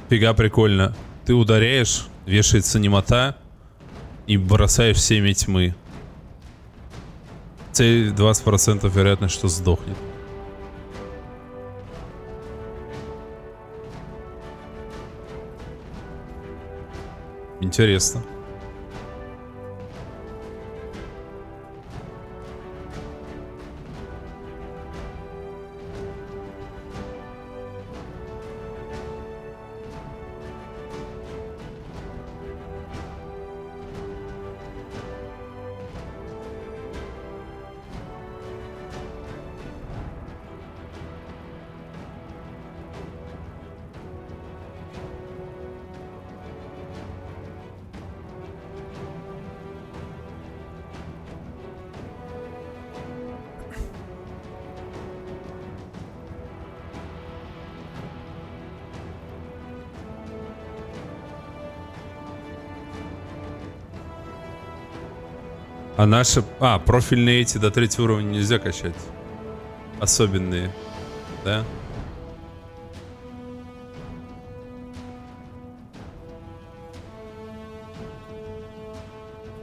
[SPEAKER 1] Фига прикольно. Ты ударяешь, вешается немота и бросаешь семя тьмы. Цель 20% вероятность, что сдохнет. Интересно. А наши... А, профильные эти до 3-го уровня нельзя качать. Особенные. Да?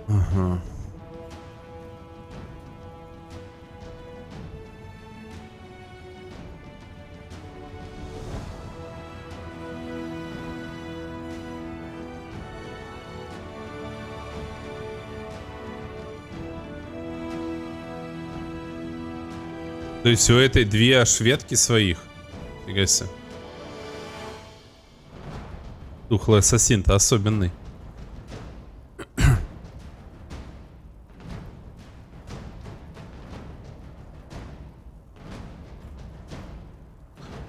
[SPEAKER 1] Ага. То есть у этой 2 шведки своих. Фига себе. Тухлый ассасин-то особенный.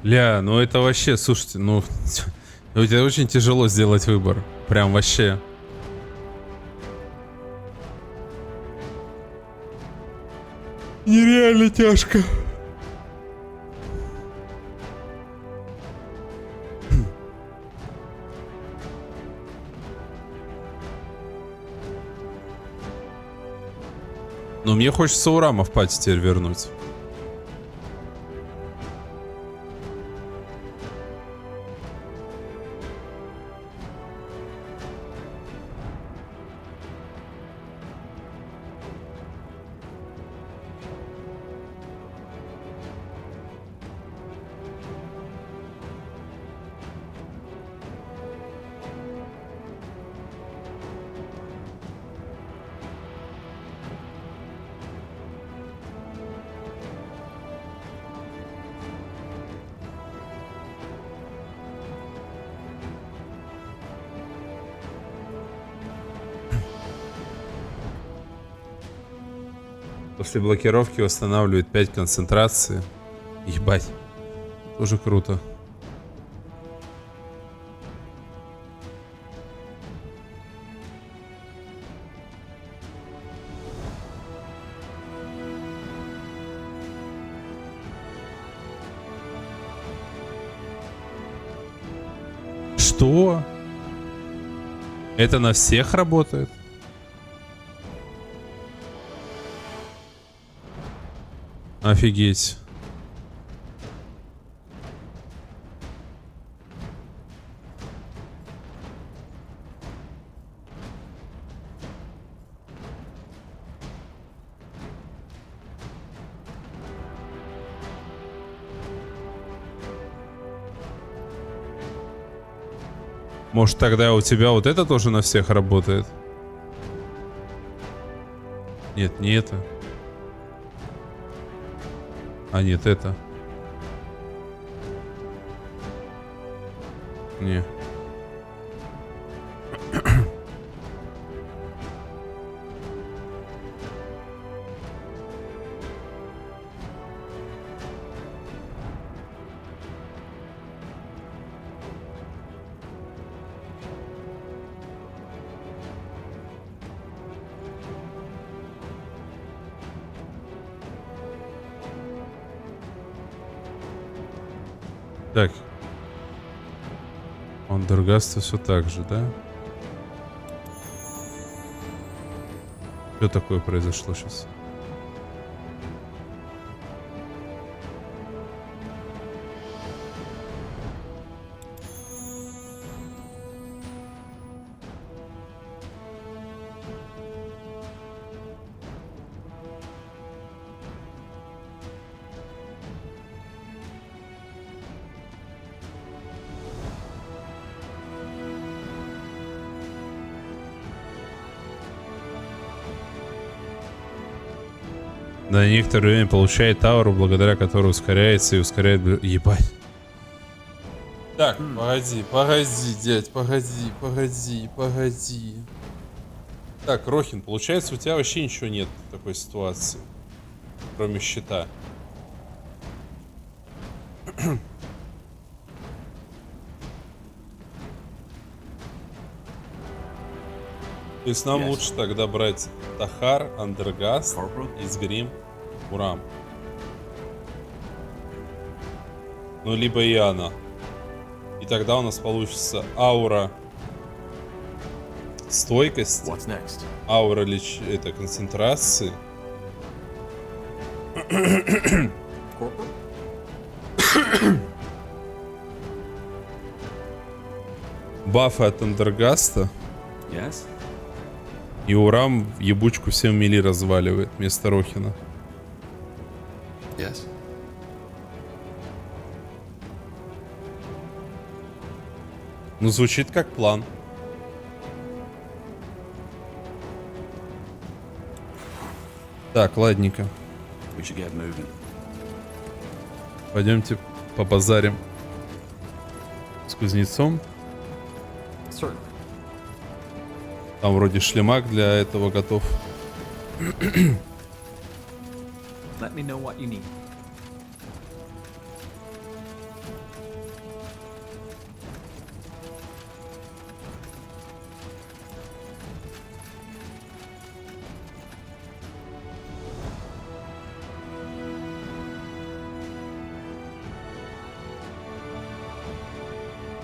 [SPEAKER 1] Ля, ну это вообще, слушайте, ну это очень тяжело сделать выбор. Прям вообще. Нереально тяжко. Но мне хочется Урама в пати теперь вернуть. После блокировки восстанавливает 5 концентрации. Ебать. Тоже круто. Что? Это на всех работает? Офигеть. Может, тогда у тебя вот это тоже на всех работает? Нет, не это. А нет, это. Не. Так. Андергаста все так же, да? Что такое произошло сейчас? На некоторое время получает ауру, благодаря которой ускоряется и ускоряет... Ебать. Так, погоди, дядь, погоди. Так, Рохин, получается, у тебя вообще ничего нет в такой ситуации, кроме щита. То есть нам лучше тогда брать Тахар, Андергаст, Изгрим, Урам. Ну, либо Иоанна. И тогда у нас получится аура стойкости, аура это концентрации. Бафы от Эндергаста.
[SPEAKER 12] Yes?
[SPEAKER 1] И Урам ебучку всем мили разваливает вместо Рохина.
[SPEAKER 12] Yes.
[SPEAKER 1] Ну, звучит как план. Так, ладненько.
[SPEAKER 12] We should get moving.
[SPEAKER 1] Пойдемте побазарим с кузнецом. Там вроде шлемак для этого готов.
[SPEAKER 6] Let me know what you need.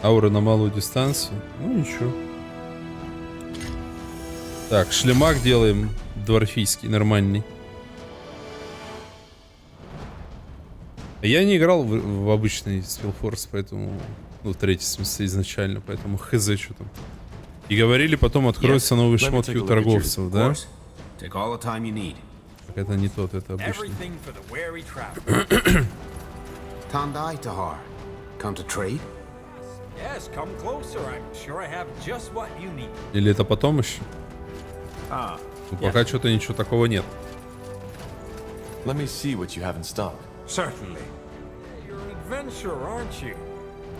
[SPEAKER 1] Аура на малую дистанцию. Ну ничего. Так, шлемак делаем дворфийский, нормальный. Я не играл в обычный Spellforce, поэтому... Ну, в третий, в смысле, изначально, поэтому хз, что там. И говорили, потом откроются новые шмотки у торговцев, да? Так это не тот, это обычный. Или это потом еще? Ну, пока что-то ничего такого нет.
[SPEAKER 3] Let me see what you have in stock.
[SPEAKER 8] Certainly. You're an adventurer, aren't you?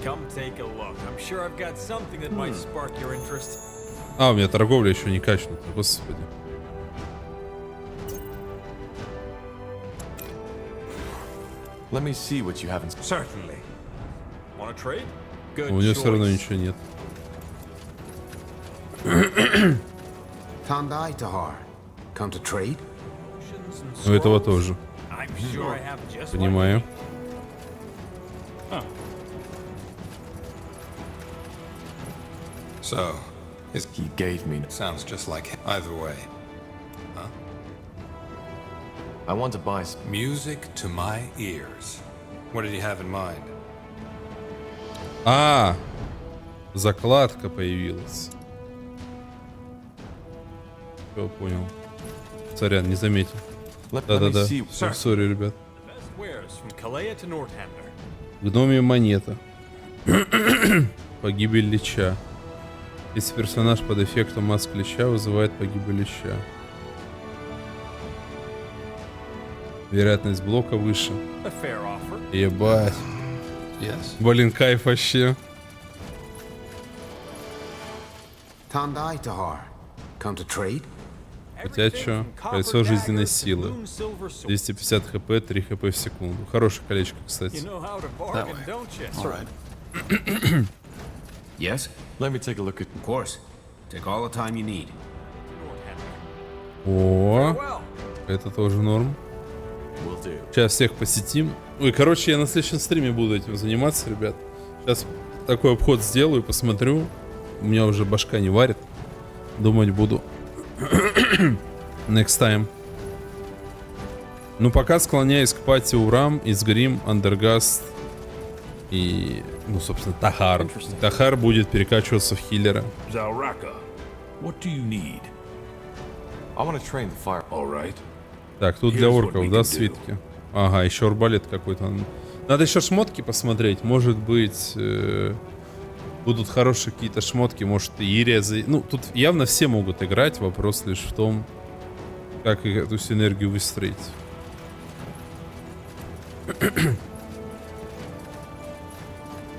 [SPEAKER 8] Come take a look. I'm sure I've got something that might spark your interest.
[SPEAKER 1] А, у меня торговля еще не качнута, господи.
[SPEAKER 3] Let me see what you have in stock.
[SPEAKER 8] Certainly. Want to trade? Good.
[SPEAKER 1] У него все равно ничего нет. У этого тоже. Понимаю.
[SPEAKER 12] So, he gave me. Sounds just like him. Either way. Huh?
[SPEAKER 3] I want to buy
[SPEAKER 12] music to my ears. What did you have in mind?
[SPEAKER 1] А, закладка появилась. Все, понял. Сорян, не заметил. Да-да-да. Сори, ребят. Гномия монета. Погибель Лича. Если персонаж под эффектом маск Лича вызывает погибель Лича. Вероятность блока выше. Ебать. Блин, кайф вообще. Хотя что? Кольцо жизненной силы. 250 хп, 3 хп в секунду. Хорошее колечко, кстати.
[SPEAKER 3] Yes? Let me take a look at...
[SPEAKER 18] Of course. Take all the time you need.
[SPEAKER 1] О, это тоже норм. Сейчас всех посетим. Ой, короче, я на следующем стриме буду этим заниматься, ребят. Сейчас такой обход сделаю, посмотрю. У меня уже башка не варит. Думать буду. Next time. Ну, пока склоняюсь к пати Урам, Изгрим, Андергаст и, ну, собственно, Тахар. Тахар будет перекачиваться в хиллера. Так, тут для орков, да, свитки? Ага, еще арбалет какой-то. Надо еще шмотки посмотреть. Может быть, будут хорошие какие-то шмотки. Может, и Ирия... Ну, тут явно все могут играть. Вопрос лишь в том, как эту синергию выстроить.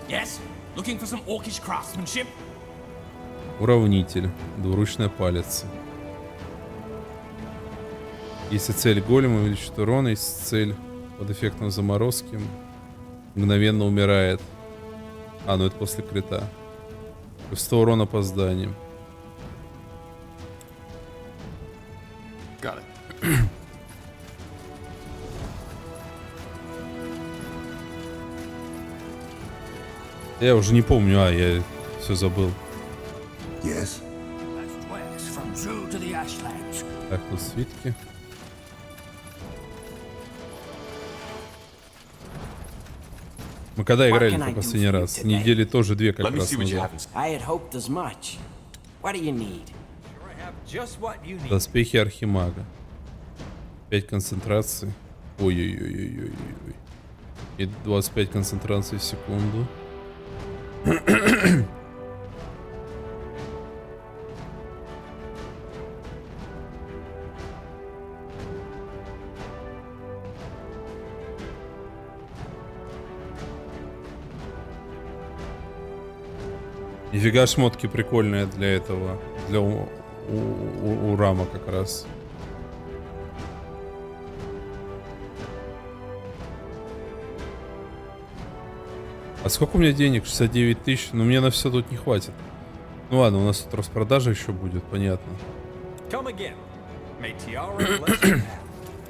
[SPEAKER 18] Yes? Looking for some orcish craftsmanship?
[SPEAKER 1] Уравнитель. Двуручная палец. Если цель голема увеличит урон, если цель под эффектом заморозки мгновенно умирает. А, ну это после крита. 100 урона опозданием.
[SPEAKER 3] Got it.
[SPEAKER 1] Я уже не помню, я все забыл.
[SPEAKER 2] Yes?
[SPEAKER 18] Marshlands.
[SPEAKER 1] Так, тут свитки. Мы когда играли по последний раз? Недели тоже 2 как раз назад.
[SPEAKER 18] I had hoped as much. What do you need?
[SPEAKER 1] Доспехи Архимага. 5 концентраций. Ой-ой-ой-ой-ой-ой. И 25 концентраций в секунду. Нифига шмотки прикольные для этого. Для урама как раз. А сколько у меня денег? 69 тысяч. Но мне на все тут не хватит. Ну ладно, у нас тут распродажа еще будет, понятно.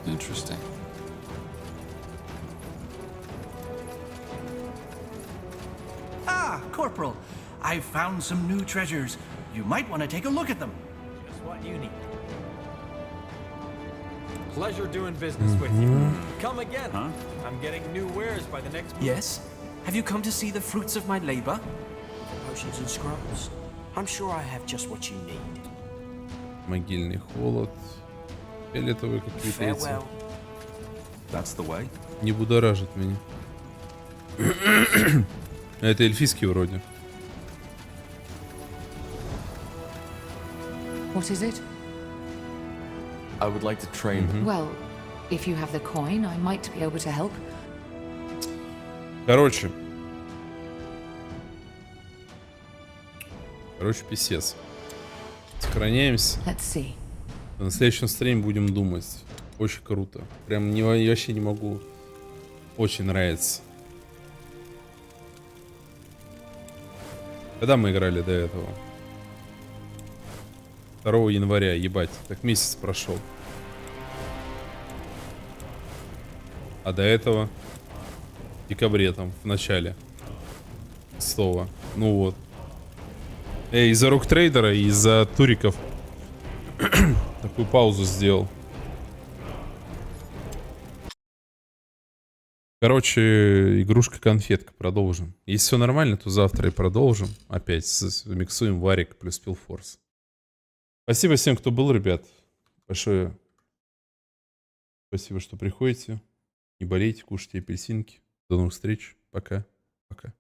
[SPEAKER 12] Interesting.
[SPEAKER 19] Ah, Corporal. I've found some new treasures. You might want to take a look at them.
[SPEAKER 8] Just what you need. Pleasure doing business with you. Come again.
[SPEAKER 19] Huh?
[SPEAKER 8] I'm getting new wares by the next.
[SPEAKER 19] Yes? Have you come to see the fruits of my labor?
[SPEAKER 18] Potions and scrolls. I'm sure I have just what you need.
[SPEAKER 1] Могильный холод. Фиолетовые какие-то эти.
[SPEAKER 11] That's the way.
[SPEAKER 1] Не будоражит меня. Это эльфийский вроде.
[SPEAKER 20] What is it?
[SPEAKER 3] I would like to train.
[SPEAKER 20] Well, if you have the coin, I might be able to help.
[SPEAKER 1] Короче, писец. Сохраняемся.
[SPEAKER 20] Let's see.
[SPEAKER 1] На следующем стриме будем думать. Очень круто. Прям я вообще не могу. Очень нравится. Когда мы играли до этого? 2 января, ебать. Так месяц прошел. А до этого в декабре там, в начале. Слова. Ну вот. Из-за рук трейдера и из-за туриков такую паузу сделал. Короче, игрушка-конфетка. Продолжим. Если все нормально, то завтра и продолжим. Опять миксуем варик плюс Spellforce. Спасибо всем, кто был, ребят. Большое спасибо, что приходите. Не болейте, кушайте апельсинки. До новых встреч. Пока. Пока.